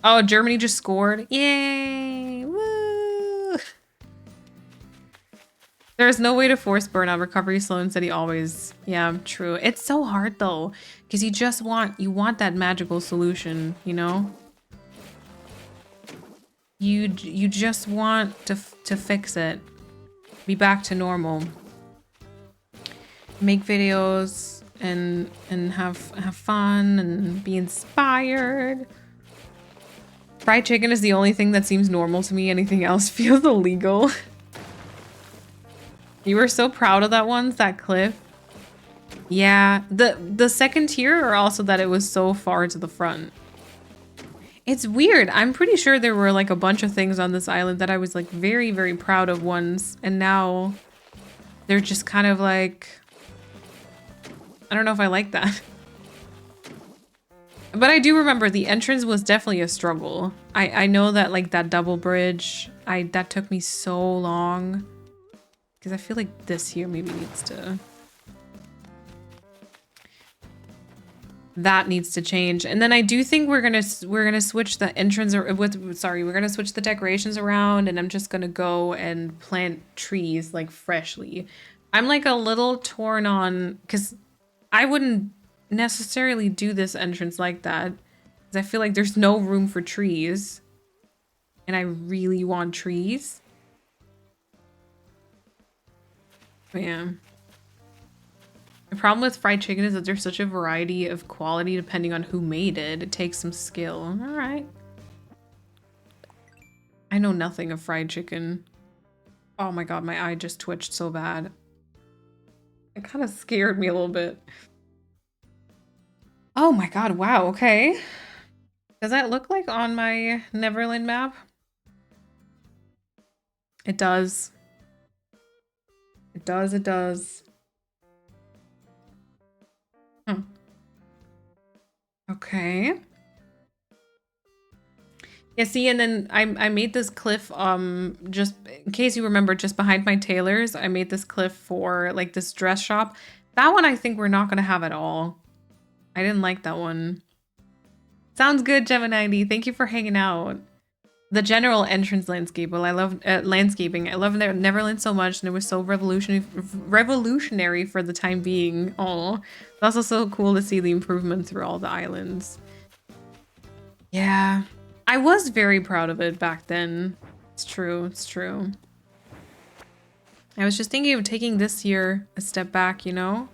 Oh, Germany just scored. Yay! Woo! There's no way to force burnout. Recovery slow and steady always. Yeah, true. It's so hard though, because you want that magical solution, you know? You just want to fix it. Be back to normal. Make videos and have fun and be inspired. Fried chicken is the only thing that seems normal to me. Anything else feels illegal. You were so proud of that once, that cliff. Yeah, the second tier, or also that it was so far to the front. It's weird. I'm pretty sure there were like a bunch of things on this island that I was like very, very proud of once, and now they're just kind of like, I don't know if I like that. But I do remember the entrance was definitely a struggle. I know that like that double bridge, that took me so long. Because I feel like this here maybe needs to... That needs to change. And then I do think we're gonna switch the entrance, we're gonna switch the decorations around, and I'm just gonna go and plant trees like freshly. I'm like a little torn on, because I wouldn't necessarily do this entrance like that, because I feel like there's no room for trees, and I really want trees. But yeah. The problem with fried chicken is that there's such a variety of quality depending on who made it. It takes some skill. All right. I know nothing of fried chicken. Oh my god, my eye just twitched so bad. It kind of scared me a little bit. Oh my god, wow, okay. Does that look like on my Neverland map? It does. It does, it does. Hmm. Okay. Yeah, see, and then I made this cliff, just in case you remember, just behind my tailors, I made this cliff for like this dress shop. That one I think we're not gonna have at all. I didn't like that one. Sounds good, Gemini. Thank you for hanging out. The general entrance landscape. Well, I love landscaping. I love Neverland so much, and it was so revolutionary for the time being. Oh, it's also so cool to see the improvement through all the islands. Yeah, I was very proud of it back then. It's true. It's true. I was just thinking of taking this year a step back, you know?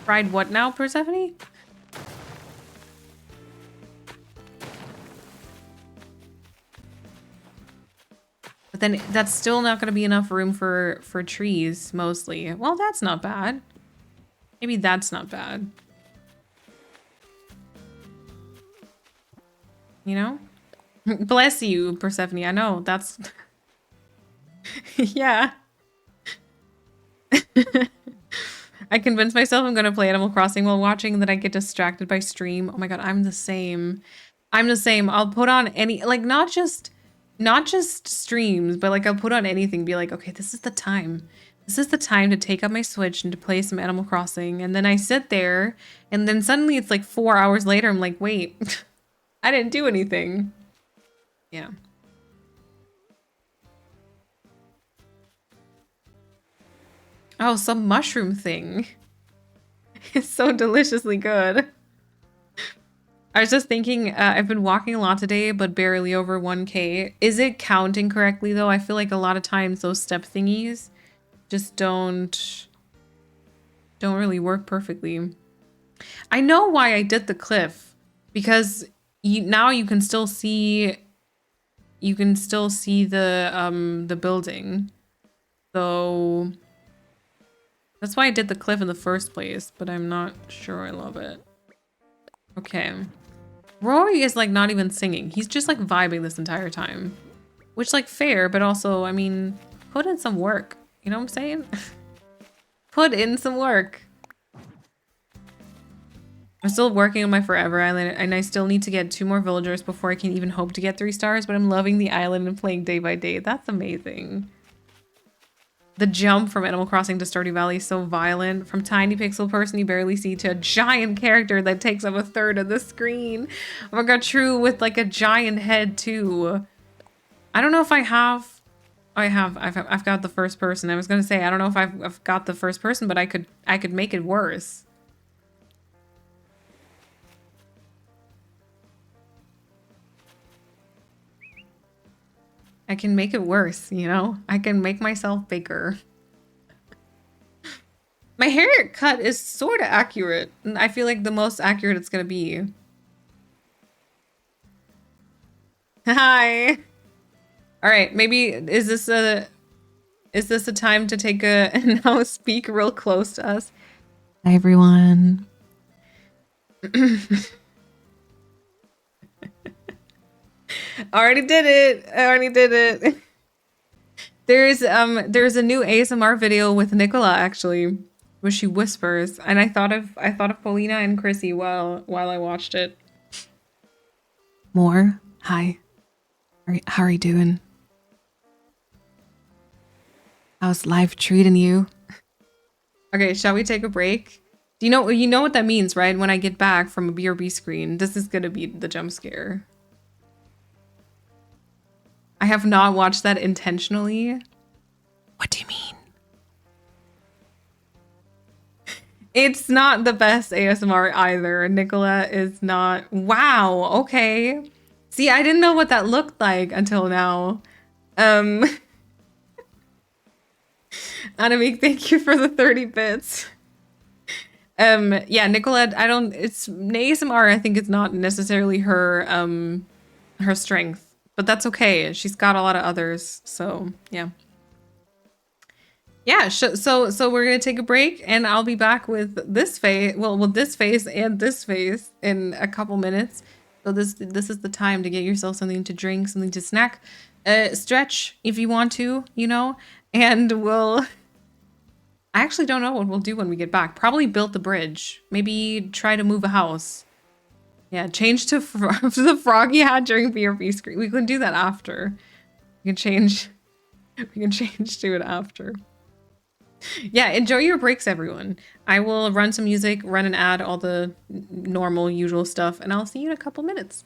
Fried what now, Persephone? But then that's still not going to be enough room for trees, mostly. Well, that's not bad. Maybe that's not bad. You know? Bless you, Persephone. I know, that's... yeah. I convinced myself I'm going to play Animal Crossing while watching, and then I get distracted by stream. Oh my god, I'm the same. I'm the same. I'll put on any... Like, not just streams, but like I'll put on anything, be like, okay, this is the time. This is the time to take up my Switch and to play some Animal Crossing. And then I sit there, and then suddenly it's like 4 hours later, I'm like, wait, I didn't do anything. Yeah. Oh, some mushroom thing. It's so deliciously good. I was just thinking, I've been walking a lot today, but barely over 1K. Is it counting correctly though? I feel like a lot of times those step thingies just don't really work perfectly. I know why I did the cliff, because now you can still see the building. So that's why I did the cliff in the first place, but I'm not sure I love it. Okay. Rory is like not even singing. He's just like vibing this entire time. Which like fair, but also, I mean, put in some work. You know what I'm saying? Put in some work. I'm still working on my Forever Island, and I still need to get 2 more villagers before I can even hope to get 3 stars, but I'm loving the island and playing day by day. That's amazing. The jump from Animal Crossing to Stardew Valley is so violent. From tiny pixel person you barely see to a giant character that takes up 1/3 of the screen. Oh my god, true, with like a giant head too. I don't know if I have... I've got the first person. I was gonna say, I don't know if I've got the first person, but I could make it worse. I can make it worse, you know? I can make myself bigger. My haircut is sort of accurate. I feel like the most accurate it's gonna be. Hi. All right, maybe is this a time to take a now speak real close to us? Hi everyone. Already did it. I already did it. There's a new ASMR video with Nicola actually, where she whispers, and I thought of Paulina and Chrissy while I watched it. More? Hi. How are you doing? How's life treating you? Okay, shall we take a break? Do you know what that means, right? When I get back from a BRB screen, this is gonna be the jump scare. I have not watched that intentionally. What do you mean? It's not the best ASMR either. Nicola is not. Wow, okay. See, I didn't know what that looked like until now. Anamik, thank you for the 30 bits. Yeah, Nicola, it's ASMR, I think it's not necessarily her her strength, but that's okay. She's got a lot of others, so yeah. Yeah, so we're gonna take a break, and I'll be back with this face, with this face and this face in a couple minutes. So this is the time to get yourself something to drink, something to snack, stretch if you want to, you know, and I actually don't know what we'll do when we get back. Probably build the bridge. Maybe try to move a house. Yeah, change to the frog you had during BRB Screen. We can do that after. We can change to it after. Yeah, enjoy your breaks, everyone. I will run some music, run an ad, all the normal, usual stuff, and I'll see you in a couple minutes.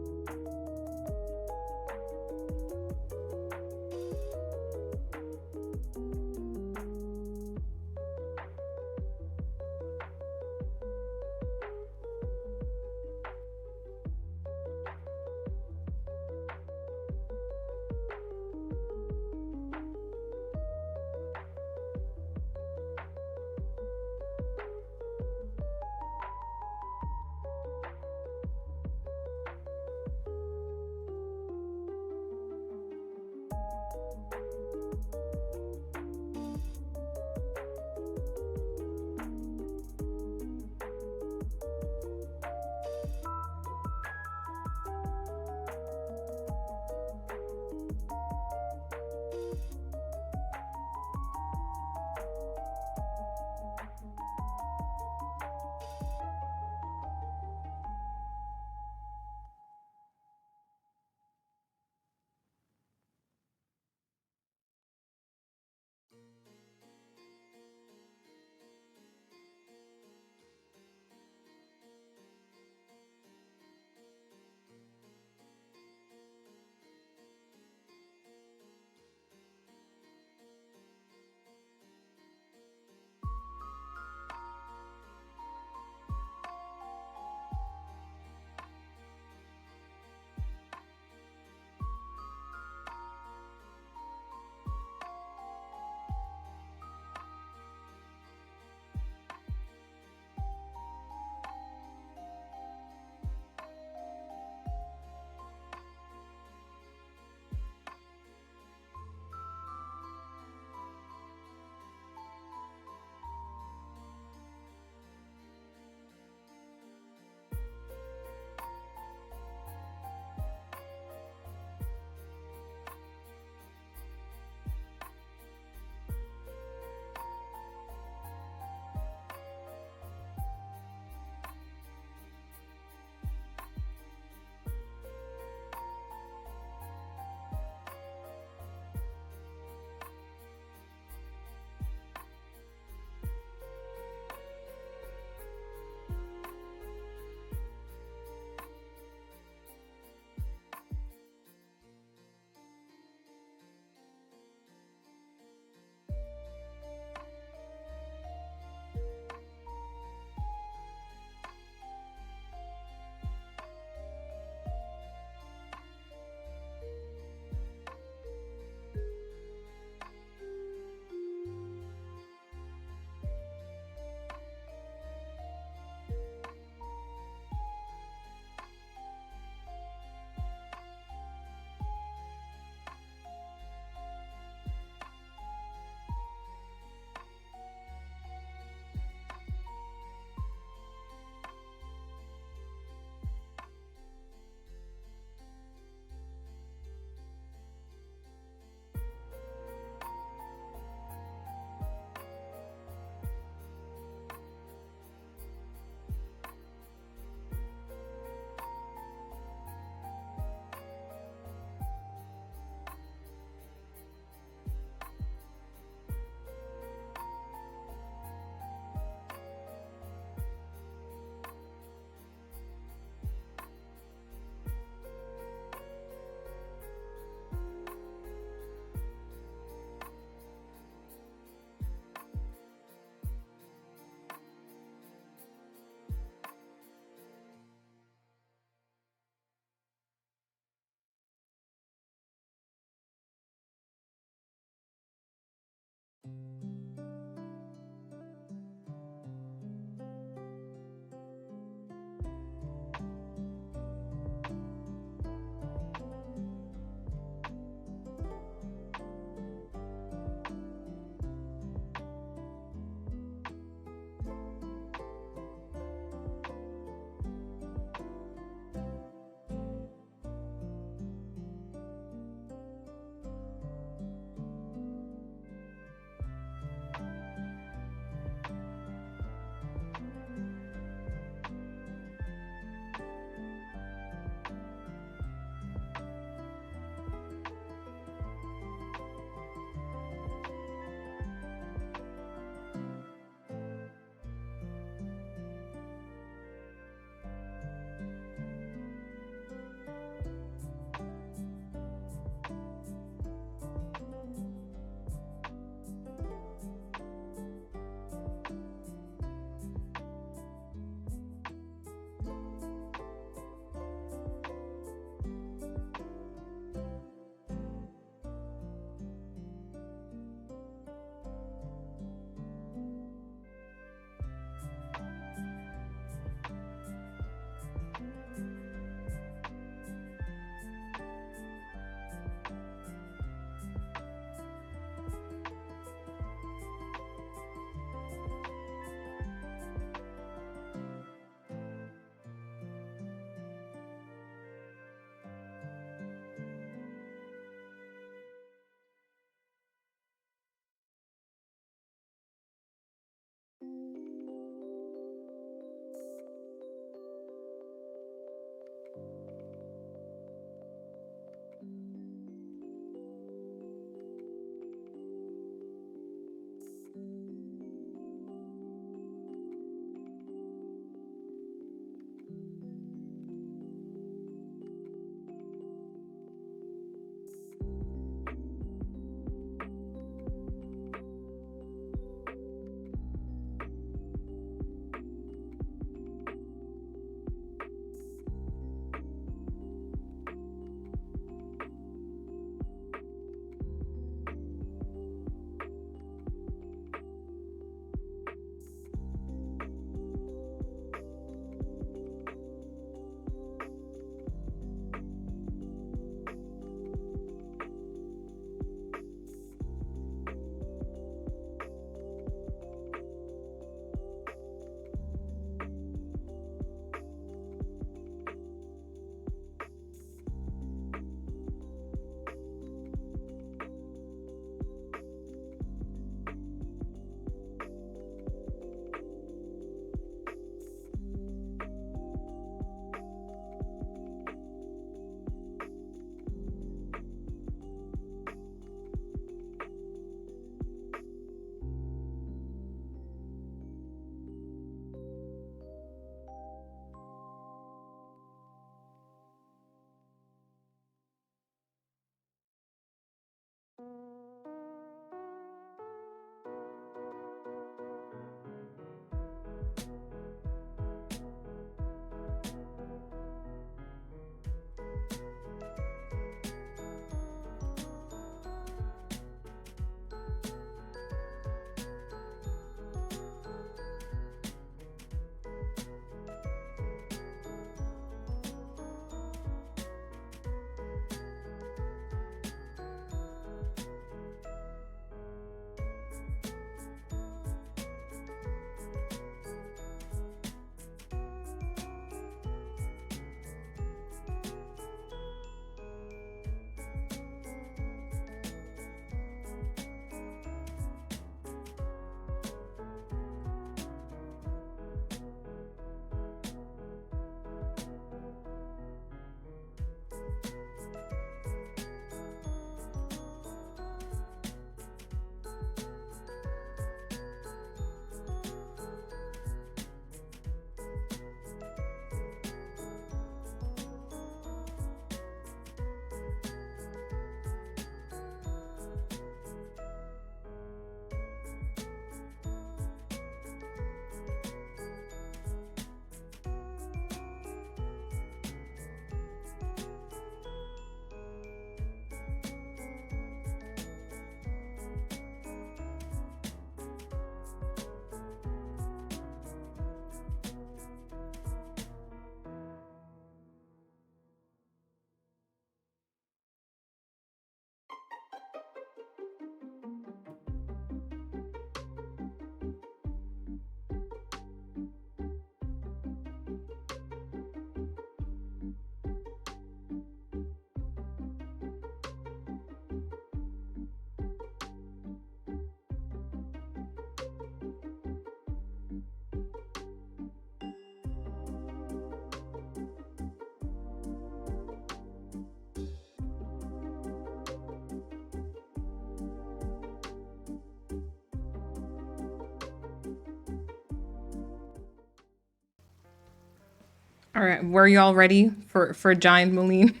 All right, were you all ready for giant Moline?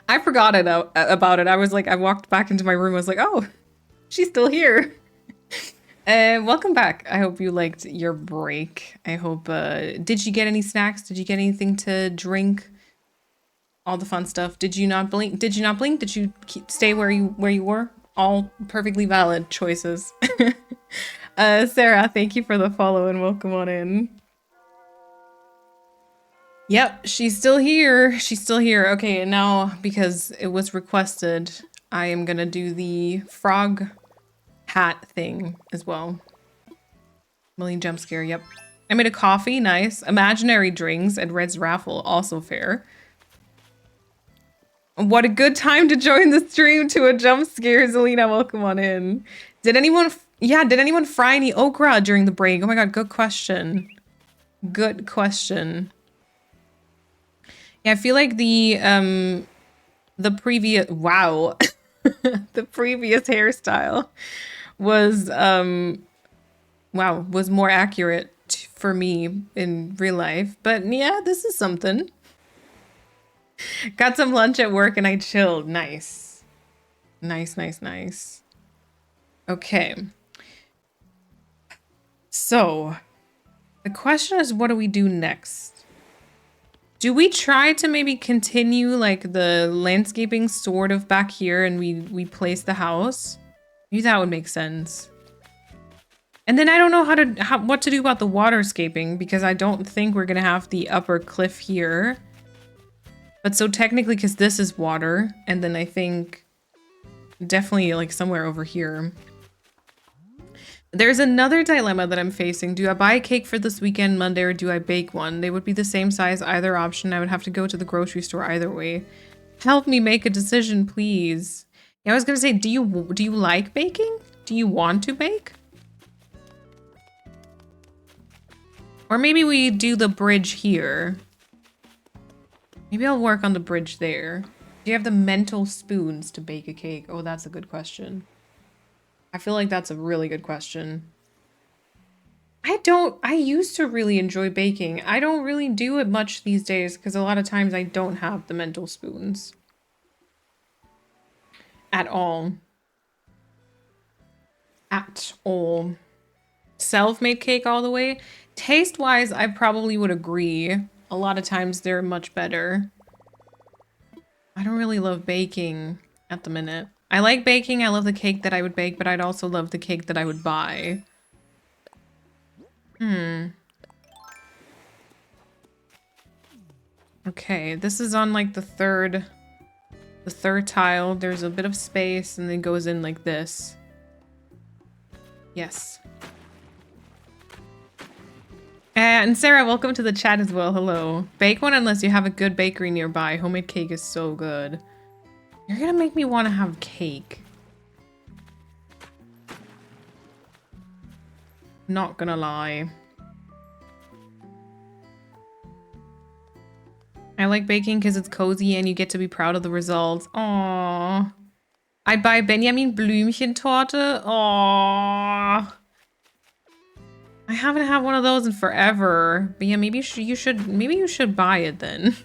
I forgot about it. I was like, I walked back into my room. I was like, oh, she's still here. Welcome back. I hope you liked your break. I hope, did you get any snacks? Did you get anything to drink? All the fun stuff. Did you not blink? Did you not blink? Did you stay where you were? All perfectly valid choices. Sarah, thank you for the follow and welcome on in. Yep, she's still here. She's still here. Okay, and now because it was requested, I am gonna do the frog hat thing as well. Million jump scare, yep. I made a coffee, nice. Imaginary drinks and Red's raffle, also fair. What a good time to join the stream to a jump scare, Zelina, welcome on in. Did anyone fry any okra during the break? Oh my god, good question. Good question. Yeah, I feel like the previous, wow, the previous hairstyle was, wow, was more accurate for me in real life. But yeah, this is something. Got some lunch at work and I chilled. Nice. Nice, nice, nice. Okay. So, the question is, what do we do next? Do we try to maybe continue like the landscaping sort of back here and we place the house? Maybe that would make sense. And then I don't know what to do about the waterscaping because I don't think we're gonna have the upper cliff here. But so technically, because this is water, and then I think definitely like somewhere over here. There's another dilemma that I'm facing. Do I buy a cake for this weekend, Monday, or do I bake one? They would be the same size, either option. I would have to go to the grocery store either way. Help me make a decision, please. Yeah, I was gonna say, do you like baking? Do you want to bake? Or maybe we do the bridge here. Maybe I'll work on the bridge there. Do you have the mental spoons to bake a cake? Oh, that's a good question. I feel like that's a really good question. I used to really enjoy baking. I don't really do it much these days because a lot of times I don't have the mental spoons. At all. At all. Self-made cake all the way? Taste-wise, I probably would agree. A lot of times they're much better. I don't really love baking at the minute. I like baking, I love the cake that I would bake, but I'd also love the cake that I would buy. Okay, this is on like the third tile. There's a bit of space and then goes in like this. Yes. And Sarah, welcome to the chat as well. Hello. Bake one unless you have a good bakery nearby. Homemade cake is so good. You're gonna make me want to have cake. Not gonna lie. I like baking because it's cozy and you get to be proud of the results. Aww. I'd buy Benjamin Blümchen-Torte. Aww. I haven't had one of those in forever. But yeah, maybe you should buy it then.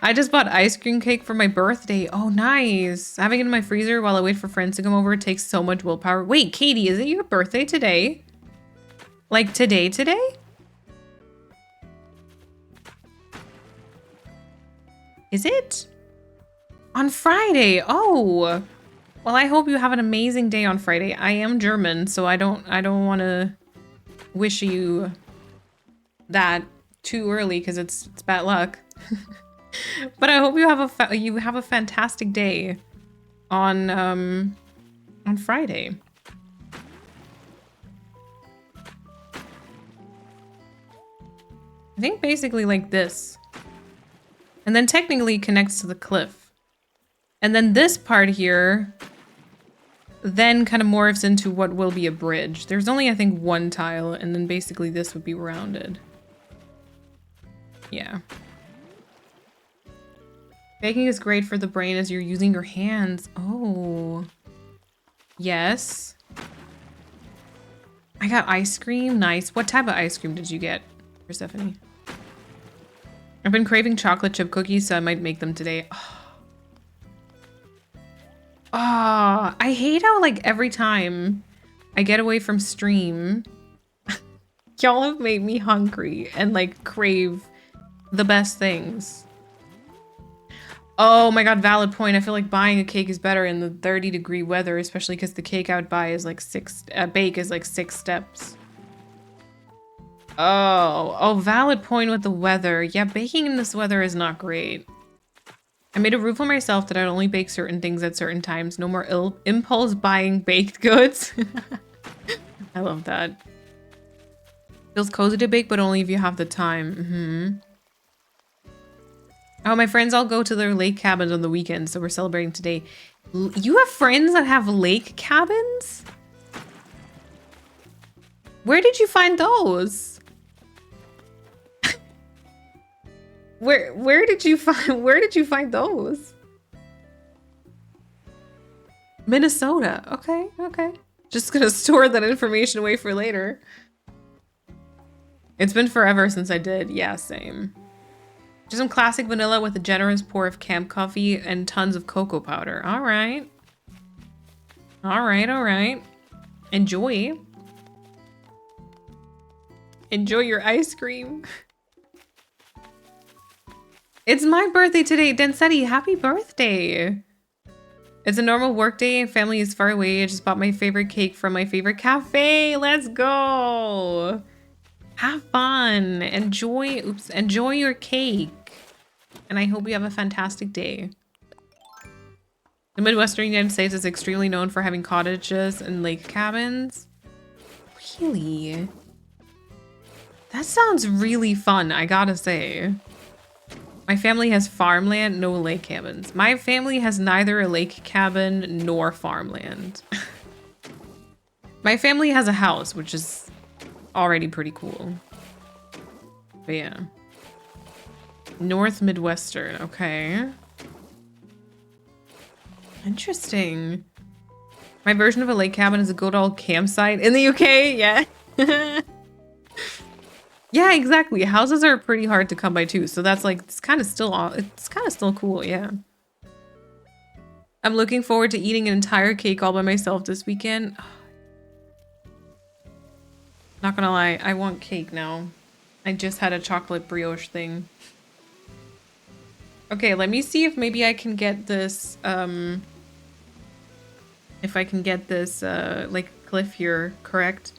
I just bought ice cream cake for my birthday. Oh, nice. Having it in my freezer while I wait for friends to come over takes so much willpower. Wait, Katie, is it your birthday today? Like today? Is it? On Friday. Oh. Well, I hope you have an amazing day on Friday. I am German, so I don't want to wish you that too early because it's bad luck. But I hope you have a fantastic day on Friday. I think basically like this. And then technically connects to the cliff. And then this part here then kind of morphs into what will be a bridge. There's only, I think, one tile, and then basically this would be rounded. Yeah. Baking is great for the brain as you're using your hands. Oh. Yes. I got ice cream. Nice. What type of ice cream did you get, Persephone? I've been craving chocolate chip cookies, so I might make them today. Oh, I hate how like every time I get away from stream, y'all have made me hungry and like crave the best things. Oh my god, valid point. I feel like buying a cake is better in the 30-degree weather, especially because the cake I would buy is like bake is like 6 steps. Oh, valid point with the weather. Yeah, baking in this weather is not great. I made a rule for myself that I'd only bake certain things at certain times. No more impulse buying baked goods. I love that. Feels cozy to bake, but only if you have the time. Oh, my friends all go to their lake cabins on the weekend, so we're celebrating today. You have friends that have lake cabins? Where did you find those? Where did you find those? Minnesota. Okay. Just gonna store that information away for later. It's been forever since I did. Yeah, same. Just some classic vanilla with a generous pour of camp coffee and tons of cocoa powder. All right. Enjoy. Enjoy your ice cream. It's my birthday today, Densetti. Happy birthday. It's a normal work day and family is far away. I just bought my favorite cake from my favorite cafe. Let's go. Have fun. Enjoy your cake. And I hope you have a fantastic day. The Midwestern United States is extremely known for having cottages and lake cabins. Really? That sounds really fun, I gotta say. My family has farmland, no lake cabins. My family has neither a lake cabin nor farmland. My family has a house, which is already pretty cool. But yeah. North Midwestern, okay. Interesting. My version of a lake cabin is a good old campsite in the UK, yeah. Yeah, exactly. Houses are pretty hard to come by too, so that's like it's kind of still cool, yeah. I'm looking forward to eating an entire cake all by myself this weekend. Not gonna lie, I want cake now. I just had a chocolate brioche thing. Okay, let me see if maybe I can get this like cliff here correct.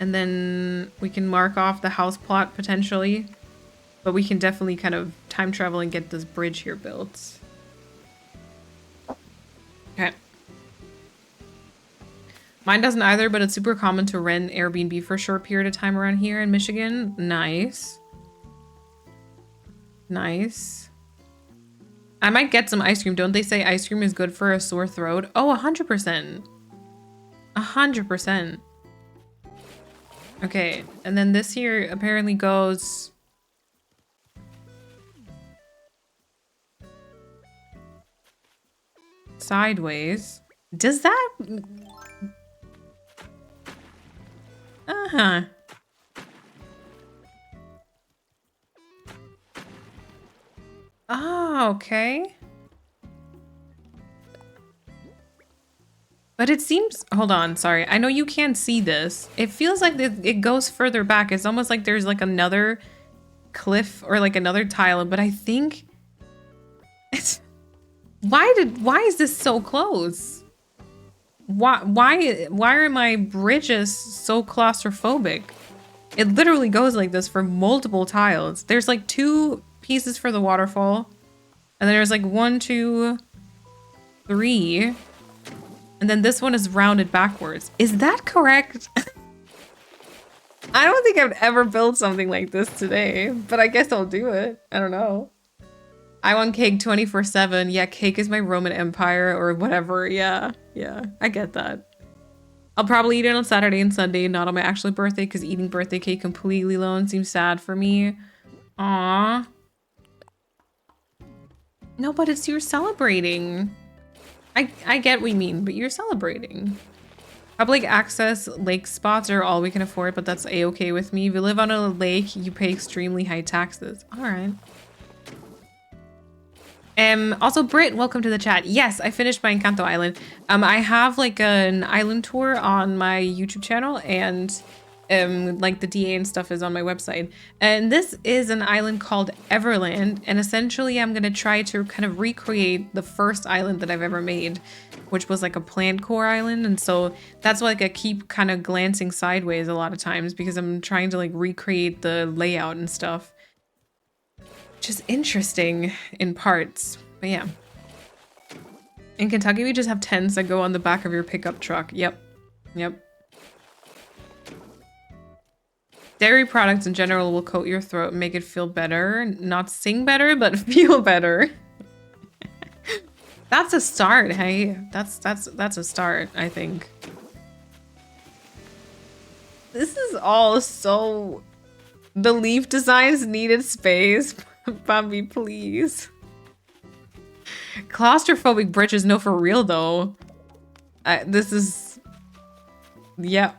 And then we can mark off the house plot potentially. But we can definitely kind of time travel and get this bridge here built. Okay. Mine doesn't either, but it's super common to rent Airbnb for a short period of time around here in Michigan. Nice. Nice. I might get some ice cream. Don't they say ice cream is good for a sore throat? Oh, 100%. 100%. Okay, and then this here apparently goes... sideways. Does that... Uh-huh. Oh, okay. But it seems... Hold on, sorry. I know you can't see this. It feels like it goes further back. It's almost like there's like another cliff or like another tile, but I think... It's... Why is this so close? Why are my bridges so claustrophobic? It literally goes like this for multiple tiles. There's like 2 pieces for the waterfall. And then there's like 1, 2, 3. And then this one is rounded backwards. Is that correct? I don't think I've ever built something like this today, but I guess I'll do it. I don't know. I want cake 24/7. Yeah, cake is my Roman Empire or whatever. Yeah, I get that. I'll probably eat it on Saturday and Sunday, not on my actual birthday, because eating birthday cake completely alone seems sad for me. Aww. No, but it's you're celebrating. I get what you mean, but you're celebrating. Public access lake spots are all we can afford, but that's a-okay with me. If you live on a lake, you pay extremely high taxes. All right. Also, Britt, welcome to the chat. Yes, I finished my Encanto Island. I have like an island tour on my YouTube channel, and like the DA and stuff is on my website. And this is an island called Everland, and essentially I'm gonna try to kind of recreate the first island that I've ever made, which was like a plant core island. And so that's why like I keep kind of glancing sideways a lot of times, because I'm trying to like recreate the layout and stuff. Which is interesting in parts, but yeah. In Kentucky, we just have tents that go on the back of your pickup truck. Yep, yep. Dairy products in general will coat your throat and make it feel better. Not sing better, but feel better. That's a start, hey? That's a start, I think. This is all so... The leaf designs needed space. Bambi, please. Claustrophobic bridges, no, for real though. This is... Yeah.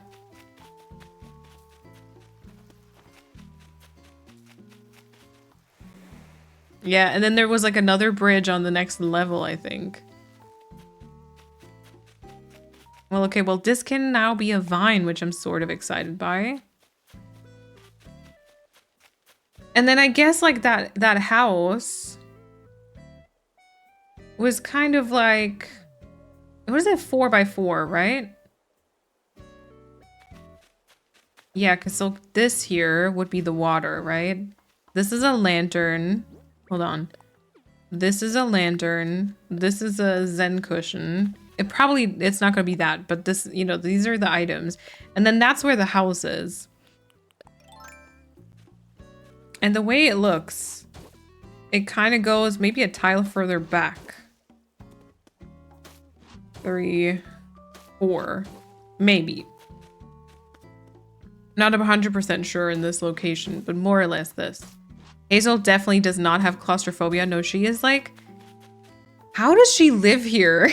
Yeah, and then there was like another bridge on the next level, I think. Well, okay, well, this can now be a vine, which I'm sort of excited by. And then I guess like that house was kind of like, what is it, 4x4, right? Yeah, because so this here would be the water, right? This is a lantern. Hold on. This is a lantern. This is a Zen cushion. It's not going to be that, but this, you know, these are the items. And then that's where the house is. And the way it looks, it kind of goes maybe a tile further back. 3, 4, maybe. Not 100% sure in this location, but more or less this. Hazel definitely does not have claustrophobia. No, she is like, how does she live here?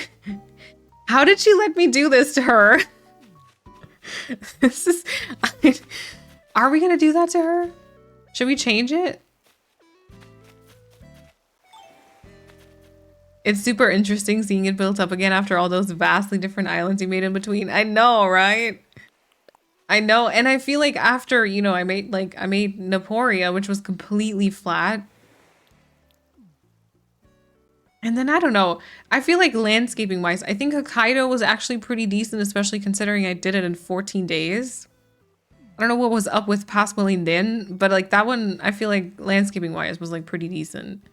How did she let me do this to her? This is, are we gonna do that to her? Should we change it? It's super interesting seeing it built up again after all those vastly different islands you made in between. I know, right? I know, and I feel like after, you know, I made Naporia, which was completely flat. And then I don't know. I feel like landscaping wise, I think Hokkaido was actually pretty decent, especially considering I did it in 14 days. I don't know what was up with Pascaline Din, but like that one, I feel like landscaping wise was like pretty decent.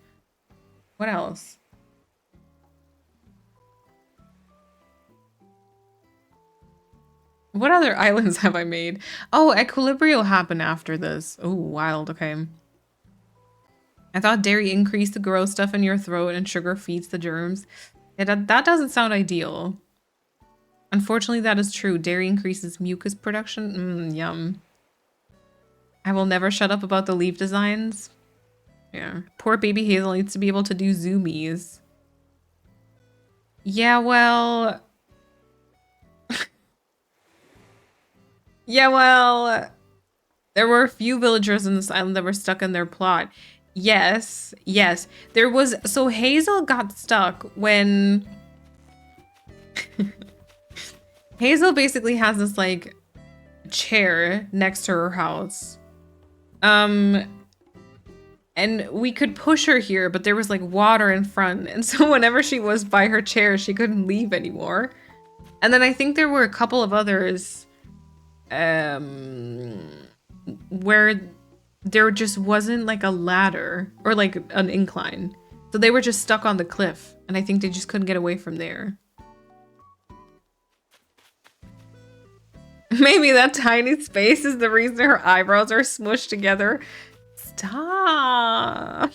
What else? What other islands have I made? Oh, Equilibrio happened after this. Oh, wild. Okay. I thought dairy increased the gross stuff in your throat and sugar feeds the germs. Yeah, that doesn't sound ideal. Unfortunately, that is true. Dairy increases mucus production. Yum. I will never shut up about the leaf designs. Yeah. Poor baby Hazel needs to be able to do zoomies. Yeah, well... Yeah, well... There were a few villagers in this island that were stuck in their plot. Yes, yes. There was... So Hazel got stuck when... Hazel basically has this, like, chair next to her house. And we could push her here, but there was, like, water in front. And so whenever she was by her chair, she couldn't leave anymore. And then I think there were a couple of others... where there just wasn't, like, a ladder or, like, an incline. So they were just stuck on the cliff. And I think they just couldn't get away from there. Maybe that tiny space is the reason her eyebrows are smushed together. Stop.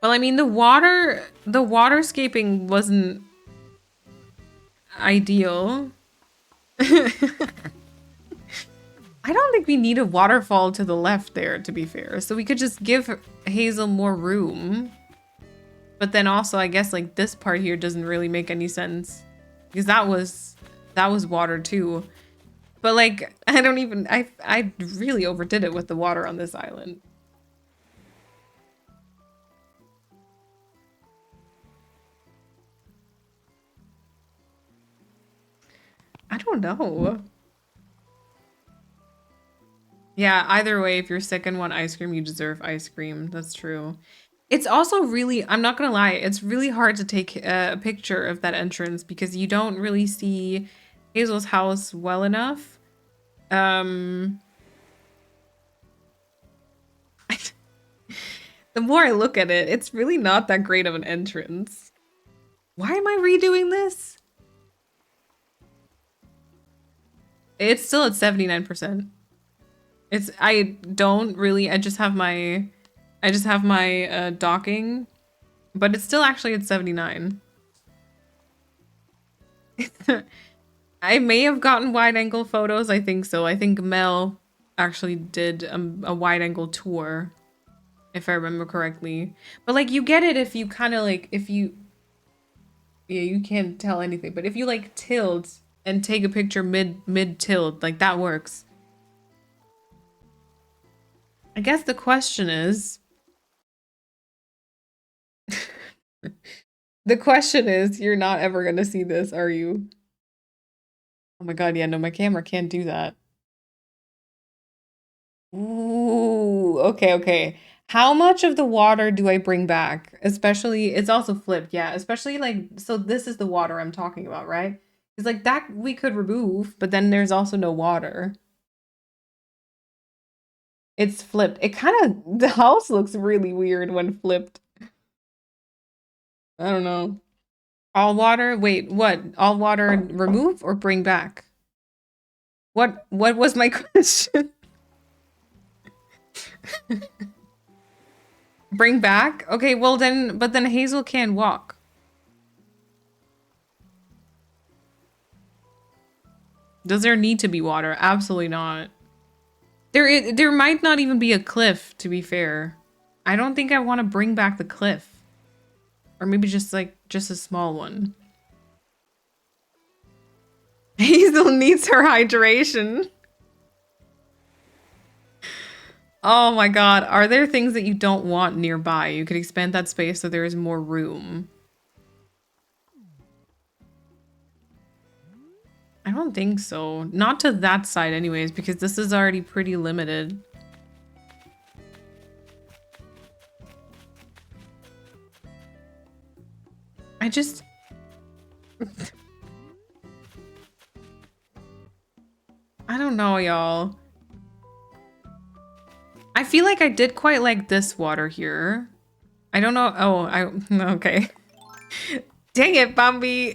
Well, I mean, the waterscaping wasn't ideal. I don't think we need a waterfall to the left there, to be fair. So we could just give Hazel more room. But then also, I guess, like, this part here doesn't really make any sense. Because that was water too. But like, I really overdid it with the water on this island. don't know. Yeah, either way, if you're sick and want ice cream, you deserve ice cream. That's true. It's also really, I'm not gonna lie, it's really hard to take a picture of that entrance because you don't really see Hazel's house well enough. The more I look at it, it's really not that great of an entrance. Why am I redoing this? It's still at 79%. I just have my docking, but it's still actually at 79. I may have gotten wide angle photos. I think so. I think Mel actually did a wide angle tour, if I remember correctly. But like, you get it if you kind of like, yeah, you can't tell anything. But if you like tilt and take a picture mid tilt, like that works. I guess the question is, you're not ever gonna see this, are you? Oh my god, yeah, no, my camera can't do that. Ooh, okay. How much of the water do I bring back? Especially, it's also flipped, yeah. Especially like, so this is the water I'm talking about, right? It's like that we could remove, but then there's also no water. It's flipped. It kind of, the house looks really weird when flipped. I don't know. All water? Wait, what? All water remove or bring back? What was my question? Bring back? Okay, well then, but then Hazel can't walk. Does there need to be water? Absolutely not. There might not even be a cliff, to be fair. I don't think I want to bring back the cliff. Or maybe just a small one. Hazel needs her hydration. Oh my god, are there things that you don't want nearby? You could expand that space so there is more room. I don't think so. Not to that side anyways, because this is already pretty limited. I just... I don't know, y'all. I feel like I did quite like this water here. I don't know. Oh, okay. Dang it, Bambi.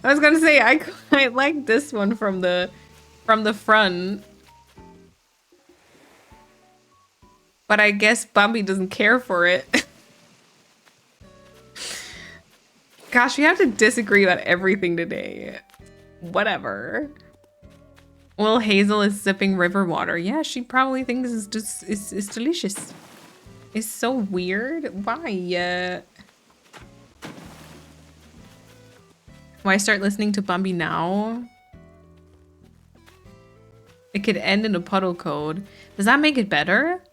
I was gonna say I quite like this one from the front. But I guess Bambi doesn't care for it. Gosh, we have to disagree about everything today. Whatever. Well, Hazel is sipping river water. Yeah, she probably thinks it's delicious. It's so weird. Why? Why start listening to Bambi now? It could end in a puddle code. Does that make it better?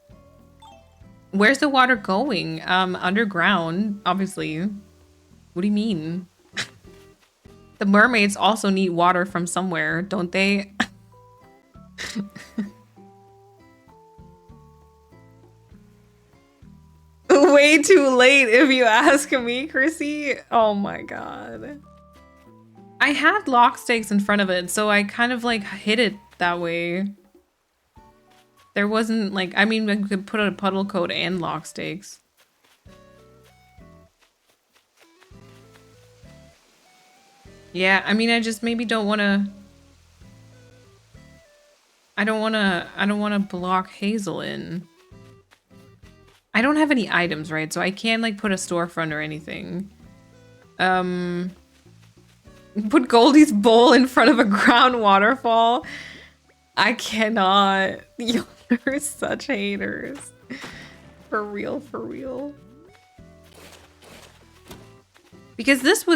Where's the water going? Underground, obviously. What do you mean? The mermaids also need water from somewhere, don't they? Way too late if you ask me, Chrissy. Oh my god. I had lock stakes in front of it, so I kind of like hit it that way. There wasn't like, I mean, I could put a puddle code and lock stakes. Yeah, I mean, I just maybe don't want to. I don't want to block Hazel in. I don't have any items, right? So I can't like put a storefront or anything. Put Goldie's bowl in front of a ground waterfall. I cannot. You're such haters. For real. Because this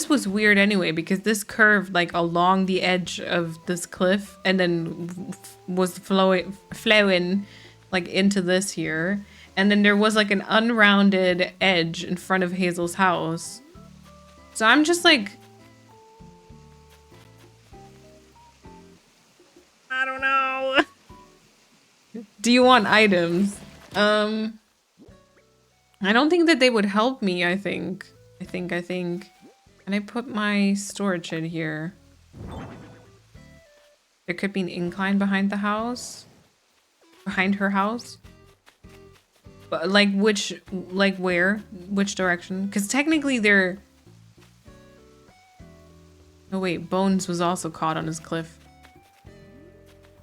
was weird anyway, because this curved like along the edge of this cliff and then was flowing like into this here. And then there was like an unrounded edge in front of Hazel's house. So I'm just like, don't know. Do you want items? I don't think that they would help me, I think. Can I put my storage in here? There could be an incline behind the house. Behind her house. But like where? Which direction? Because technically they're... Oh wait, Bones was also caught on his cliff.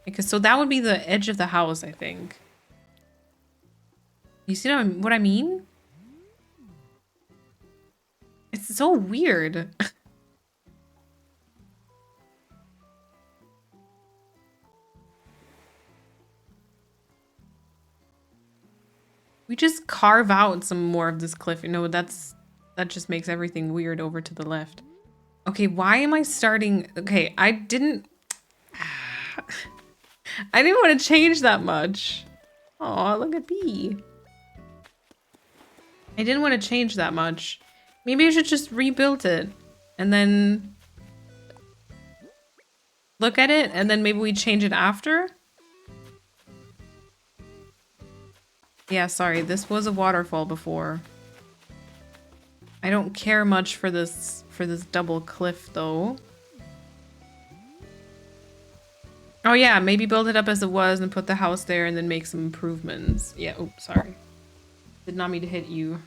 Because so that would be the edge of the house, I think. You see what I mean? It's so weird. We just carve out some more of this cliff. You know, that just makes everything weird over to the left. Okay, why am I starting? Okay, I didn't want to change that much. Oh, look at B. I didn't want to change that much. Maybe I should just rebuild it and then look at it and then maybe we change it after. Yeah, sorry, this was a waterfall before. I don't care much for this double cliff though. Oh yeah, maybe build it up as it was and put the house there and then make some improvements. Yeah, oh, sorry. Did not mean to hit you.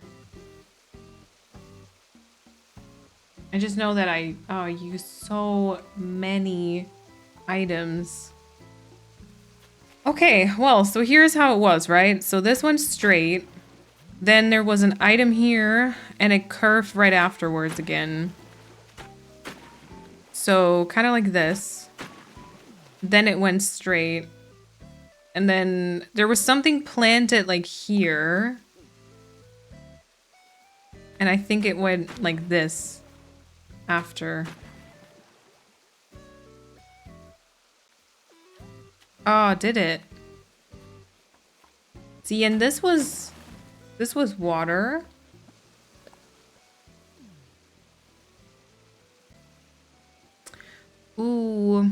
I just know that I use so many items. Okay, well, so here's how it was, right? So this one's straight. Then there was an item here and it curved right afterwards again. So kind of like this. Then it went straight. And then there was something planted like here. And I think it went like this after. Oh, did it? See, and this was water. Ooh.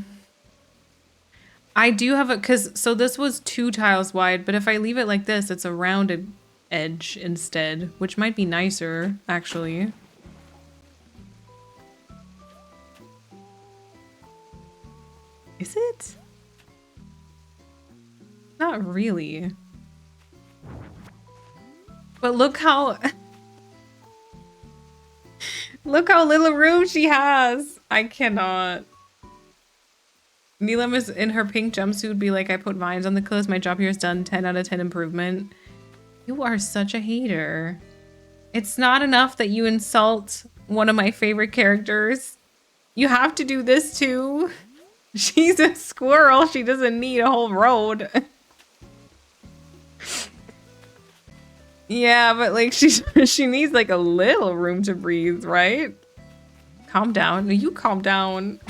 I do have so this was 2 tiles wide, but if I leave it like this, it's a rounded edge instead, which might be nicer, actually. Is it? Not really. But look how... look how little room she has! I cannot. Neelam is in her pink jumpsuit be like, I put vines on the clothes, my job here is done, 10 out of 10 improvement. You are such a hater. It's not enough that you insult one of my favorite characters. You have to do this too. She's a squirrel, she doesn't need a whole road. Yeah, but like she needs like a little room to breathe, right? Calm down. No, you calm down.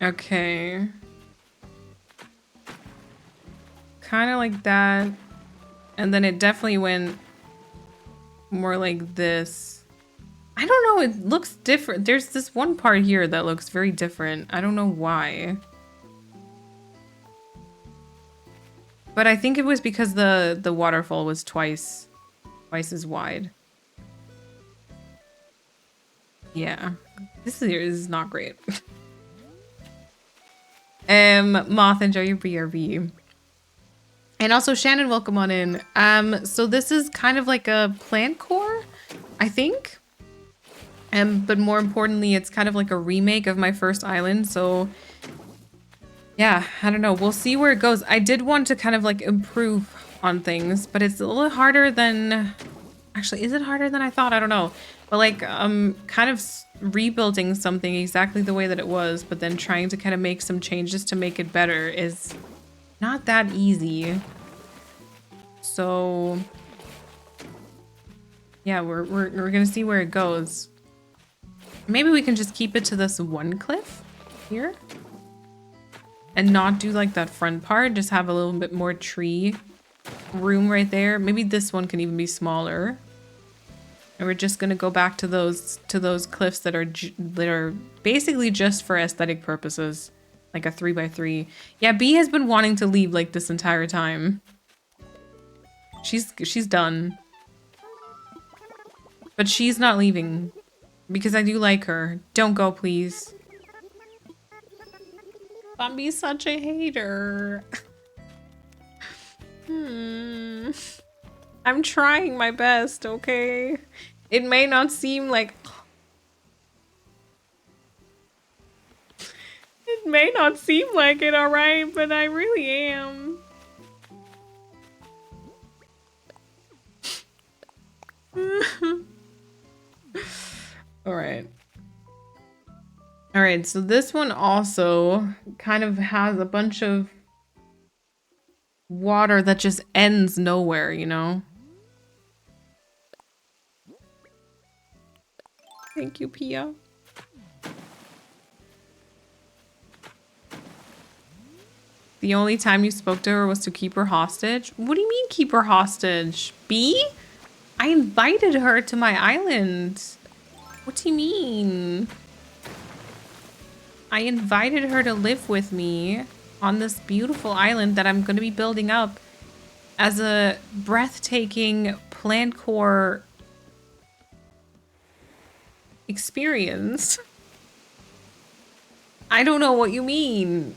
Okay. Kind of like that. And then it definitely went more like this. I don't know, it looks different. There's this one part here that looks very different. I don't know why. But I think it was because the waterfall was twice as wide. Yeah. This is not great. Moth, enjoy your BRB. And also Shannon, welcome on in. So this is kind of like a plant core, I think. But more importantly, it's kind of like a remake of my first island, so yeah, I don't know. We'll see where it goes. I did want to kind of like improve on things, but it's a little harder than... Actually, is it harder than I thought? I don't know. But like, kind of rebuilding something exactly the way that it was, but then trying to kind of make some changes to make it better is not that easy. So yeah, we're gonna see where it goes. Maybe we can just keep it to this one cliff here and not do like that front part, just have a little bit more tree room right there. Maybe this one can even be smaller. And we're just gonna go back to those cliffs that are basically just for aesthetic purposes, like a 3x3. Yeah, B has been wanting to leave like this entire time. She's done, but she's not leaving because I do like her. Don't go, please. Bambi's such a hater. I'm trying my best, okay? It may not seem like... It may not seem like it, alright? But I really am. Alright. Alright, so this one also kind of has a bunch of water that just ends nowhere, you know? Thank you, Pia. The only time you spoke to her was to keep her hostage? What do you mean keep her hostage? B? I invited her to my island. What do you mean? I invited her to live with me on this beautiful island that I'm going to be building up as a breathtaking plant core experience. I don't know what you mean.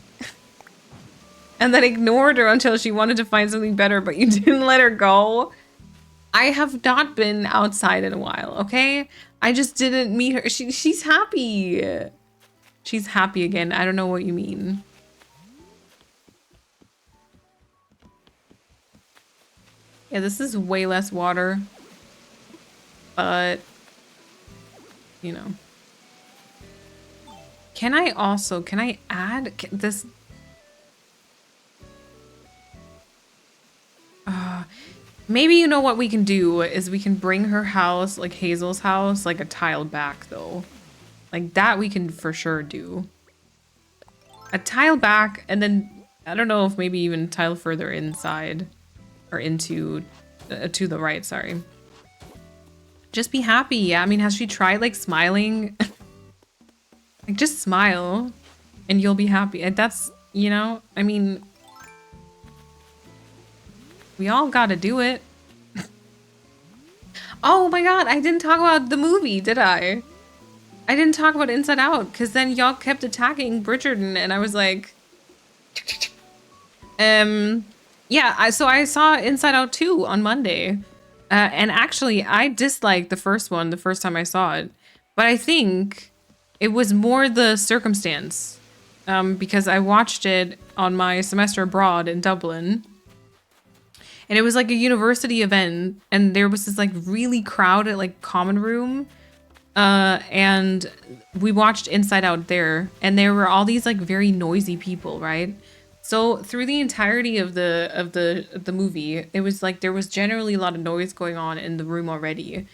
And then ignored her until she wanted to find something better, but you didn't let her go. I have not been outside in a while, okay? I just didn't meet her. She's happy. She's happy again. I don't know what you mean. Yeah, this is way less water. But, you know. Can I add this? Maybe you know what we can do is we can bring her house, like Hazel's house, like a tile back though. Like that we can for sure do. A tile back and then, I don't know if maybe even tile further inside or into, to the right, sorry. Just be happy. Yeah, I mean, has she tried like smiling? Like just smile and you'll be happy. And that's, you know, I mean, we all gotta do it. Oh my god, I didn't talk about the movie, did I? I didn't talk about Inside Out, because then y'all kept attacking Bridgerton, and I was like... Yeah, so I saw Inside Out 2 on Monday. And actually, I disliked the first one the first time I saw it. But I think it was more the circumstance. Because I watched it on my semester abroad in Dublin. And it was like a university event, and there was this like really crowded like common room, and we watched Inside Out there, and there were all these like very noisy people, right? So through the entirety of the movie, it was like there was generally a lot of noise going on in the room already,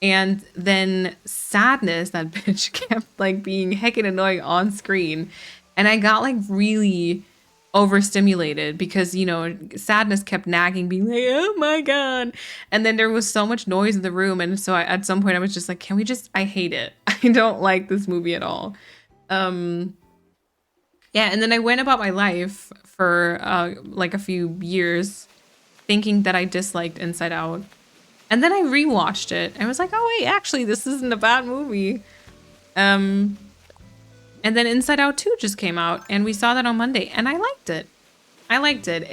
and then Sadness, that bitch, kept like being heckin' annoying on screen, and I got like really overstimulated because, you know, Sadness kept nagging, being like, oh my god, and then there was so much noise in the room, and so at some point I was just like, can we just, I hate it. I don't like this movie at all. Yeah, and then I went about my life for like a few years thinking that I disliked Inside Out, and then I rewatched it and was like, oh wait, actually this isn't a bad movie. And then Inside Out 2 just came out, and we saw that on Monday, and I liked it. I liked it.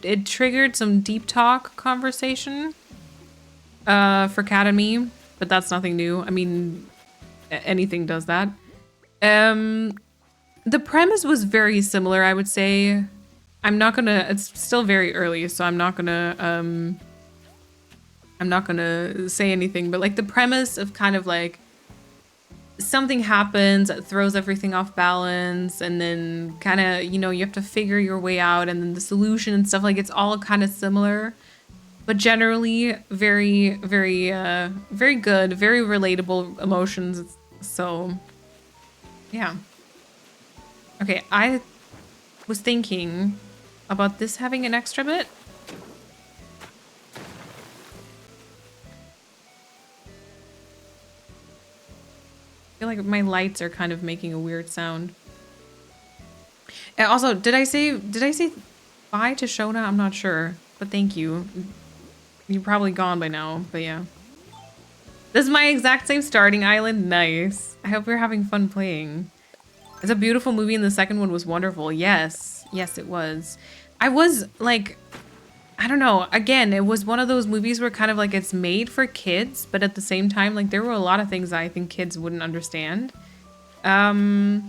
It triggered some deep talk conversation for Kat and me, but that's nothing new. I mean, anything does that. The premise was very similar, I would say. I'm not gonna, it's still very early, so I'm not gonna say anything, but like the premise of kind of like, something happens that throws everything off balance, and then kind of, you know, you have to figure your way out, and then the solution and stuff, like it's all kind of similar, but generally very, very, very good, very relatable emotions. So yeah. Okay, I was thinking about this having an extra bit. feel like my lights are kind of making a weird sound. And also, did I say bye to Shona? I'm not sure, but thank you. You're probably gone by now, but yeah. This is my exact same starting island. Nice. I hope you're having fun playing. It's a beautiful movie and the second one was wonderful. Yes. Yes, it was. I was like, I don't know. Again, it was one of those movies where kind of like it's made for kids, but at the same time, like there were a lot of things I think kids wouldn't understand. But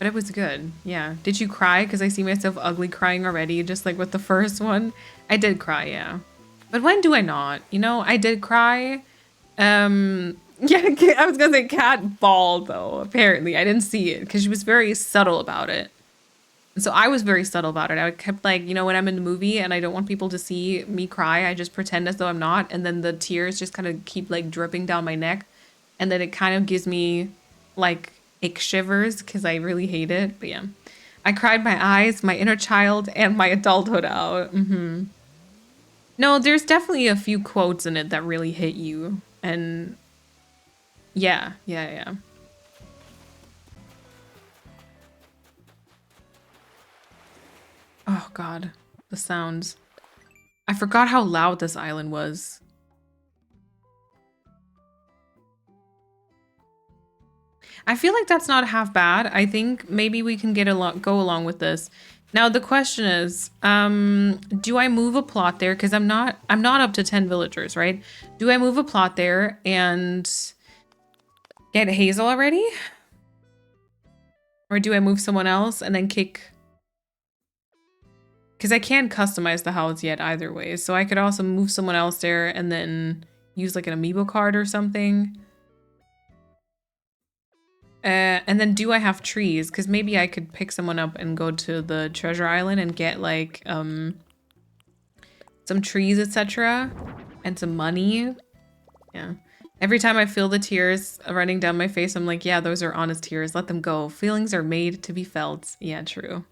it was good. Yeah. Did you cry? Because I see myself ugly crying already, just like with the first one. I did cry, yeah. But when do I not? You know, I did cry. Yeah, I was gonna say Cat bawled though, apparently. I didn't see it because she was very subtle about it. And so I was very subtle about it. I kept like, you know, when I'm in the movie and I don't want people to see me cry, I just pretend as though I'm not. And then the tears just kind of keep like dripping down my neck. And then it kind of gives me like ick shivers because I really hate it. But yeah, I cried my eyes, my inner child, and my adulthood out. No, there's definitely a few quotes in it that really hit you. And yeah. Oh God, the sounds. I forgot how loud this island was. I feel like that's not half bad. I think maybe we can go along with this. Now the question is, do I move a plot there? Because I'm not up to 10 villagers, right? Do I move a plot there and get Hazel already? Or do I move someone else and then kick? Because I can't customize the house yet either way. So I could also move someone else there and then use like an amiibo card or something. And then do I have trees? Because maybe I could pick someone up and go to the treasure island and get like some trees, etc. And some money. Yeah. Every time I feel the tears running down my face, I'm like, yeah, those are honest tears. Let them go. Feelings are made to be felt. Yeah, true.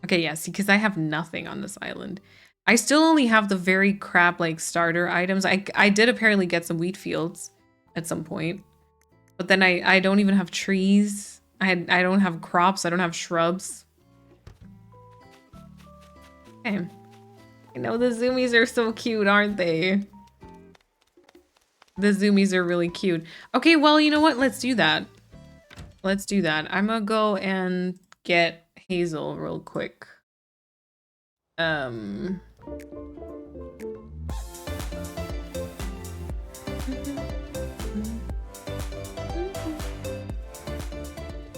Okay, yeah, see, because I have nothing on this island. I still only have the very crap like starter items. I did apparently get some wheat fields at some point. But then I don't even have trees. I don't have crops. I don't have shrubs. Okay. I know the zoomies are so cute, aren't they? The zoomies are really cute. Okay, well, you know what? Let's do that. Let's do that. I'm gonna go and get Hazel real quick.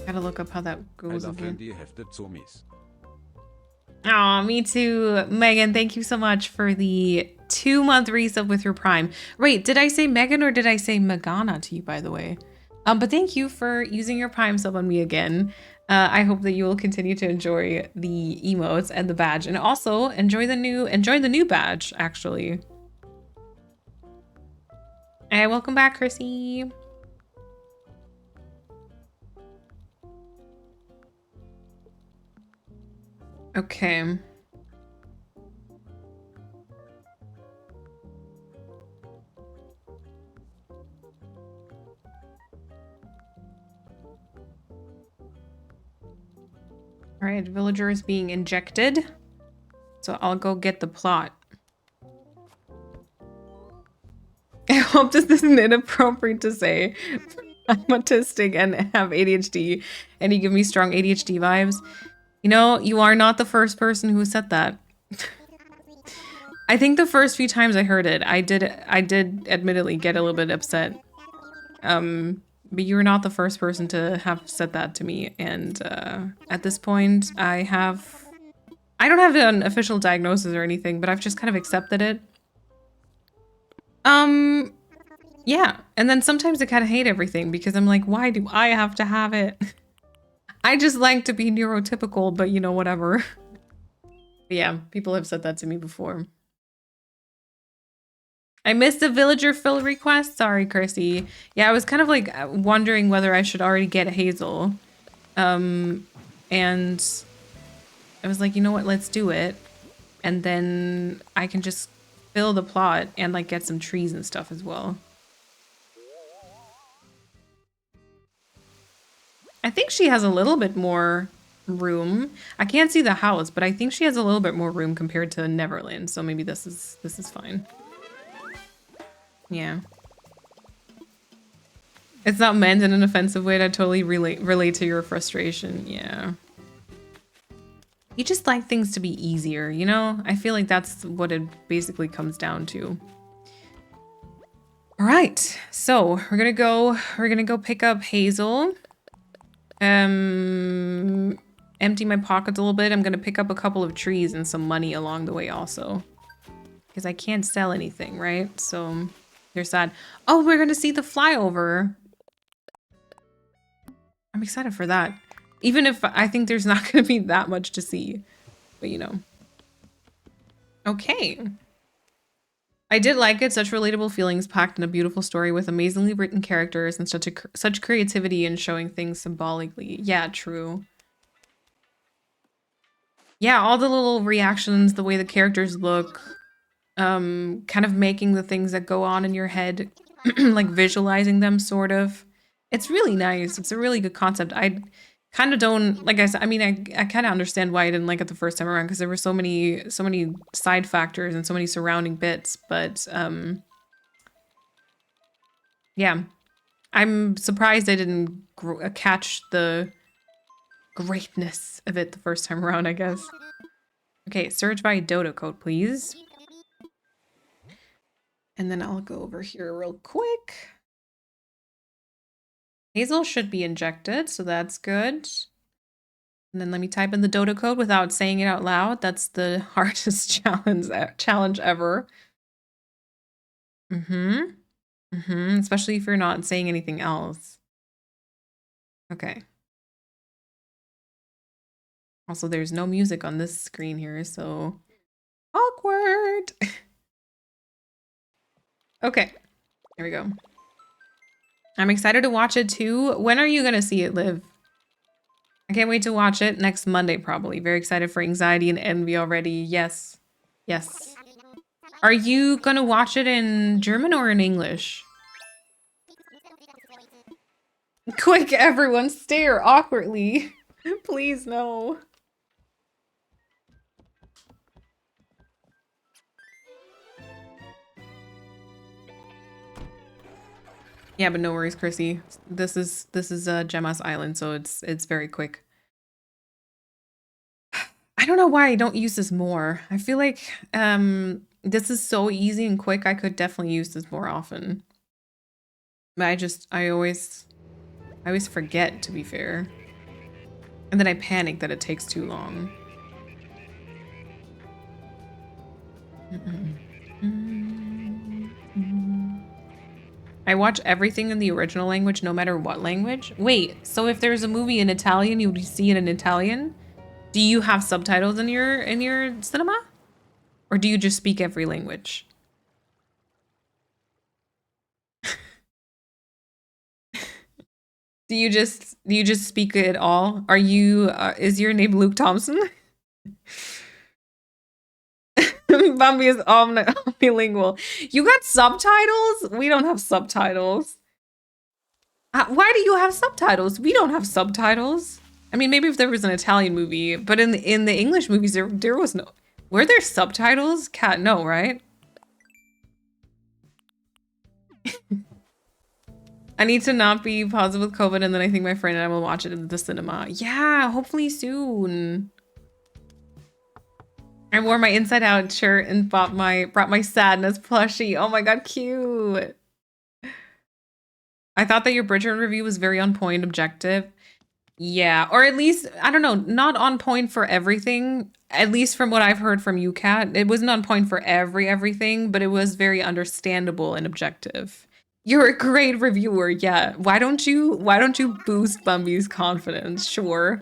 Gotta look up how that goes again. Aw, me too. Megan, thank you so much for the 2-month resub with your Prime. Wait, did I say Megan or did I say Megana to you, by the way? But thank you for using your Prime sub on me again. I hope that you will continue to enjoy the emotes and the badge, and also enjoy the new badge, actually. Hey, welcome back, Chrissy. Okay. All right, villagers being injected. So I'll go get the plot. I hope this isn't inappropriate to say. I'm autistic and have ADHD, and you give me strong ADHD vibes. You know, you are not the first person who said that. I think the first few times I heard it, I did admittedly get a little bit upset. But you were not the first person to have said that to me, and at this point, I don't have an official diagnosis or anything, but I've just kind of accepted it. Yeah, and then sometimes I kind of hate everything because I'm like, why do I have to have it? I just like to be neurotypical, but you know, whatever. But yeah, people have said that to me before. I missed a villager fill request. Sorry, Chrissy. Yeah, I was kind of like wondering whether I should already get Hazel. And I was like, you know what? Let's do it. And then I can just fill the plot and like get some trees and stuff as well. I think she has a little bit more room. I can't see the house, but I think she has a little bit more room compared to Neverland. So maybe this is fine. Yeah. It's not meant in an offensive way. I totally relate to your frustration. Yeah. You just like things to be easier, you know? I feel like that's what it basically comes down to. All right. So, we're going to go pick up Hazel. Empty my pockets a little bit. I'm going to pick up a couple of trees and some money along the way also. Because I can't sell anything, right? So, there's that. Oh, we're going to see the flyover. I'm excited for that. Even if I think there's not going to be that much to see. But, you know. Okay. I did like it. Such relatable feelings packed in a beautiful story with amazingly written characters and such creativity in showing things symbolically. Yeah, true. Yeah, all the little reactions, the way the characters look, kind of making the things that go on in your head, like visualizing them sort of. It's really nice. It's a really good concept. I kind of don't, like I said, I mean, I kind of understand why I didn't like it the first time around because there were so many side factors and so many surrounding bits, but yeah. I'm surprised I didn't catch the greatness of it the first time around, I guess. Okay, search by dodo code, please. And then I'll go over here real quick. Hazel should be injected, so that's good. And then let me type in the dodo code without saying it out loud. That's the hardest challenge ever. Especially if you're not saying anything else. Okay. Also, there's no music on this screen here, so awkward. Okay, here we go. I'm excited to watch it too. When are you gonna see it, Liv? I can't wait to watch it next Monday, probably. Very excited for Anxiety and Envy already. Yes. Yes. Are you gonna watch it in German or in English? Quick, everyone, stare awkwardly. Please, no. Yeah, but no worries, Chrissy. This is Gemma's Island, so it's very quick. I don't know why I don't use this more. I feel like this is so easy and quick. I could definitely use this more often. But I always forget, to be fair. And then I panic that it takes too long. I watch everything in the original language, no matter what language. Wait, so if there's a movie in Italian, you would see it in Italian? Do you have subtitles in your cinema? Or do you just speak every language? Do you just speak it all? Are you is your name Luke Thompson? Bambi is omnilingual. You got subtitles? We don't have subtitles. Why do you have subtitles? We don't have subtitles. I mean, maybe if there was an Italian movie, but in the English movies, there was no. Were there subtitles? Cat, no, right? I need to not be positive with COVID, and then I think my friend and I will watch it in the cinema. Yeah, hopefully soon. I wore my Inside Out shirt and brought my sadness plushie. Oh my god, cute. I thought that your Bridgerton review was very on point, objective. Yeah, or at least, I don't know, not on point for everything. At least from what I've heard from you, Kat. It wasn't on point for everything, but it was very understandable and objective. You're a great reviewer, yeah. Why don't you boost Bumby's confidence? Sure.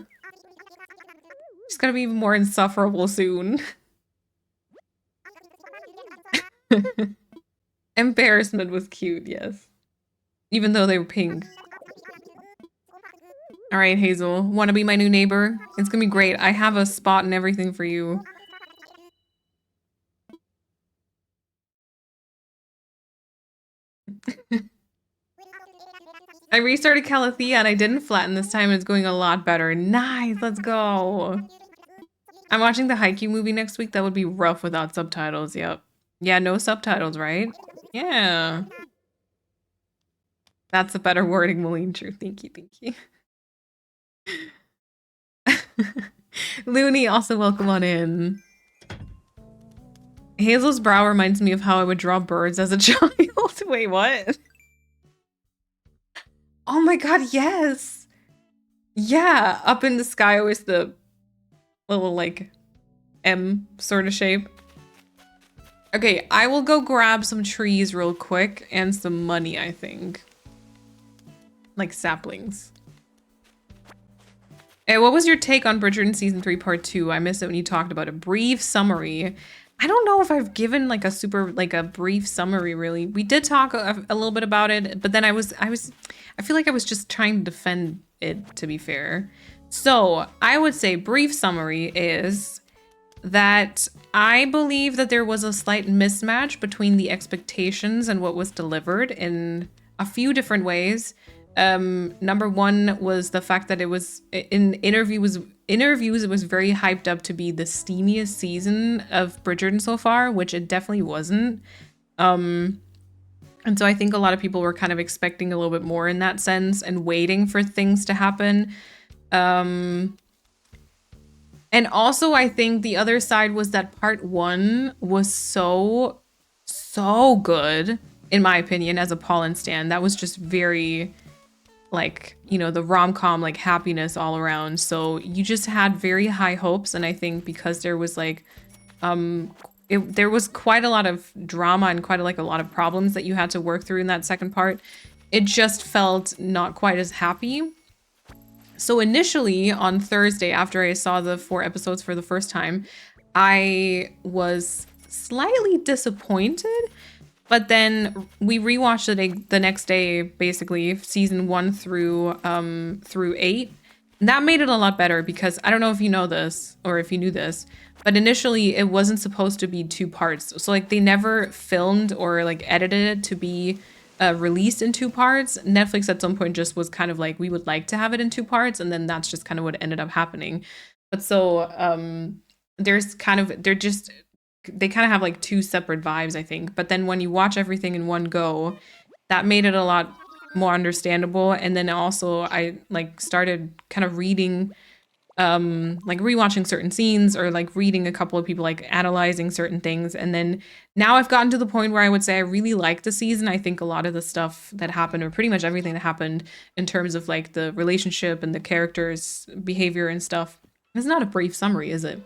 She's gonna be even more insufferable soon. Embarrassment was cute, yes. Even though they were pink. All right, Hazel, want to be my new neighbor? It's gonna be great. I have a spot and everything for you. I restarted Calathea and I didn't flatten this time. It's going a lot better. Nice, let's go. I'm watching the Haikyuu movie next week. That would be rough without subtitles. Yep. Yeah, no subtitles, right? Yeah. That's a better wording, Malene. True. Thank you. Thank you. Looney, also welcome on in. Hazel's brow reminds me of how I would draw birds as a child. Wait, what? Oh my god, yes! Yeah, up in the sky always the little, like, M sort of shape. Okay, I will go grab some trees real quick and some money, I think. Like saplings. Hey, what was your take on Bridgerton Season 3 Part 2? I missed it when you talked about a brief summary. I don't know if I've given like a brief summary really. We did talk a little bit about it, but then I feel like I was just trying to defend it, to be fair. So I would say brief summary is that I believe that there was a slight mismatch between the expectations and what was delivered in a few different ways. Number one was the fact that it was in interviews it was very hyped up to be the steamiest season of Bridgerton so far, which it definitely wasn't. And so I think a lot of people were kind of expecting a little bit more in that sense and waiting for things to happen. And also I think the other side was that part 1 was so good, in my opinion, as a Paulin stan. That was just very, like, you know, the rom-com, like, happiness all around. So you just had very high hopes, and I think because there was like there was quite a lot of drama and quite a lot of problems that you had to work through in that second part, it just felt not quite as happy. So initially on Thursday, after I saw the 4 episodes for the first time, I was slightly disappointed. But then we rewatched it the next day, basically, season 1 through 8. And that made it a lot better because I don't know if you know this or if you knew this, but initially it wasn't supposed to be 2 parts. So like they never filmed or like edited it to be released in 2 parts. Netflix at some point just was kind of like, we would like to have it in 2 parts, and then that's just kind of what ended up happening. But so they kind of have like 2 separate vibes, I think. But then when you watch everything in one go, that made it a lot more understandable. And then also I like started kind of reading, like rewatching certain scenes or like reading a couple of people like analyzing certain things. And then now I've gotten to the point where I would say I really like the season. I think a lot of the stuff that happened, or pretty much everything that happened in terms of like the relationship and the characters' behavior and stuff, it's not a brief summary, is it?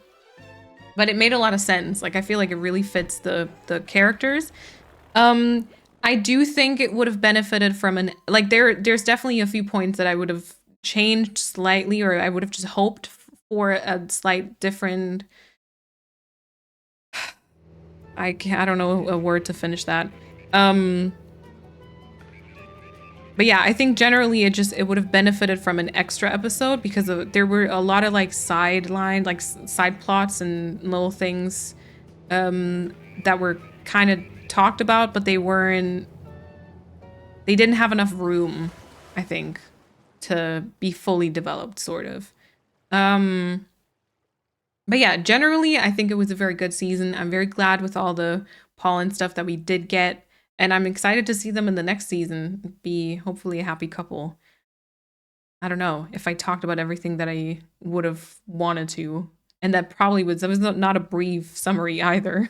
But it made a lot of sense. Like, I feel like it really fits the characters. I do think it would have benefited from there's definitely a few points that I would have changed slightly, or I would have just hoped for a slight different, I don't know a word to finish that. But yeah, I think generally it would have benefited from an extra episode because there were a lot of like side plots and little things that were kind of talked about, but they didn't have enough room, I think, to be fully developed, sort of. But yeah, generally, I think it was a very good season. I'm very glad with all the pollen stuff that we did get. And I'm excited to see them in the next season, be hopefully a happy couple. I don't know if I talked about everything that I would have wanted to. And that was not a brief summary either.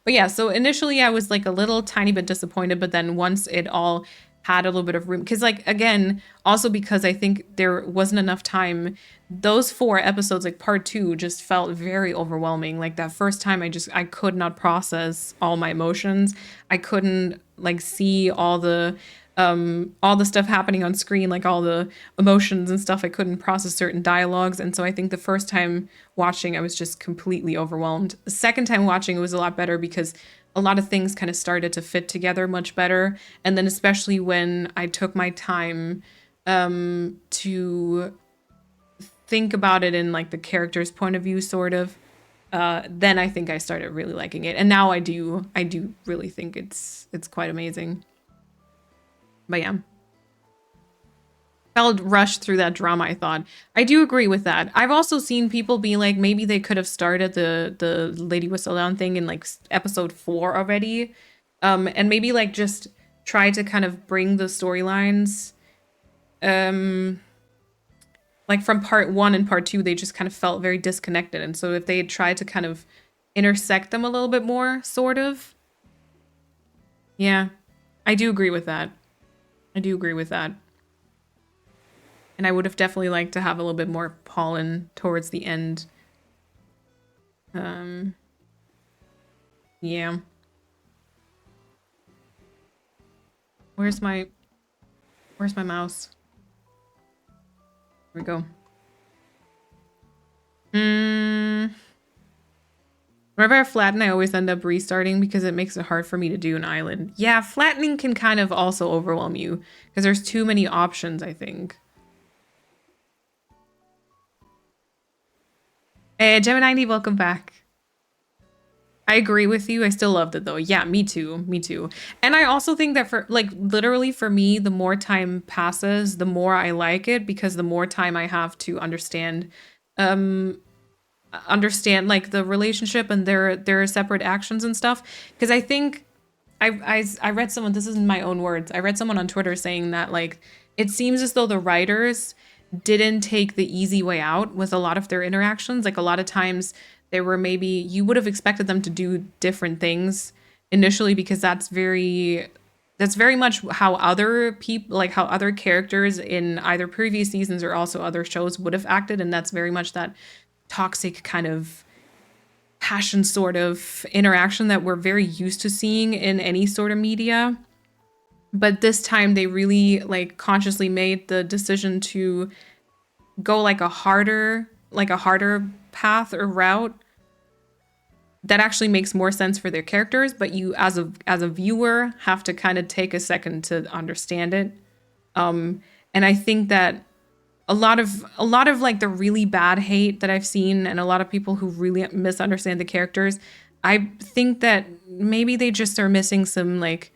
But yeah, so initially I was like a little tiny bit disappointed, but then once it all had a little bit of room, because like, again, also because I think there wasn't enough time, those 4 episodes, like part 2, just felt very overwhelming. Like that first time I could not process all my emotions. I couldn't like see all the stuff happening on screen, like all the emotions and stuff. I couldn't process certain dialogues. And so I think the first time watching, I was just completely overwhelmed. The second time watching, it was a lot better because a lot of things kind of started to fit together much better. And then especially when I took my time to think about it in like the character's point of view, sort of, then I think I started really liking it. And now I do really think it's quite amazing. But yeah. felt rushed through that drama, I thought. I do agree with that. I've also seen people be like, maybe they could have started the Lady Whistle Down thing in like episode 4 already. And maybe like just try to kind of bring the storylines like from part 1 and part 2, they just kind of felt very disconnected. And so if they had tried to kind of intersect them a little bit more, sort of. Yeah, I do agree with that. I do agree with that. And I would have definitely liked to have a little bit more pollen towards the end. Yeah. Where's my mouse? Here we go. Whenever I flatten, I always end up restarting because it makes it hard for me to do an island. Yeah, flattening can kind of also overwhelm you because there's too many options, I think. Hey, Gemini, welcome back. I agree with you. I still loved it though. Yeah, me too. Me too. And I also think that for like literally for me, the more time passes, the more I like it because the more time I have to understand like the relationship and their separate actions and stuff. Because I think I read someone, this isn't my own words. I read someone on Twitter saying that like it seems as though the writers didn't take the easy way out with a lot of their interactions. Like a lot of times there were maybe you would have expected them to do different things initially because that's very much how other people like how other characters in either previous seasons or also other shows would have acted, and that's very much that toxic kind of passion sort of interaction that we're very used to seeing in any sort of media. But this time they really like consciously made the decision to go like a harder path or route that actually makes more sense for their characters, but you as a viewer have to kind of take a second to understand it. And I think that a lot of like the really bad hate that I've seen and a lot of people who really misunderstand the characters, I think that maybe they just are missing some like,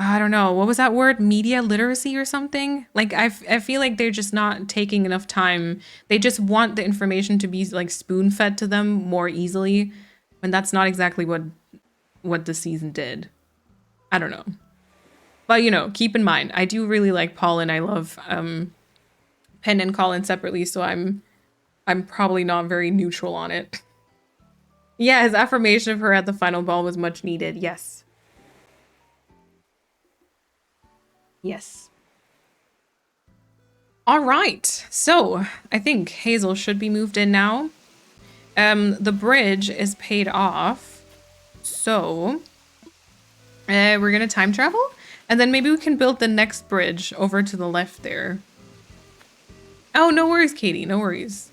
I don't know, what was that word? Media literacy or something? Like I feel like they're just not taking enough time. They just want the information to be like spoon-fed to them more easily, and that's not exactly what the season did. I don't know. But you know, keep in mind, I do really like Paul and I love Penn and Colin separately, so I'm probably not very neutral on it. Yeah, his affirmation of her at the final ball was much needed. Yes. Yes. All right. So I think Hazel should be moved in now. The bridge is paid off. So we're going to time travel. And then maybe we can build the next bridge over to the left there. Oh, no worries, Katie. No worries.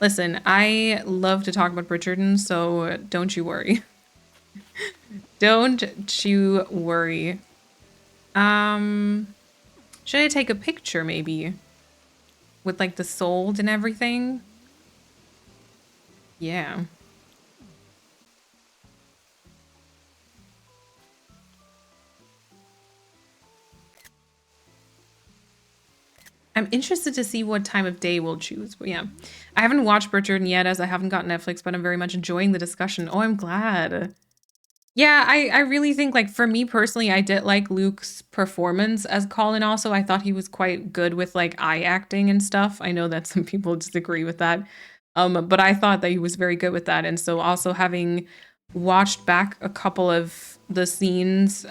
Listen, I love to talk about Bridgerton, so don't you worry. Don't you worry. Should I take a picture maybe? With like the sold and everything? Yeah. I'm interested to see what time of day we'll choose. But yeah, I haven't watched Bridgerton yet as I haven't got Netflix, but I'm very much enjoying the discussion. Oh, I'm glad. Yeah, I really think like for me personally, I did like Luke's performance as Colin also. I thought he was quite good with like eye acting and stuff. I know that some people disagree with that. But I thought that he was very good with that. And so also having watched back a couple of the scenes,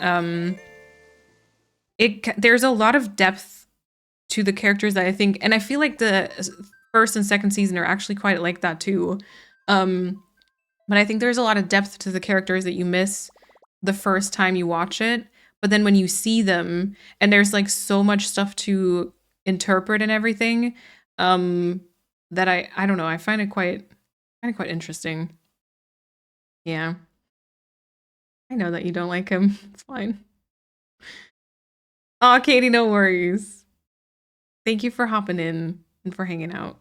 there's a lot of depth to the characters that I think, and I feel like the first and second season are actually quite like that too. But I think there's a lot of depth to the characters that you miss the first time you watch it. But then when you see them, and there's like so much stuff to interpret and everything, that I don't know, I find it quite interesting. Yeah. I know that you don't like him. It's fine. Oh, Katie, no worries. Thank you for hopping in and for hanging out.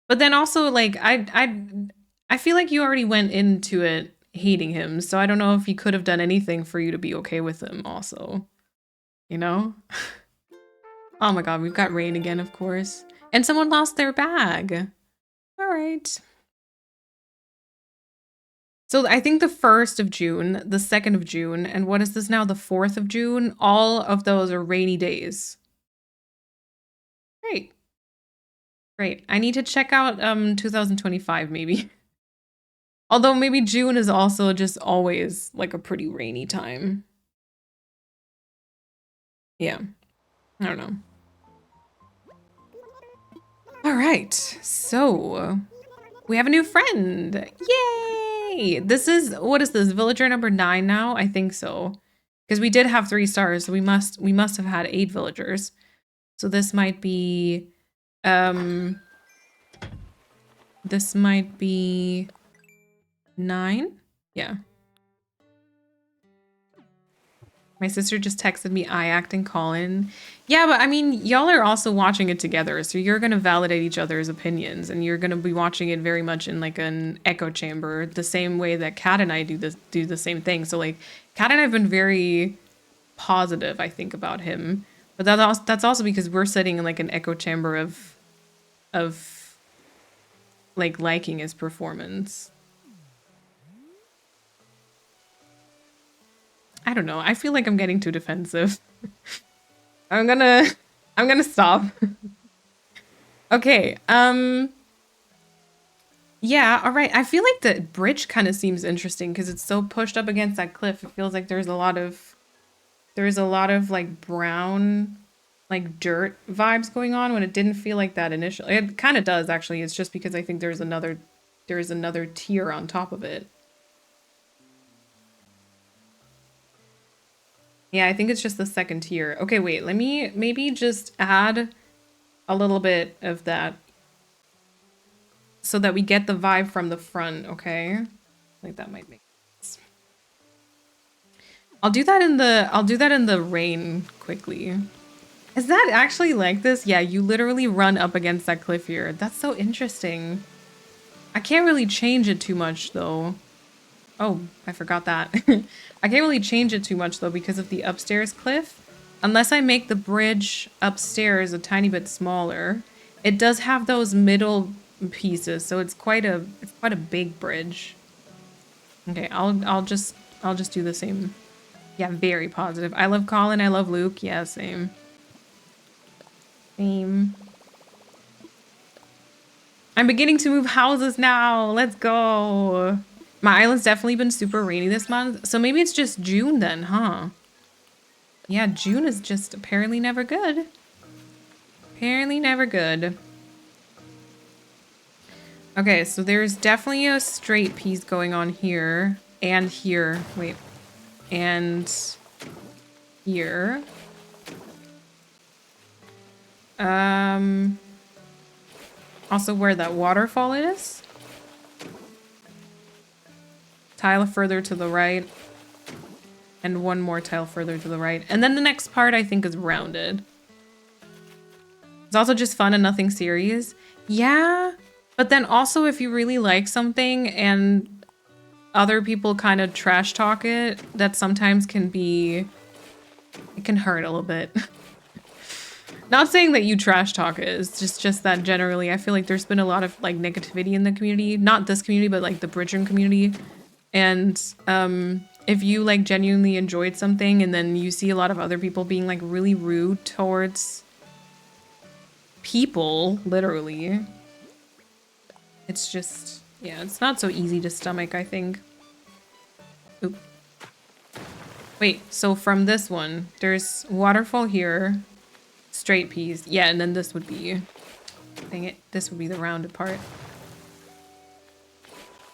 But then also, like, I feel like you already went into it hating him. So I don't know if he could have done anything for you to be okay with him also. You know? Oh my god, we've got rain again, of course. And someone lost their bag. All right. So I think the 1st of June, the 2nd of June, and what is this now? The 4th of June? All of those are rainy days. Great. Great. I need to check out 2025 maybe. Although maybe June is also just always like a pretty rainy time. Yeah. I don't know. All right. So we have a new friend. Yay! This is, what is this? Villager number 9 now? I think so. Because we did have 3 stars, so we must have had 8 villagers. So this might be this might be 9? Yeah. My sister just texted me I acting Colin. Yeah, but I mean, y'all are also watching it together, so you're going to validate each other's opinions, and you're going to be watching it very much in like an echo chamber, the same way that Kat and I do the same thing. So like, Kat and I have been very positive, I think, about him, but that's also because we're sitting in like an echo chamber of like liking his performance. I don't know. I feel like I'm getting too defensive. I'm gonna stop. Okay. Yeah, all right. I feel like the bridge kind of seems interesting because it's so pushed up against that cliff. It feels like there's a lot of like brown, like dirt vibes going on when it didn't feel like that initially. It kind of does actually. It's just because I think there's another tier on top of it. Yeah, I think it's just the 2nd tier. Okay, wait, let me maybe just add a little bit of that so that we get the vibe from the front, okay? Like that might make sense. I'll do that in the rain quickly. Is that actually like this? Yeah, you literally run up against that cliff here. That's so interesting. I can't really change it too much though. Oh, I forgot that. I can't really change it too much though because of the upstairs cliff. Unless I make the bridge upstairs a tiny bit smaller. It does have those middle pieces, so it's quite a big bridge. Okay, I'll just do the same. Yeah, very positive. I love Colin, I love Luke. Yeah, same. Same. I'm beginning to move houses now. Let's go. My island's definitely been super rainy this month, so maybe it's just June then, huh? Yeah, June is just apparently never good. Apparently never good. Okay, so there's definitely a straight piece going on here and here. Wait. And here. Also where that waterfall is. Tile further to the right. And one more tile further to the right. And then the next part I think is rounded. It's also just fun and nothing serious. Yeah, but then also if you really like something and other people kind of trash talk it, that sometimes can be... It can hurt a little bit. Not saying that you trash talk it, it's just that generally I feel like there's been a lot of like negativity in the community. Not this community, but like the Bridging community. And if you like genuinely enjoyed something and then you see a lot of other people being like really rude towards people, literally, it's just, yeah, it's not so easy to stomach, I think. Oop. Wait, so from this one, there's waterfall here, straight piece. Yeah, and then this would be, dang it, this would be the rounded part.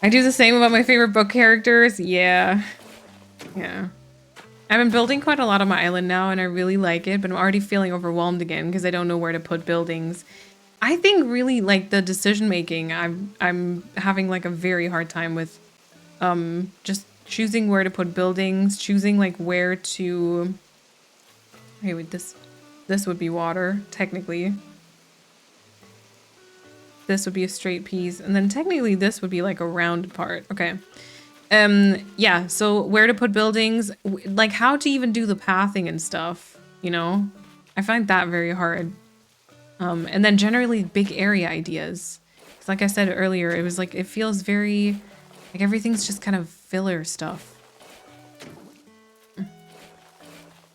I do the same about my favorite book characters. Yeah. Yeah. I've been building quite a lot on my island now and I really like it, but I'm already feeling overwhelmed again because I don't know where to put buildings. I think really like the decision making, I'm having like a very hard time with just choosing where to put buildings, choosing like where to... Okay, wait, this would be water, technically. This would be a straight piece, and then technically this would be like a rounded part. Okay. Yeah, so where to put buildings, like how to even do the pathing and stuff, you know? I find that very hard. And then generally big area ideas. 'Cause like I said earlier, it was like, it feels very, like everything's just kind of filler stuff.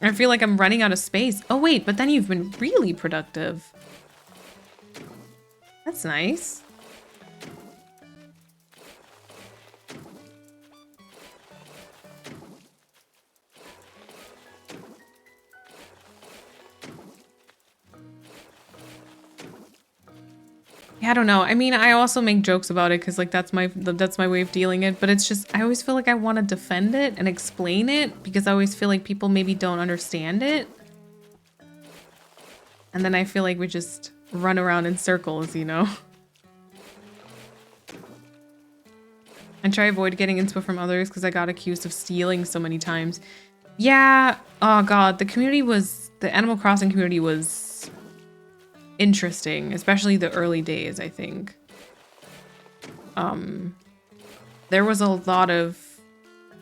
I feel like I'm running out of space. Oh wait, but then you've been really productive. That's nice. Yeah, I don't know. I mean, I also make jokes about it because like that's my way of dealing it, but it's just I always feel like I want to defend it and explain it because I always feel like people maybe don't understand it. And then I feel like we just run around in circles, you know? And try avoid getting inspo from others because I got accused of stealing so many times. Yeah, oh god, the Animal Crossing community was interesting, especially the early days, I think. There was a lot of,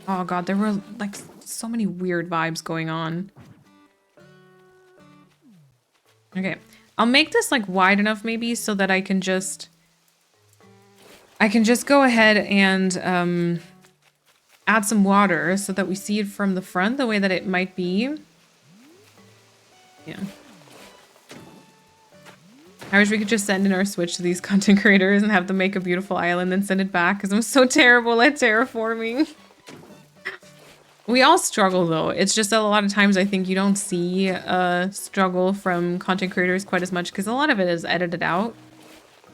oh god, there were like so many weird vibes going on. Okay, I'll make this like wide enough maybe so that I can just go ahead and add some water so that we see it from the front the way that it might be. Yeah. I wish we could just send in our Switch to these content creators and have them make a beautiful island and send it back because I'm so terrible at terraforming. We all struggle though. It's just that a lot of times I think you don't see struggle from content creators quite as much because a lot of it is edited out.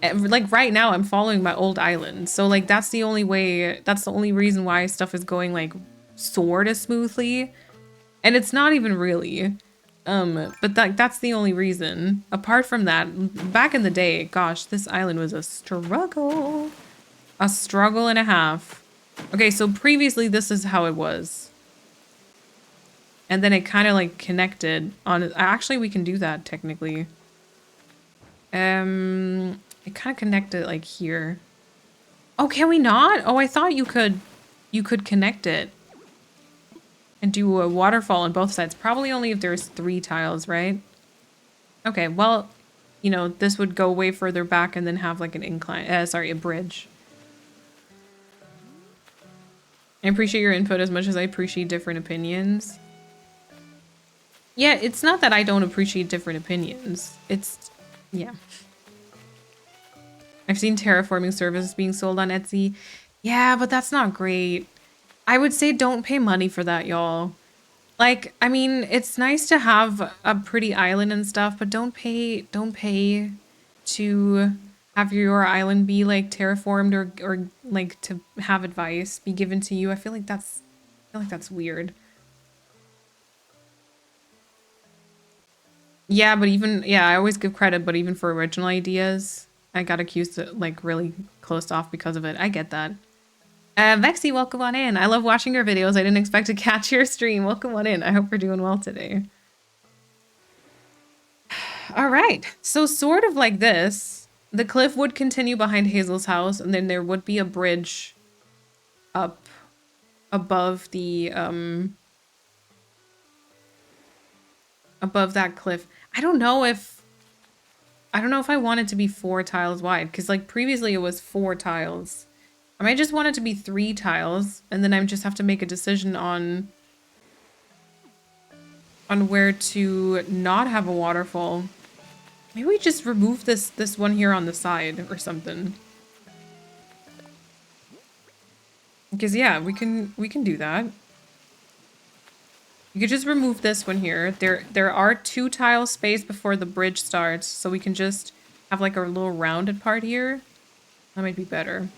Like right now I'm following my old island. So like that's the only reason why stuff is going like sort of smoothly. And it's not even really. But that's the only reason. Apart from that, back in the day, gosh, this island was a struggle. A struggle and a half. Okay, so previously this is how it was. And then it kind of like connected on, actually we can do that technically. It kind of connected like here. Oh, can we not? Oh, I thought you could connect it and do a waterfall on both sides. Probably only if there's 3 tiles, right? Okay, well, you know, this would go way further back and then have like an incline, a bridge. I appreciate your input as much as I appreciate different opinions. Yeah, it's not that I don't appreciate different opinions. It's, yeah. I've seen terraforming services being sold on Etsy. Yeah, but that's not great. I would say don't pay money for that, y'all. Like, I mean, it's nice to have a pretty island and stuff, but don't pay to have your island be like terraformed or like to have advice be given to you. I feel like that's weird. Yeah, but I always give credit, but even for original ideas, I got accused of like really closed off because of it. I get that. Vexy, welcome on in. I love watching your videos. I didn't expect to catch your stream. Welcome on in. I hope you're doing well today. All right. So sort of like this, the cliff would continue behind Hazel's house, and then there would be a bridge up above the above that cliff. I don't know if I want it to be 4 tiles wide, because like previously it was 4 tiles. I might just want it to be 3 tiles, and then I just have to make a decision on where to not have a waterfall. Maybe we just remove this one here on the side or something. Because yeah, we can do that. You could just remove this one here. There are 2 tile space before the bridge starts, so we can just have like a little rounded part here. That might be better.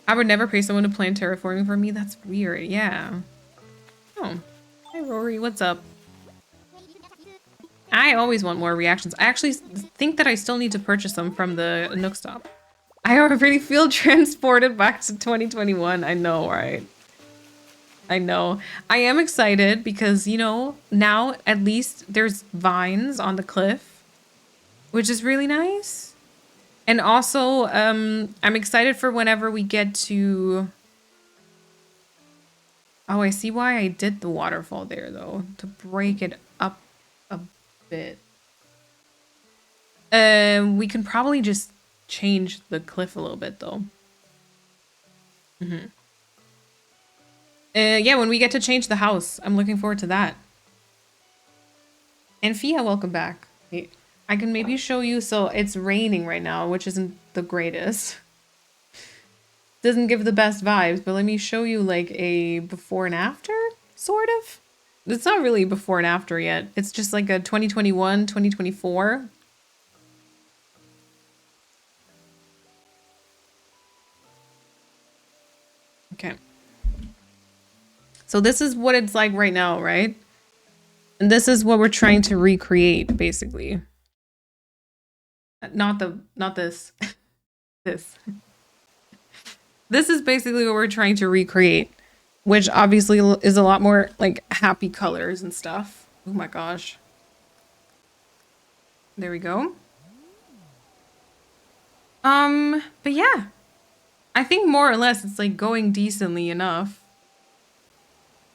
I would never pay someone to plan terraforming for me. That's weird. Yeah. Oh. Hi, Rory. What's up? I always want more reactions. I actually think that I still need to purchase them from the Nook Stop. I already feel transported back to 2021. I know, right? I know. I am excited because, you know, now at least there's vines on the cliff, which is really nice. And also, I'm excited for whenever we get to... Oh, I see why I did the waterfall there, though. To break it up a bit. We can probably just change the cliff a little bit, though. Yeah, when we get to change the house. I'm looking forward to that. And Fia, welcome back. Hey, I can maybe show you. So it's raining right now, which isn't the greatest. Doesn't give the best vibes, but let me show you like a before and after, sort of. It's not really before and after yet. It's just like a 2021, 2024. Okay. So this is what it's like right now, right? And this is what we're trying to recreate, basically. Not this. This. This is basically what we're trying to recreate, which obviously is a lot more like happy colors and stuff. Oh my gosh. There we go. But yeah. I think more or less it's like going decently enough.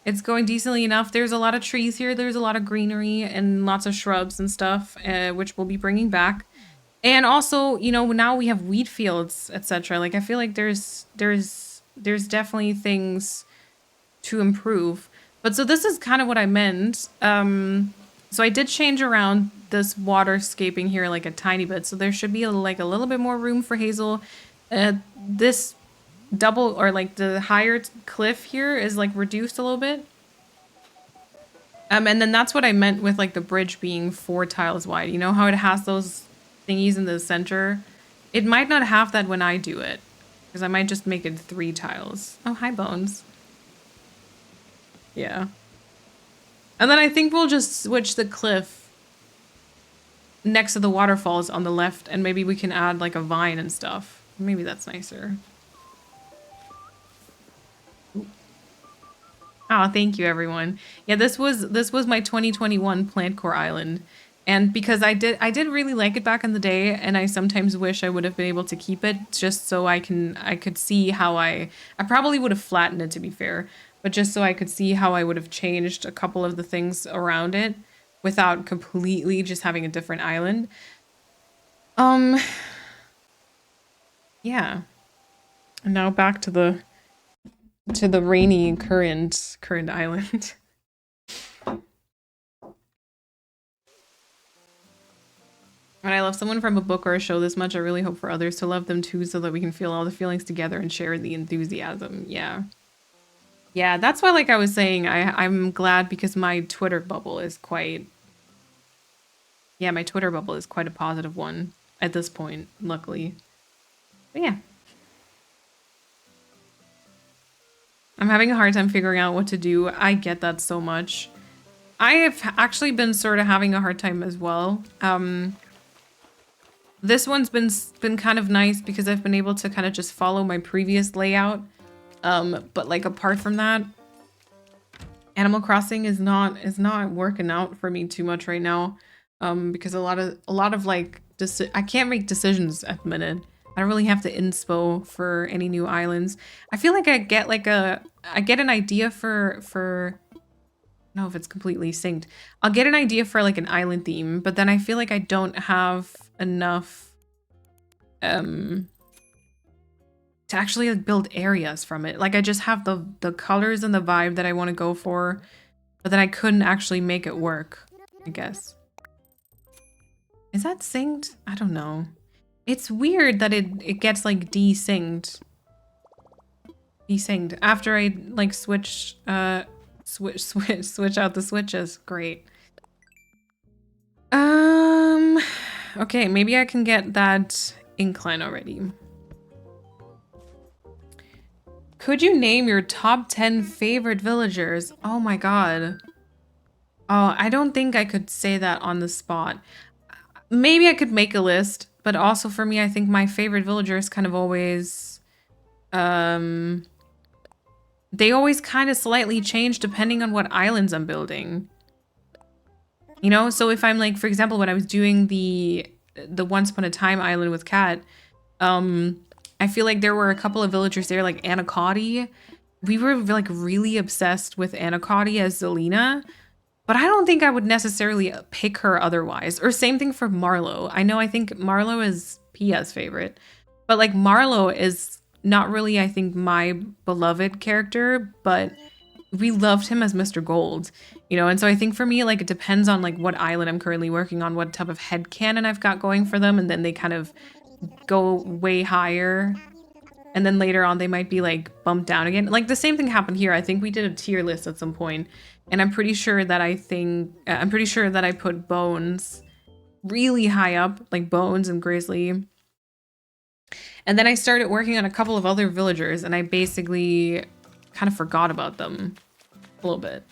It's going decently enough. There's a lot of trees here. There's a lot of greenery and lots of shrubs and stuff, which we'll be bringing back. And also, you know, now we have wheat fields, etc. Like I feel like there's definitely things to improve. But so this is kind of what I meant. So I did change around this waterscaping here like a tiny bit. So there should be like a little bit more room for Hazel. This double or like the higher cliff here is like reduced a little bit. And then that's what I meant with like the bridge being 4 tiles wide. You know how it has those thingies in the center? It might not have that when I do it, because I might just make it 3 tiles. Oh, hi Bones. Yeah. And then I think we'll just switch the cliff next to the waterfalls on the left, and maybe we can add like a vine and stuff. Maybe that's nicer. Oh, thank you everyone. Yeah, this was my 2021 plant core island. And because I did really like it back in the day, and I sometimes wish I would have been able to keep it just so I could see how I probably would have flattened it, to be fair, but just so I could see how I would have changed a couple of the things around it without completely just having a different island. Yeah. And now back to the rainy current island. When I love someone from a book or a show this much, I really hope for others to love them too, so that we can feel all the feelings together and share the enthusiasm. Yeah. Yeah, that's why, like I was saying, I'm glad because my Twitter bubble is quite... Yeah, my Twitter bubble is quite a positive one at this point, luckily. But yeah. I'm having a hard time figuring out what to do. I get that so much. I have actually been sort of having a hard time as well. This one's been kind of nice because I've been able to kind of just follow my previous layout. But like apart from that, Animal Crossing is not working out for me too much right now. Because a lot of like I can't make decisions at the minute. I don't really have to inspo for any new islands. I feel like I get an idea for I don't know if it's completely synced. I'll get an idea for like an island theme, but then I feel like I don't have enough to actually like, build areas from it. Like I just have the colors and the vibe that I want to go for, but then I couldn't actually make it work, I guess. Is that synced? I don't know. It's weird that it gets like desynced. Desynced after I like switch out the switches. Great. Okay, maybe I can get that incline already. Could you name your top 10 favorite villagers? Oh my god. Oh, I don't think I could say that on the spot. Maybe I could make a list, but also for me, I think my favorite villagers kind of always... they always kind of slightly change depending on what islands I'm building. You know, so if I'm like, for example, when I was doing the Once Upon a Time island with Kat, I feel like there were a couple of villagers there, like Anacotti. We were like really obsessed with Anacotti as Zelina, but I don't think I would necessarily pick her otherwise. Or same thing for Marlowe. I think Marlowe is Pia's favorite, but like Marlowe is not really, I think, my beloved character, but we loved him as Mr. Gold, you know? And so I think for me, like, it depends on like what island I'm currently working on, what type of headcanon I've got going for them, and then they kind of go way higher. And then later on, they might be like bumped down again. Like the same thing happened here. I think we did a tier list at some point, and I'm pretty sure that I put Bones really high up, like Bones and Grizzly. And then I started working on a couple of other villagers, and I basically kind of forgot about them a little bit.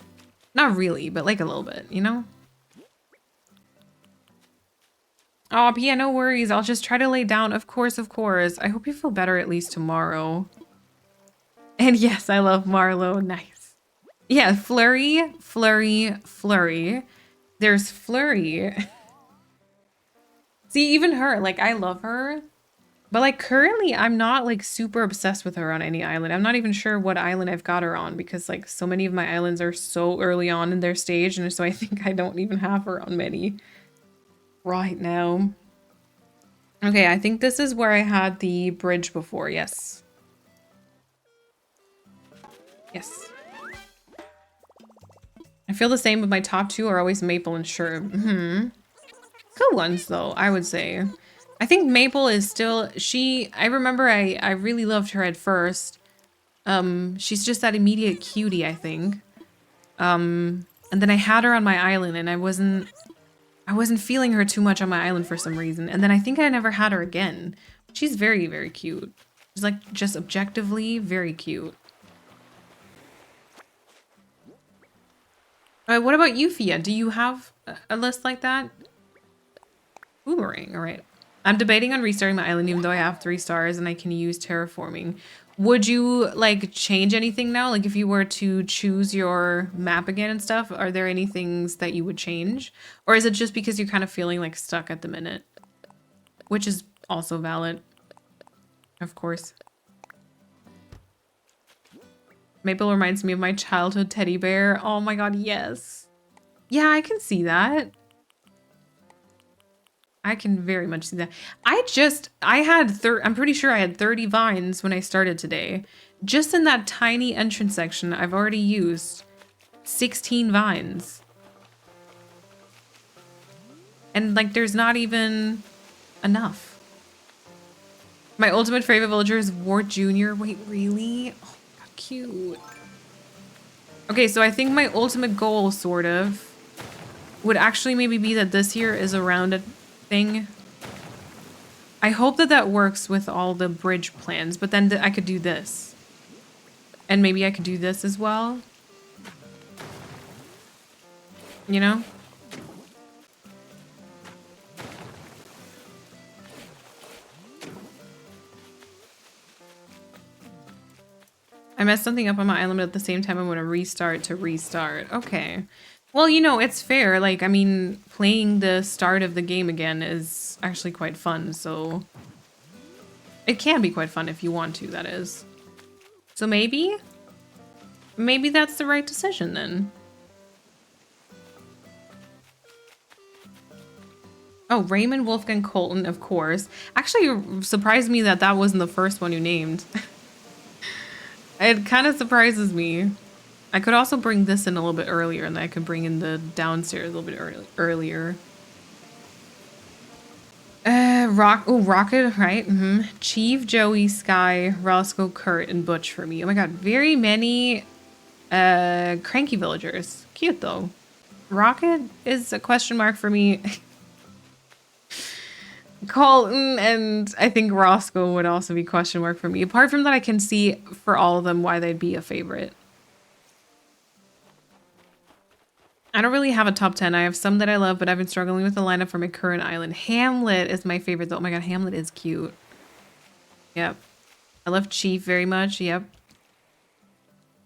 Not really, but like a little bit, you know? Oh, Pia, no worries. I'll just try to lay down. Of course, of course. I hope you feel better at least tomorrow. And yes, I love Marlowe. Nice. Yeah, Flurry, Flurry, Flurry. There's Flurry. See, even her, like, I love her. But, like, currently, I'm not, like, super obsessed with her on any island. I'm not even sure what island I've got her on because, like, so many of my islands are so early on in their stage. And so I think I don't even have her on many right now. Okay, I think this is where I had the bridge before. Yes. Yes. I feel the same, but my top two are always Maple and Shure. Good ones, though, I would say. I think Maple is still... I remember I really loved her at first. She's just that immediate cutie, I think. And then I had her on my island, and I wasn't feeling her too much on my island for some reason. And then I think I never had her again. She's very, very cute. She's, like, just objectively very cute. What about you, Fia? Do you have a list like that? Boomerang, all right. I'm debating on restarting my island even though I have 3 stars and I can use terraforming. Would you, like, change anything now? Like, if you were to choose your map again and stuff, are there any things that you would change? Or is it just because you're kind of feeling, like, stuck at the minute? Which is also valid. Of course. Maple reminds me of my childhood teddy bear. Oh my god, yes. Yeah, I can see that. I can very much see that. I'm pretty sure I had 30 vines when I started today. Just in that tiny entrance section, I've already used 16 vines. And like, there's not even enough. My ultimate favorite villager is Wart Jr. Wait, really? Oh, God, cute. Okay, so I think my ultimate goal, sort of, would actually maybe be that this here is a rounded thing. I hope that that works with all the bridge plans, but then I could do this. And maybe I could do this as well. You know? I messed something up on my island, but at the same time, I'm going to restart. Okay. Well, you know, it's fair. Like, I mean, playing the start of the game again is actually quite fun, so... It can be quite fun if you want to, that is. So maybe? Maybe that's the right decision, then. Oh, Raymond, Wolfgang, Colton, of course. Actually, it surprised me that that wasn't the first one you named. It kind of surprises me. I could also bring this in a little bit earlier, and then I could bring in the downstairs a little bit earlier. Rocket, right? Chief, Joey, Sky, Roscoe, Kurt, and Butch for me. Oh my god, very many cranky villagers. Cute, though. Rocket is a question mark for me. Colton and I think Roscoe would also be question mark for me. Apart from that, I can see for all of them why they'd be a favorite. I don't really have a top 10. I have some that I love, but I've been struggling with the lineup for my current island. Hamlet is my favorite, though. Oh my god, Hamlet is cute. Yep. I love Chief very much. Yep.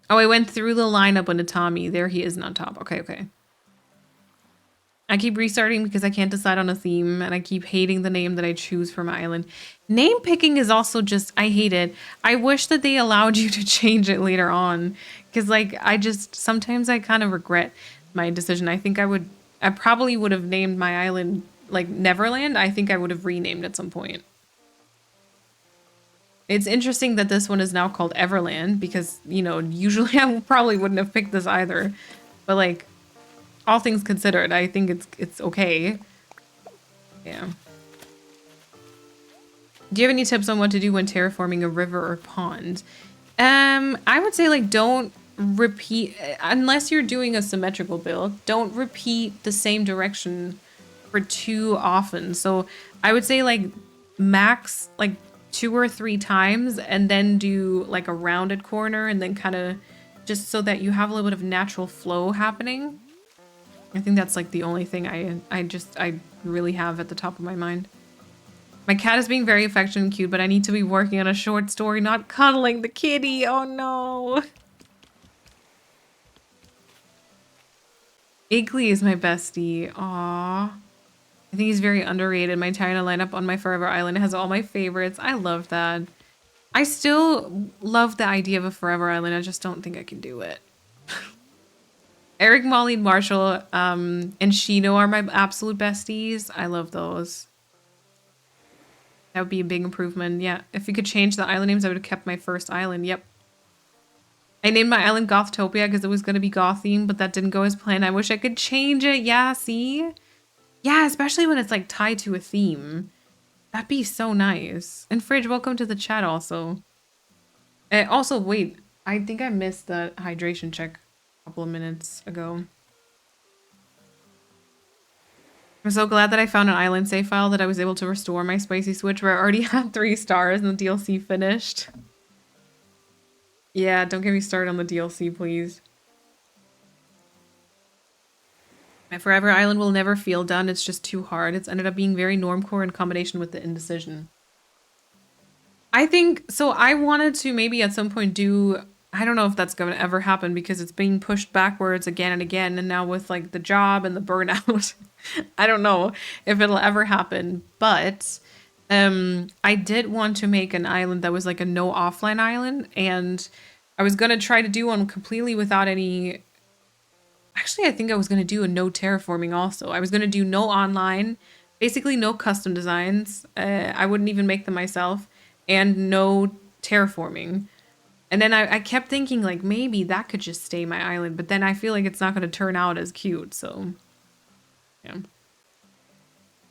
Oh, I went through the lineup on Tommy. There he is on top. Okay, okay. I keep restarting because I can't decide on a theme, and I keep hating the name that I choose for my island. Name picking is also just, I hate it. I wish that they allowed you to change it later on, because like sometimes I kind of regret my decision. I probably would have named my island like Neverland. I think I would have renamed at some point. It's interesting that this one is now called Everland because, you know, usually I probably wouldn't have picked this either, but like, all things considered, I think it's okay. Yeah. Do you have any tips on what to do when terraforming a river or pond? I would say like don't repeat, unless you're doing a symmetrical build, don't repeat the same direction for too often. So I would say like max like 2 or 3 times and then do like a rounded corner and then kind of just so that you have a little bit of natural flow happening. I think that's like the only thing I really have at the top of my mind. My cat is being very affectionate and cute, but I need to be working on a short story, not cuddling the kitty. Oh no. Iggly is my bestie. Aww. I think he's very underrated. My China lineup on my Forever Island has all my favorites. I love that. I still love the idea of a Forever Island. I just don't think I can do it. Eric, Molly, and Marshall, and Shino are my absolute besties. I love those. That would be a big improvement. Yeah, if we could change the island names, I would have kept my first island. Yep. I named my island Gothtopia because it was going to be goth themed, but that didn't go as planned. I wish I could change it. Yeah, see? Yeah, especially when it's like tied to a theme. That'd be so nice. And Fridge, welcome to the chat also. Also, wait, I think I missed the hydration check. Couple of minutes ago. I'm so glad that I found an island save file that I was able to restore my spicy switch where I already had 3 stars and the DLC finished. Yeah, don't get me started on the DLC, please. My Forever Island will never feel done. It's just too hard. It's ended up being very normcore in combination with the indecision. I think, so I wanted to maybe at some point do, I don't know if that's going to ever happen because it's being pushed backwards again and again. And now with like the job and the burnout, I don't know if it'll ever happen. But I did want to make an island that was like a no offline island. And I was going to try to do one completely without any... Actually, I think I was going to do a no terraforming also. I was going to do no online, basically no custom designs. I wouldn't even make them myself. And no terraforming. And then I kept thinking, like, maybe that could just stay my island. But then I feel like it's not going to turn out as cute, so... Yeah.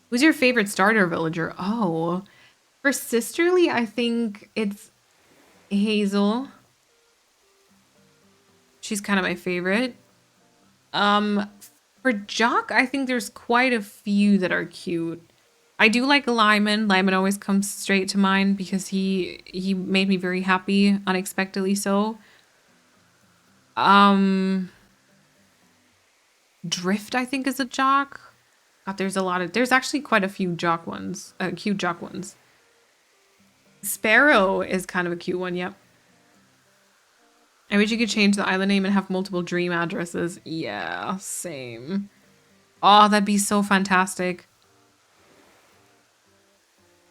Who's your favorite starter villager? Oh. For Sisterly, I think it's Hazel. She's kind of my favorite. For Jock, I think there's quite a few that are cute. I do like Lyman. Lyman always comes straight to mind because he made me very happy, unexpectedly so. Drift, I think, is a Jock. God, there's actually quite a few Jock ones, cute Jock ones. Sparrow is kind of a cute one, yep. I wish you could change the island name and have multiple dream addresses. Yeah, same. Oh, that'd be so fantastic.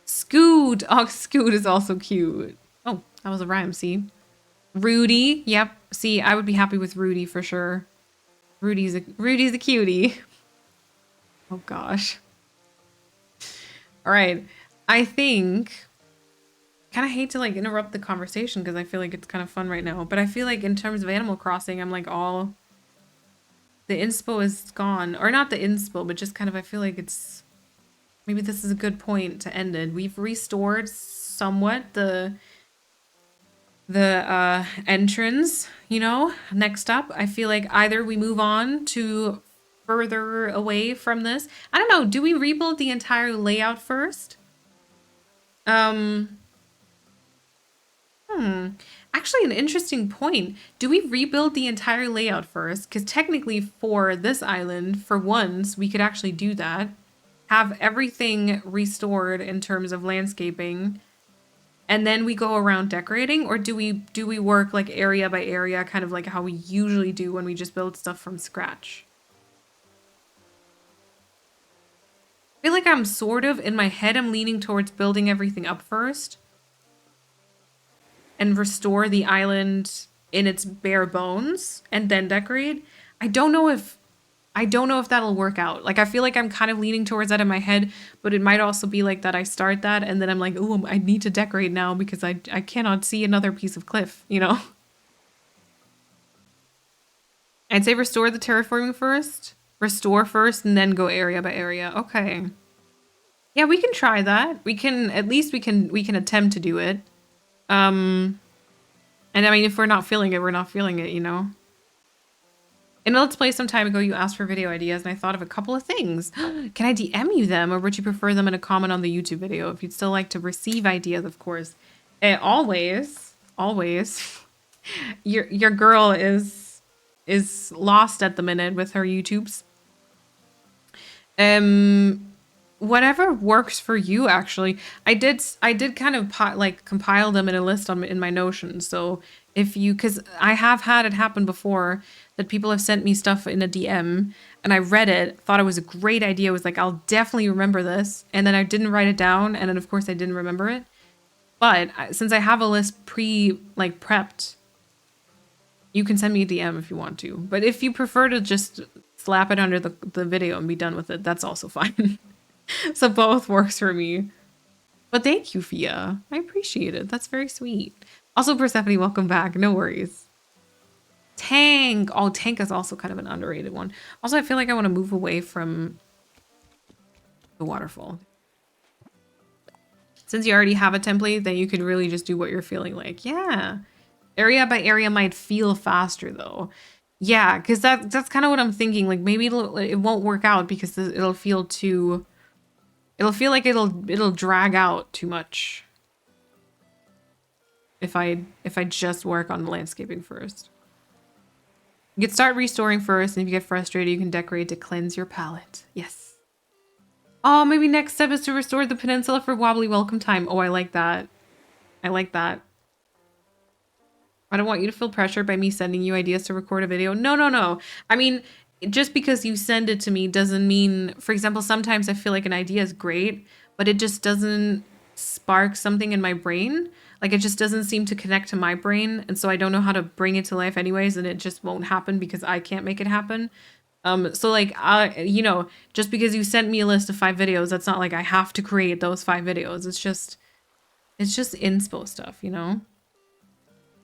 Scoot! Oh, Scoot is also cute. Oh, that was a rhyme, see? Rudy, yep. See, I would be happy with Rudy for sure. Rudy's a cutie. Oh gosh. Alright. I think... kind of hate to like interrupt the conversation because I feel like it's kind of fun right now. But I feel like in terms of Animal Crossing, I'm like all... the inspo is gone. Or not the inspo, but just kind of I feel like it's... maybe this is a good point to end it. We've restored somewhat the entrance, you know. Next up, I feel like either we move on to further away from this. I don't know. Do we rebuild the entire layout first? Actually, an interesting point. Do we rebuild the entire layout first? Because technically for this island, for once, we could actually do that. Have everything restored in terms of landscaping, and then we go around decorating, or do we work like area by area, kind of like how we usually do when we just build stuff from scratch? feel like I'm sort of, in my head, I'm leaning towards building everything up first. And restore the island in its bare bones and then decorate. I don't know if that'll work out. Like, I feel like I'm kind of leaning towards that in my head, but it might also be like that I start that and then I'm like, oh, I need to decorate now because I cannot see another piece of cliff, you know? I'd say restore the terraforming first, restore first, and then go area by area. Okay. Yeah, we can try that. We can, at least we can attempt to do it. And I mean, if we're not feeling it, we're not feeling it, you know? In a Let's Play some time ago, you asked for video ideas, and I thought of a couple of things. Can I DM you them, or would you prefer them in a comment on the YouTube video? If you'd still like to receive ideas, of course. Always. Your girl is lost at the minute with her YouTubes. Whatever works for you, actually. I did kind of compile them in a list in my Notion. So if you, because I have had it happen before that people have sent me stuff in a DM and I read it, thought it was a great idea, was like, I'll definitely remember this. And then I didn't write it down. And then of course I didn't remember it. But since I have a list prepped, you can send me a DM if you want to. But if you prefer to just slap it under the video and be done with it, that's also fine. So both works for me. But thank you, Fia. I appreciate it. That's very sweet. Also, Persephone, welcome back. No worries. Tank. Oh, Tank is also kind of an underrated one. Also, I feel like I want to move away from the waterfall. Since you already have a template, then you could really just do what you're feeling like. Yeah. Area by area might feel faster, though. Yeah, because that's kind of what I'm thinking. Like, maybe it won't work out because it'll feel too... It'll feel like it'll drag out too much if I just work on the landscaping first. You can start restoring first, and if you get frustrated, you can decorate to cleanse your palette. Yes. Oh, maybe next step is to restore the peninsula for Wobbly welcome time. Oh, I like that. I like that. I don't want you to feel pressured by me sending you ideas to record a video. No. I mean, just because you send it to me doesn't mean, for example, sometimes I feel like an idea is great, but it just doesn't spark something in my brain. Like, it just doesn't seem to connect to my brain. And so I don't know how to bring it to life anyways. And it just won't happen because I can't make it happen. So like, you know, just because you sent me a list of 5 videos, that's not like I have to create those 5 videos. It's just inspo stuff, you know?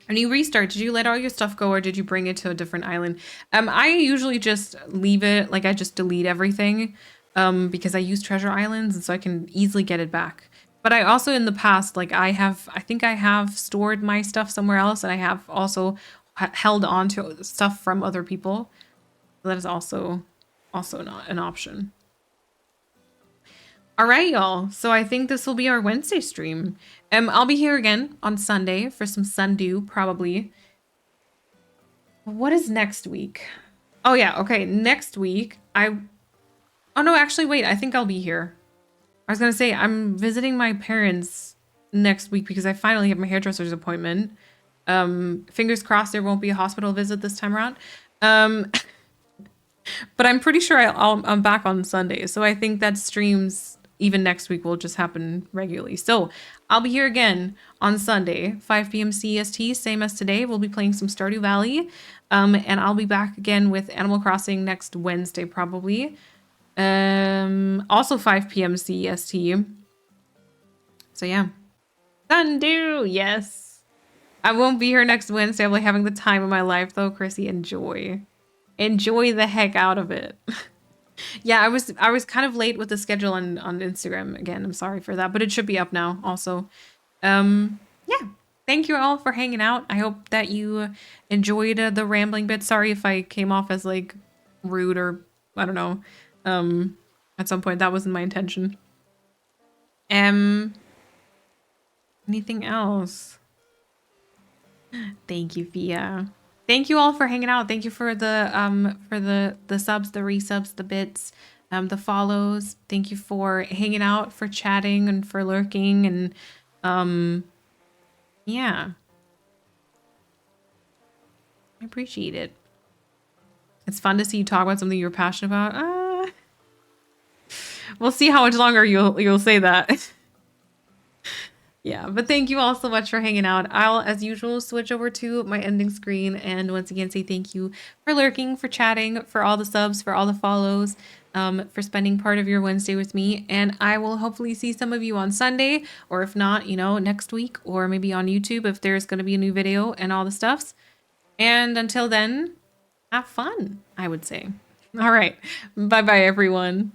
When you restart, did you let all your stuff go or did you bring it to a different island? I usually just leave it, like I just delete everything because I use treasure islands and so I can easily get it back. But I also in the past, like I think I have stored my stuff somewhere else and I have also held on to stuff from other people. That is also not an option. All right, y'all. So I think this will be our Wednesday stream. I'll be here again on Sunday for some Sundew, probably. What is next week? Oh, yeah. Okay. Next week, oh, no, actually, wait. I think I'll be here. I was going to say, I'm visiting my parents next week because I finally have my hairdresser's appointment. Fingers crossed there won't be a hospital visit this time around. But I'm pretty sure I'm back on Sunday. So I think that streams even next week will just happen regularly. So I'll be here again on Sunday, 5 p.m. CEST, same as today. We'll be playing some Stardew Valley. And I'll be back again with Animal Crossing next Wednesday, probably. Also 5 p.m. CEST. So yeah. Sundew, yes. I won't be here next Wednesday. I'll be having the time of my life, though. Chrissy, enjoy. Enjoy the heck out of it. Yeah, I was kind of late with the schedule on Instagram again. I'm sorry for that, but it should be up now also. Yeah. Thank you all for hanging out. I hope that you enjoyed the rambling bit. Sorry if I came off as like rude or I don't know. At some point that wasn't my intention. Anything else? Thank you, Fia. Thank you all for hanging out. Thank you for the subs, the resubs, the bits, the follows. Thank you for hanging out, for chatting, and for lurking, and yeah. I appreciate it. It's fun to see you talk about something you're passionate about. We'll see how much longer you'll say that. Yeah, but thank you all so much for hanging out. I'll, as usual, switch over to my ending screen and once again say thank you for lurking, for chatting, for all the subs, for all the follows, for spending part of your Wednesday with me. And I will hopefully see some of you on Sunday, or if not, you know, next week, or maybe on YouTube if there's going to be a new video and all the stuffs. And until then, have fun, I would say. All right. Bye-bye, everyone.